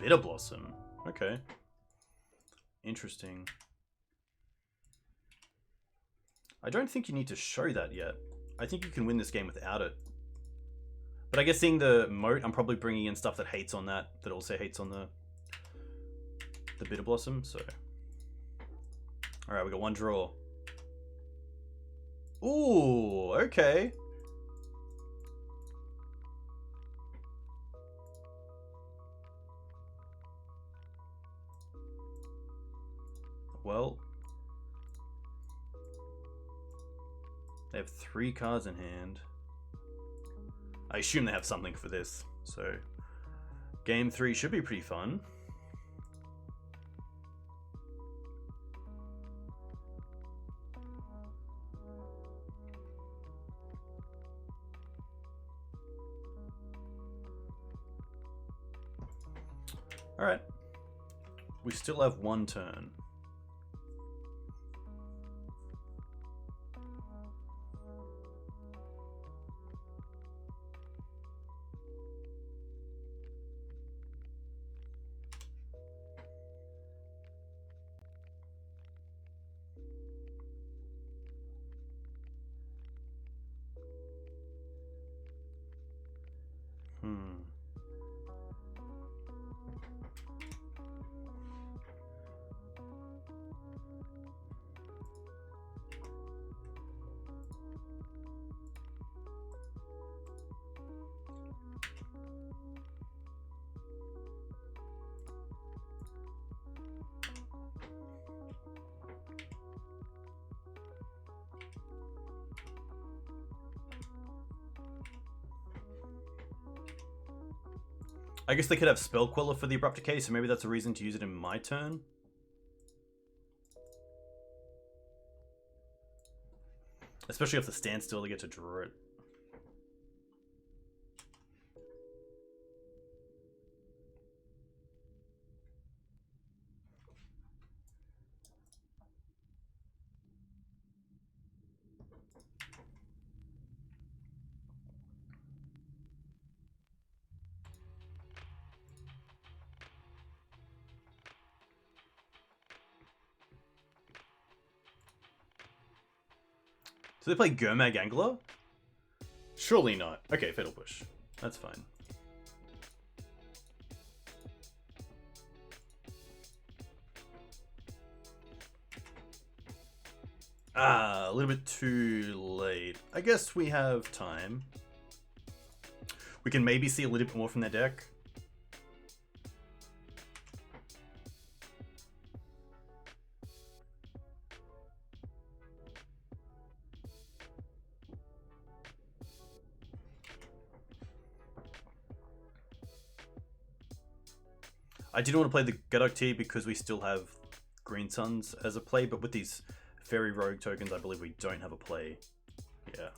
Bitter Blossom. Okay. Interesting. I don't think you need to show that yet. I think you can win this game without it. But I guess seeing the moat, I'm probably bringing in stuff that hates on that also hates on the Bitter Blossom, so... Alright, we got 1 draw. Ooh, okay. Well, they have 3 cards in hand. I assume they have something for this, so game 3 should be pretty fun. All right, we still have 1 turn. Hmm. I guess they could have Spell Queller for the Abrupt Decay, so maybe that's a reason to use it in my turn. Especially if the standstill, they get to draw it. Do they play Gurmag Angler? Surely not. Okay, Fatal Push. That's fine. Ah, a little bit too late. I guess we have time. We can maybe see a little bit more from their deck. I didn't want to play the Gaddock Teeg because we still have Green Suns as a play, but with these Fairy Rogue tokens, I believe we don't have a play. Yeah.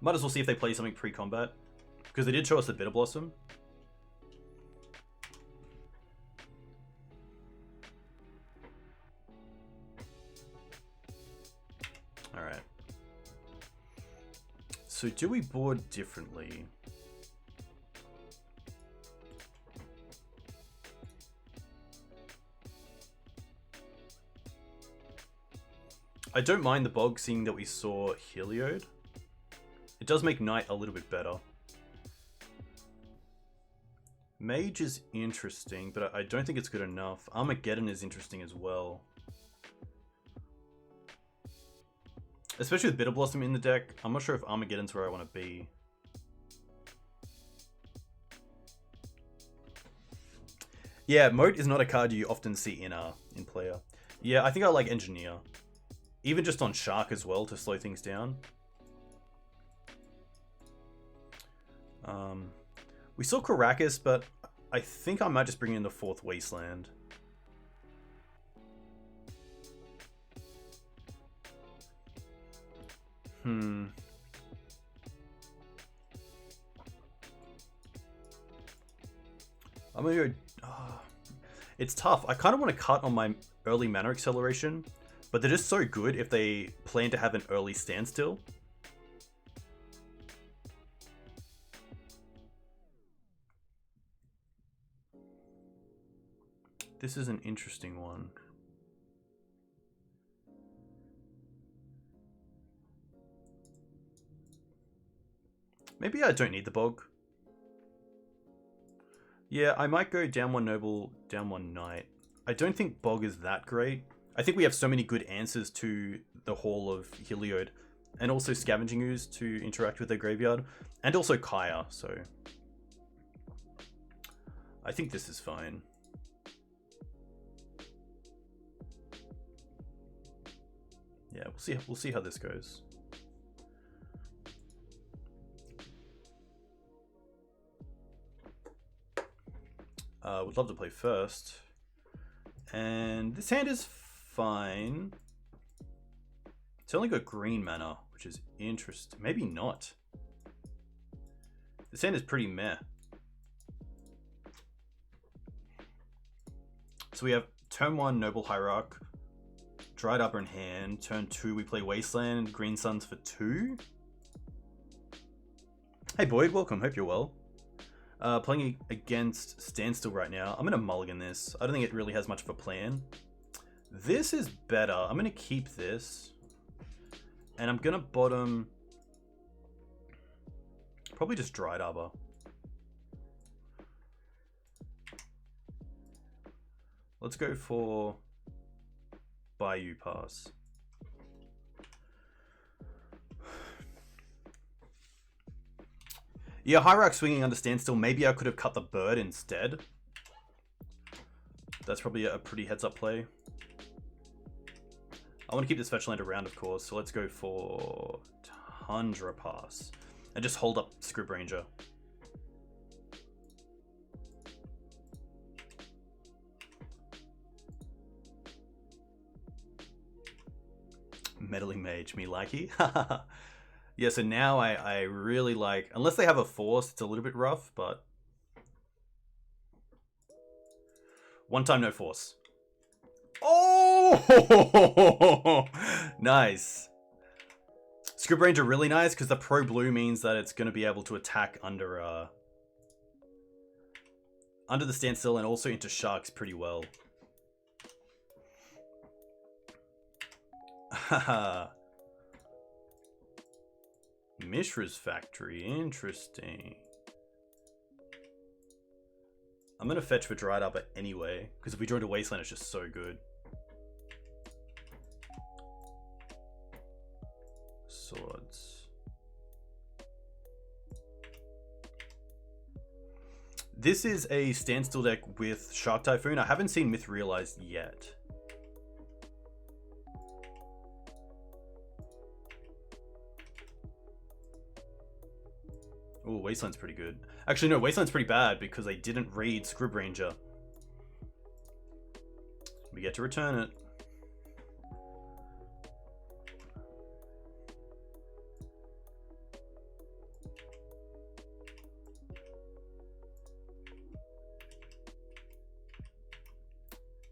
Might as well see if they play something pre-combat, because they did show us the Bitter Blossom. Alright. So do we board differently? I don't mind the bog, seeing that we saw Heliod. It does make Knight a little bit better. Mage is interesting, but I don't think it's good enough. Armageddon is interesting as well. Especially with Bitter Blossom in the deck. I'm not sure if Armageddon's where I want to be. Yeah, Moat is not a card you often see in player. Yeah, I think I like Engineer. Even just on Shark as well, to slow things down. We saw Karakas, but I think I might just bring in the 4th Wasteland. I'm gonna go... it's tough. I kind of want to cut on my early mana acceleration. But they're just so good if they plan to have an early standstill. This is an interesting one. Maybe I don't need the bog. Yeah, I might go down 1 Noble, down 1 Knight. I don't think bog is that great. I think we have so many good answers to the Hall of Heliod, and also Scavenging Ooze to interact with their graveyard, and also Kaya, so I think this is fine. Yeah, we'll see how this goes. Would love to play first, and this hand is fine. It's only got green mana, which is interesting. Maybe not. This hand is pretty meh. So we have turn 1 Noble Hierarch, Dried Upper in hand. Turn 2 we play Wasteland, Green Suns for 2. Hey Boyd, welcome, hope you're well. Playing against Standstill right now. I'm gonna mulligan this. I don't think it really has much of a plan. This is better. I'm gonna keep this. And I'm gonna bottom Probably just Dried Arbor. Let's go for Bayou Pass. Yeah, Hierarch swinging under standstill. Maybe I could have cut the bird instead. That's probably a pretty heads-up play. I want to keep this fetch land around, of course, so let's go for Tundra Pass. And just hold up Scrib Ranger. Meddling Mage, me likey. Yeah, so now I really like... Unless they have a force, it's a little bit rough, but... One time, no force. Oh! Nice. Scrib Ranger really nice, because the pro blue means that it's going to be able to attack under the standstill and also into sharks pretty well. Haha. Mishra's Factory, interesting. I'm gonna fetch for Dried Arbor anyway, because if we draw to Wasteland, it's just so good. Swords. This is a standstill deck with Shark Typhoon. I haven't seen Myth Realized yet. Oh, Wasteland's pretty good. Actually, no, Wasteland's pretty bad because they didn't read Scrib Ranger. We get to return it.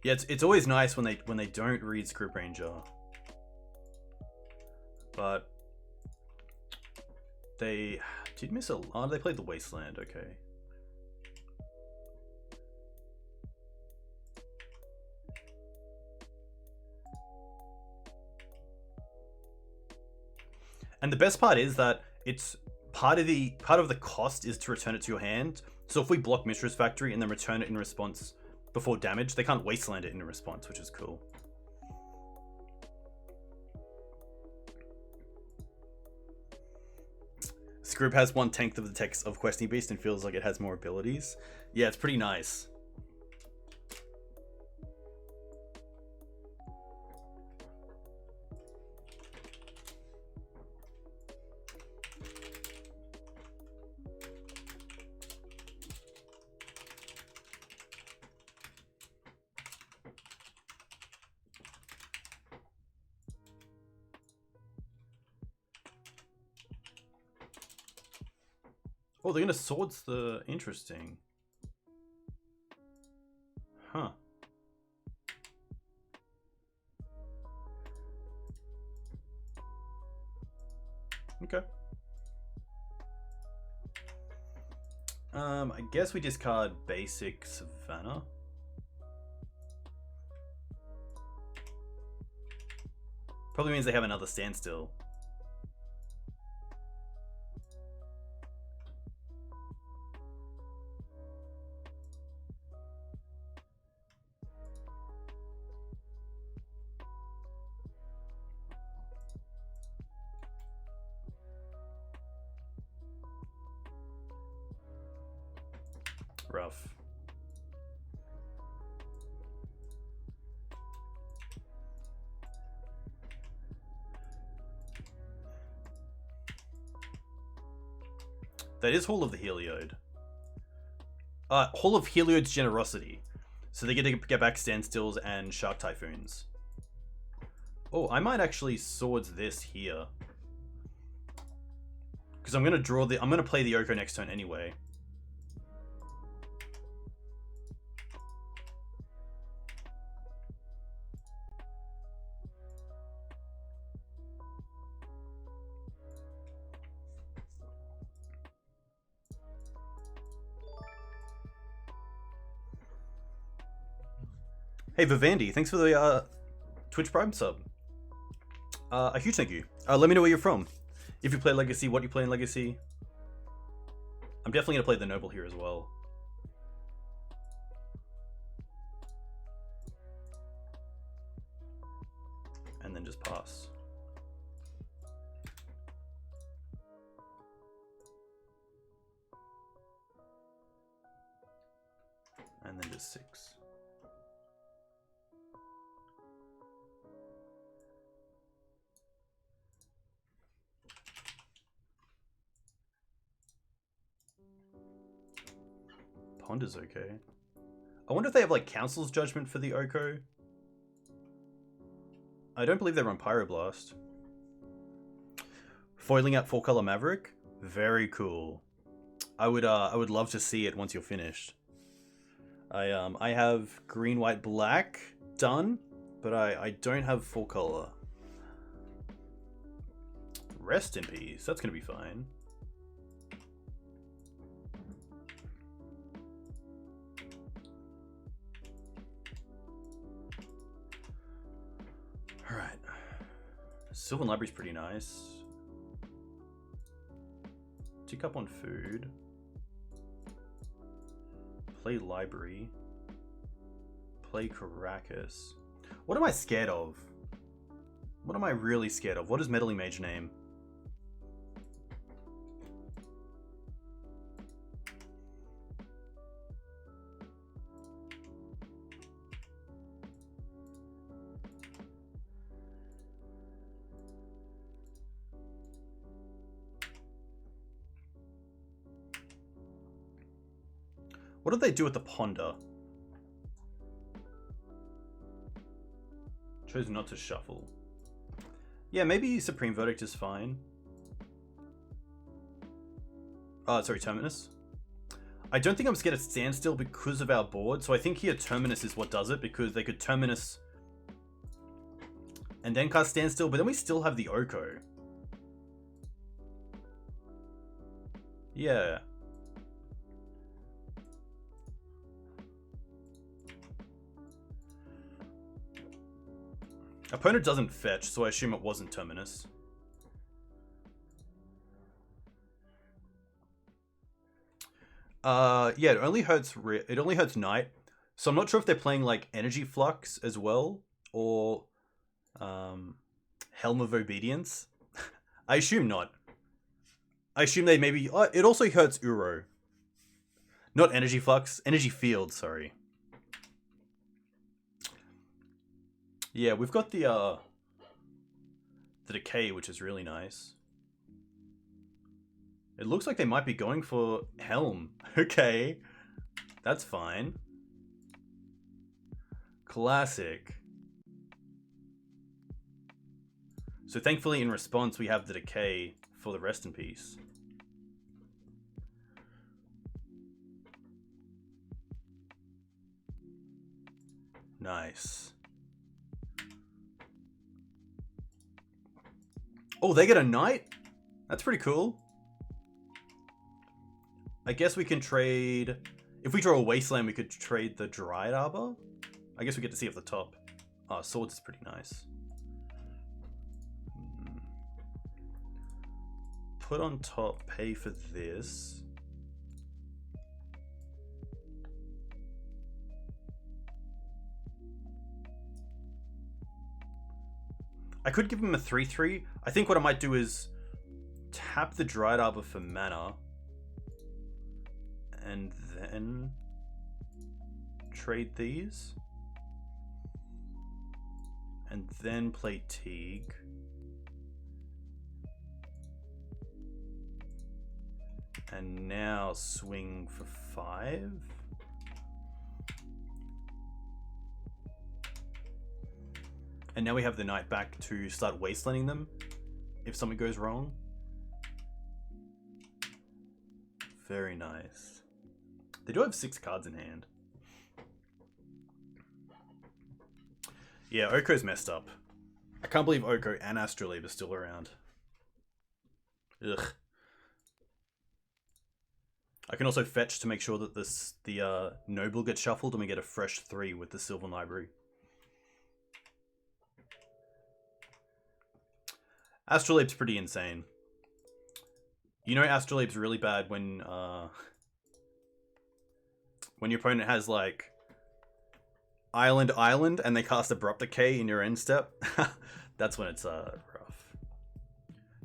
Yeah, it's always nice when they don't read Scrib Ranger. But they did miss a lot. They played the Wasteland, okay. And the best part is that it's part of the cost is to return it to your hand. So if we block Mishra's Factory and then return it in response before damage, they can't Wasteland it in response, which is cool. Scrib has 1/10 of the text of Questing Beast and feels like it has more abilities. Yeah, it's pretty nice. Oh, they're gonna swords the... Interesting. Huh. Okay. I guess we discard basic Savannah. Probably means they have another standstill. Rough. That is Hall of the Heliod. Hall of Heliod's Generosity. So they get to get back Standstills and Shark Typhoons. Oh, I might actually swords this here. Because I'm gonna play the Oko next turn anyway. Hey Vivendi, thanks for the Twitch Prime sub. A huge thank you. Let me know where you're from. If you play Legacy, what you play in Legacy. I'm definitely going to play the Noble here as well. And then just pass. And then just 6. Pond is okay. I wonder if they have like Council's Judgment for the Oko. I don't believe they run Pyroblast. Foiling out 4-color Maverick? Very cool. I would love to see it once you're finished. I have green, white, black done, but I don't have 4-color. Rest in peace. That's gonna be fine. Alright. Sylvan Library's pretty nice. Tick up on food. Play Library. Play Caracas. What am I scared of? What am I really scared of? What is Meddling Mage name? What did they do with the Ponder? Chose not to shuffle. Yeah, maybe Supreme Verdict is fine. Oh, sorry, Terminus. I don't think I'm scared of Standstill because of our board, so I think here Terminus is what does it, because they could Terminus and then cast Standstill, but then we still have the Oko. Yeah. Opponent doesn't fetch, so I assume it wasn't Terminus. Yeah, it only hurts Knight. So I'm not sure if they're playing like Energy Flux as well, or Helm of Obedience. I assume not. I assume they maybe... it also hurts Uro. Not Energy Flux, Energy Field, sorry. Yeah, we've got the Decay, which is really nice. It looks like they might be going for Helm. Okay, that's fine. Classic. So thankfully in response we have the Decay for the Rest in Peace. Nice. Oh, they get a Knight? That's pretty cool. I guess we can trade... If we draw a Wasteland, we could trade the Dryad Arbor. I guess we get to see at the top. Oh, Swords is pretty nice. Put on top, pay for this. I could give him a 3/3. I think what I might do is tap the Dryad Arbor for mana. And then trade these. And then play Teeg. And now swing for 5. And now we have the Knight back to start wastelanding them if something goes wrong. Very nice. They do have 6 cards in hand. Yeah, Oko's messed up. I can't believe Oko and Astrolabe are still around. Ugh. I can also fetch to make sure that the Noble gets shuffled and we get a fresh 3 with the Sylvan Library. Astrolabe's pretty insane. You know Astrolabe's really bad when your opponent has like Island and they cast Abrupt Decay in your end step. That's when it's rough.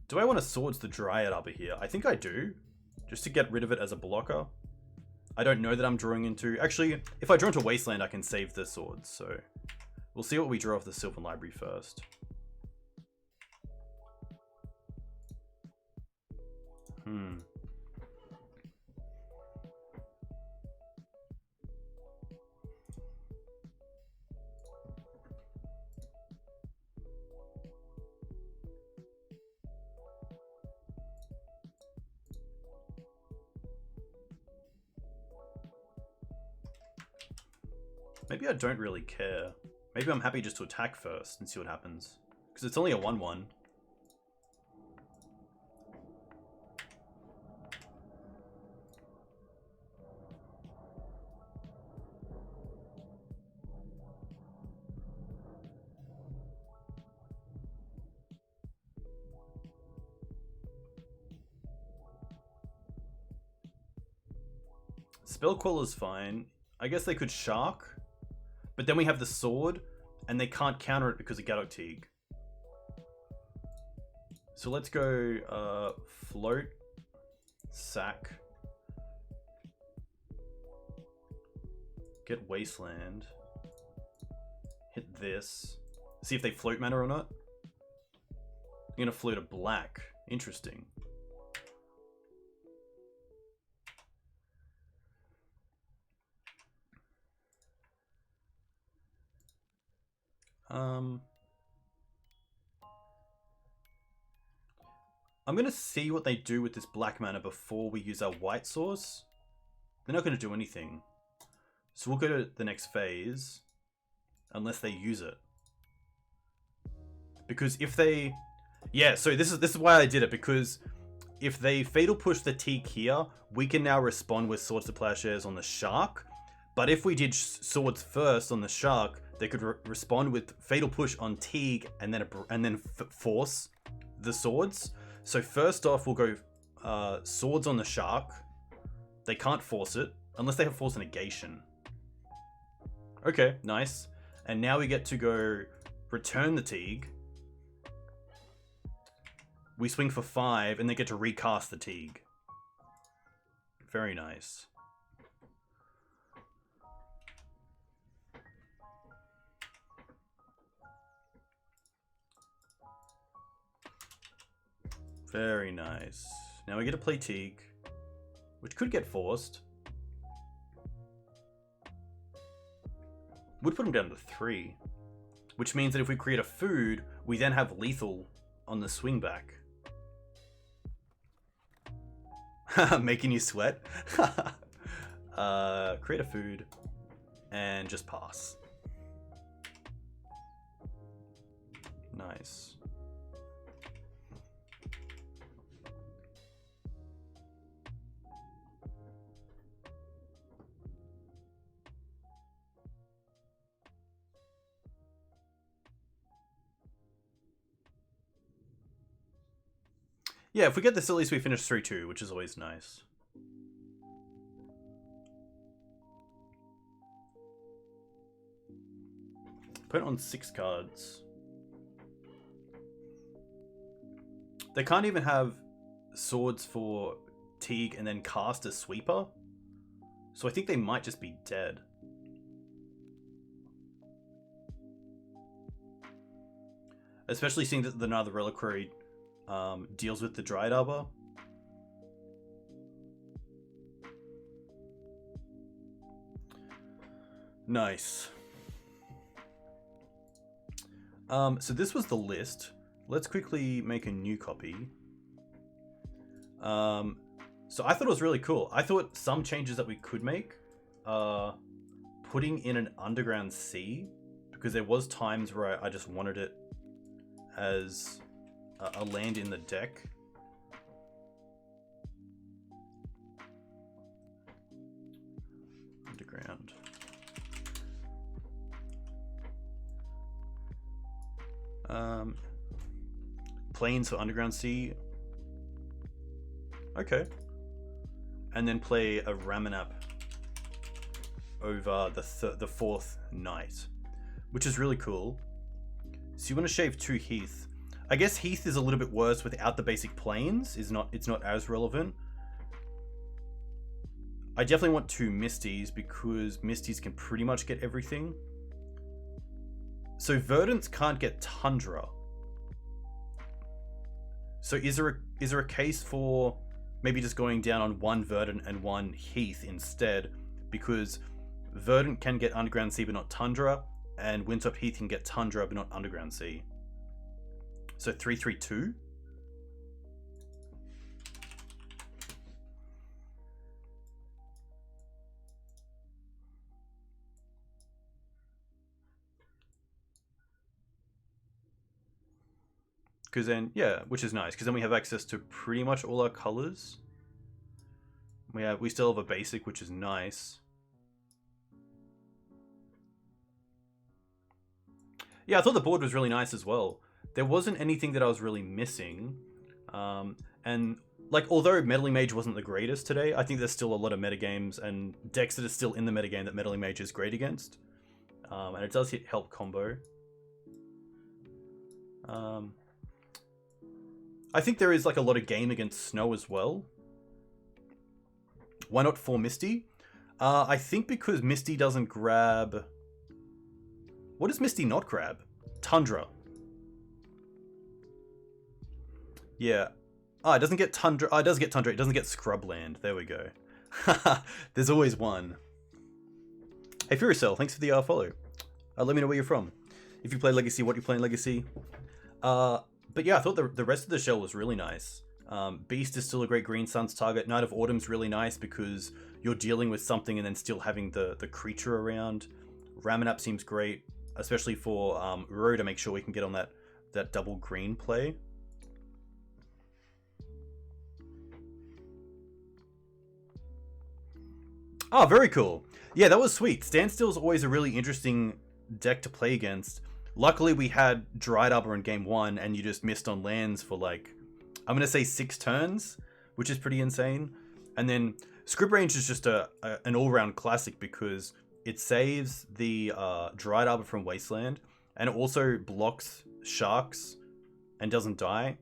Do I want to Swords the Dryad Arbor here? I think I do. Just to get rid of it as a blocker. I don't know that I'm drawing into... Actually, if I draw into Wasteland, I can save the swords, so... We'll see what we draw off the Sylvan Library first. Maybe I don't really care. Maybe I'm happy just to attack first and see what happens. Because it's only a 1/1. Spellqueller's fine. I guess they could Shark. But then we have the sword, and they can't counter it because of Gaddock Teeg. So let's go float, sack, get Wasteland, hit this, see if they float mana or not. I'm gonna float a black. Interesting. I'm gonna see what they do with this black mana before we use our white source. They're not gonna do anything. So we'll go to the next phase. Unless they use it. Because if they... Yeah, so this is why I did it, because if they Fatal Push the Teeg here, we can now respond with Swords to Plowshares on the Shark. But if we did Swords first on the Shark, they could respond with Fatal Push on Teeg and then force the Swords. So first off, we'll go Swords on the Shark. They can't force it unless they have Force Negation. Okay, nice. And now we get to go return the Teeg. We swing for 5 and they get to recast the Teeg. Very nice. Very nice. Now we get to play Teeg, which could get forced. Would put him down to 3, which means that if we create a food, we then have lethal on the swing back. Making you sweat. Create a food and just pass. Nice. Yeah, if we get this, at least we finish 3-2, which is always nice. Put it on 6 cards. They can't even have swords for Teeg and then cast a sweeper. So I think they might just be dead. Especially seeing that the Another Reliquary deals with the Dryad Arbor. Nice. So this was the list. Let's quickly make a new copy. So I thought it was really cool. I thought some changes that we could make, putting in an Underground Sea, because there was times where I just wanted it as a land in the deck. Underground. Plains for Underground Sea. Okay. And then play a Ramanap over the fourth night, which is really cool. So you want to shave 2 Heath. I guess Heath is a little bit worse without the basic planes. It's not as relevant. I definitely want 2 Misties because Misties can pretty much get everything. So Verdants can't get Tundra. So is there a case for maybe just going down on 1 Verdant and 1 Heath instead? Because Verdant can get Underground Sea but not Tundra, and Windtop Heath can get Tundra but not Underground Sea. So 3-3-2. Because then, yeah, which is nice, because then we have access to pretty much all our colors. We still have a basic, which is nice. Yeah, I thought the board was really nice as well. There wasn't anything that I was really missing. And like, although Meddling Mage wasn't the greatest today, I think there's still a lot of metagames and decks that are still in the metagame that Meddling Mage is great against. And it does hit help combo. I think there is like a lot of game against Snow as well. Why not 4 Misty? I think because Misty doesn't grab... What does Misty not grab? Tundra. Yeah. Oh, it doesn't get Tundra. Oh, it does get Tundra. It doesn't get Scrubland. There we go. There's always one. Hey, Furicell, thanks for the follow. Let me know where you're from. If you play Legacy, what you play in Legacy. But yeah, I thought the rest of the shell was really nice. Beast is still a great Green Sun's target. Knight of Autumn's really nice because you're dealing with something and then still having the creature around. Ramanap seems great, especially for Uro to make sure we can get on that double green play. Oh, very cool. Yeah, that was sweet. Standstill's always a really interesting deck to play against. Luckily, we had Dried Arbor in game 1, and you just missed on lands for like, I'm going to say 6 turns, which is pretty insane. And then Script Range is just an all-round classic because it saves the Dried Arbor from Wasteland, and it also blocks Sharks and doesn't die,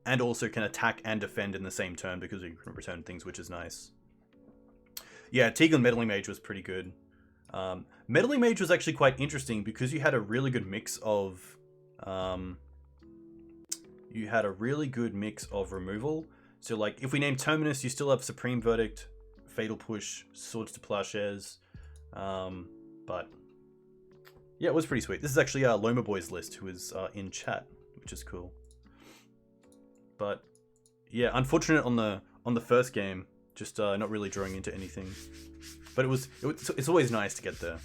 and also can attack and defend in the same turn because you can return things, which is nice. Yeah, Teeg and Meddling Mage was pretty good. Meddling Mage was actually quite interesting because you had a really good mix of removal. So like if we name Terminus, you still have Supreme Verdict, Fatal Push, Swords to Plowshares. But yeah, it was pretty sweet. This is actually LoamerBoy's list, who is in chat, which is cool. But yeah, unfortunate on the first game, just not really drawing into anything. But it's always nice to get there.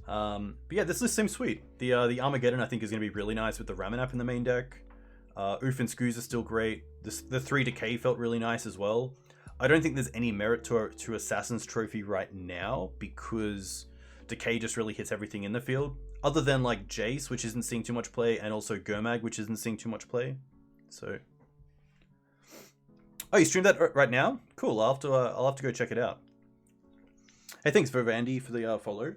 But yeah, this list seems sweet. The Armageddon I think is going to be really nice with the Ramanap in the main deck. Oof and Skoos are still great. The 3 Decay felt really nice as well. I don't think there's any merit to Assassin's Trophy right now because Decay just really hits everything in the field. Other than like Jace, which isn't seeing too much play, and also Gurmag, which isn't seeing too much play. So, oh, you streamed that right now? Cool. I'll have to go check it out. Hey, thanks for Andy for the follow.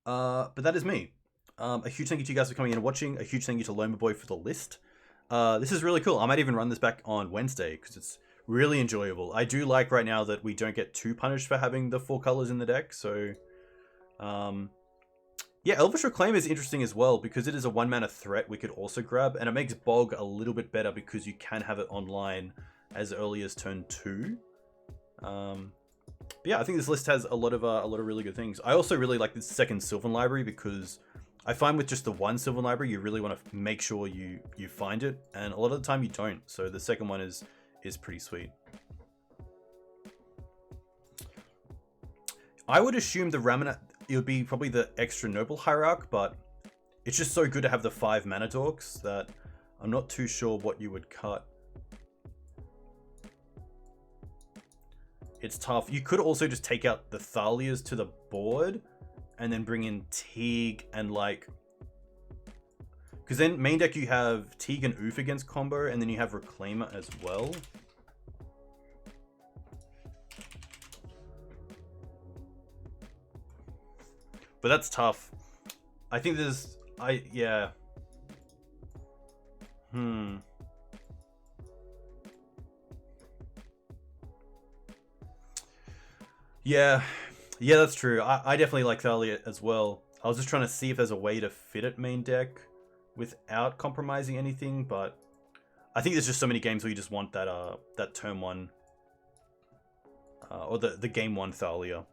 But that is me. A huge thank you to you guys for coming in and watching. A huge thank you to LoamerBoy for the list. This is really cool. I might even run this back on Wednesday because it's really enjoyable. I do like right now that we don't get too punished for having the 4 colors in the deck. So, yeah, Elvish Reclaim is interesting as well because it is a 1-mana threat we could also grab, and it makes Bog a little bit better because you can have it online as early as turn 2. But yeah, I think this list has a lot of really good things. I also really like this second Sylvan library because I find with just the 1 Sylvan library, you really want to make sure you find it, and a lot of the time you don't. So the second one is pretty sweet. I would assume the Ramanap, it would be probably the extra noble hierarch, but it's just so good to have the 5 mana dorks that I'm not too sure what you would cut. It's tough. You could also just take out the Thalias to the board and then bring in Teeg and like Because then main deck you have Teeg and Oof against combo, and then you have Reclaimer as well. But that's tough. I think there's... yeah. Yeah. Yeah, that's true. I definitely like Thalia as well. I was just trying to see if there's a way to fit it main deck without compromising anything, but I think there's just so many games where you just want that that turn 1 or the game 1 Thalia.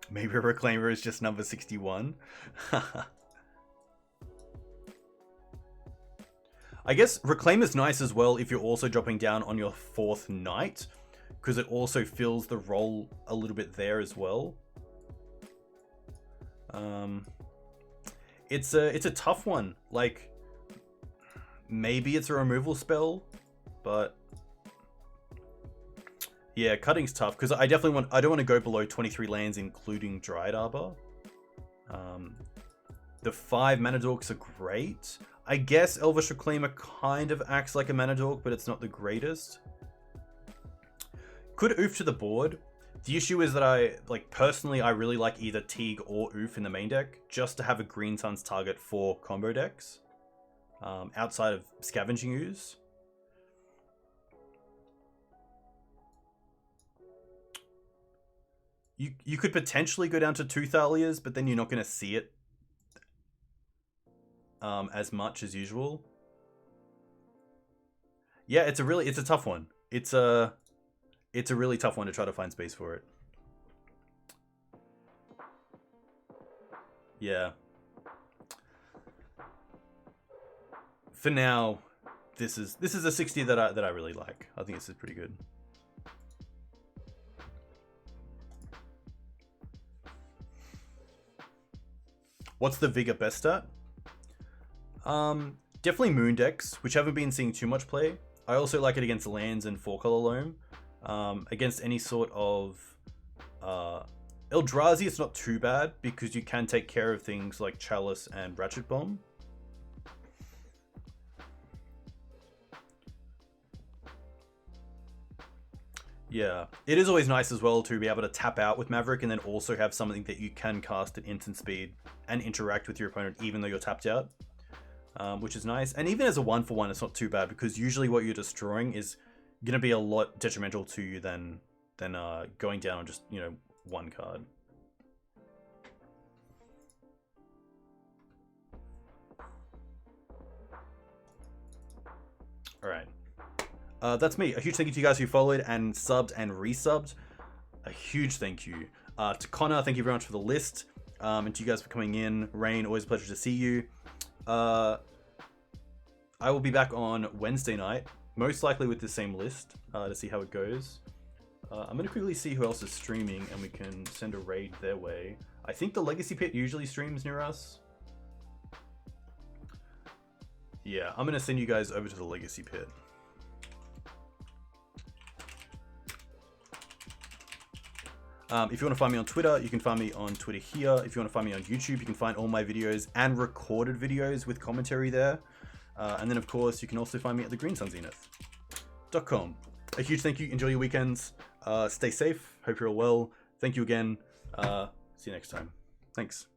Maybe Reclaimer is just number 61. I guess Reclaimer's nice as well if you're also dropping down on your 4th Knight, because it also fills the role a little bit there as well. It's a tough one. Like, maybe it's a removal spell, but yeah, cutting's tough because I don't want to go below 23 lands, including Dryad Arbor. The 5 mana dorks are great. I guess Elvish Reclaimer kind of acts like a mana dork, but it's not the greatest. Could Oof to the board. The issue is that personally, I really like either Teeg or Oof in the main deck, just to have a Green Suns target for combo decks, outside of Scavenging Ooze. You could potentially go down to 2 Thalias, but then you're not going to see it as much as usual. Yeah, it's a tough one. It's a really tough one to try to find space for it. Yeah. For now, this is a 60 that I really like. I think this is pretty good. What's the Vigor best at? Definitely Moon decks, which haven't been seeing too much play. I also like it against lands and 4-color loam. Against any sort of Eldrazi, it's not too bad because you can take care of things like Chalice and Ratchet Bomb. Yeah, it is always nice as well to be able to tap out with Maverick and then also have something that you can cast at instant speed and interact with your opponent even though you're tapped out, which is nice. And even as a 1-for-1, it's not too bad because usually what you're destroying is going to be a lot detrimental to you than going down on just, you know, 1 card. All right. That's me. A huge thank you to you guys who followed and subbed and resubbed. A huge thank you. To Connor, thank you very much for the list. And to you guys for coming in. Rain, always a pleasure to see you. I will be back on Wednesday night, most likely with the same list, to see how it goes. I'm going to quickly see who else is streaming and we can send a raid their way. I think the Legacy Pit usually streams near us. Yeah, I'm going to send you guys over to the Legacy Pit. If you want to find me on Twitter, you can find me on Twitter here. If you want to find me on YouTube, you can find all my videos and recorded videos with commentary there. And then, of course, you can also find me at thegreensunzenith.com. A huge thank you. Enjoy your weekends. Stay safe. Hope you're all well. Thank you again. See you next time. Thanks.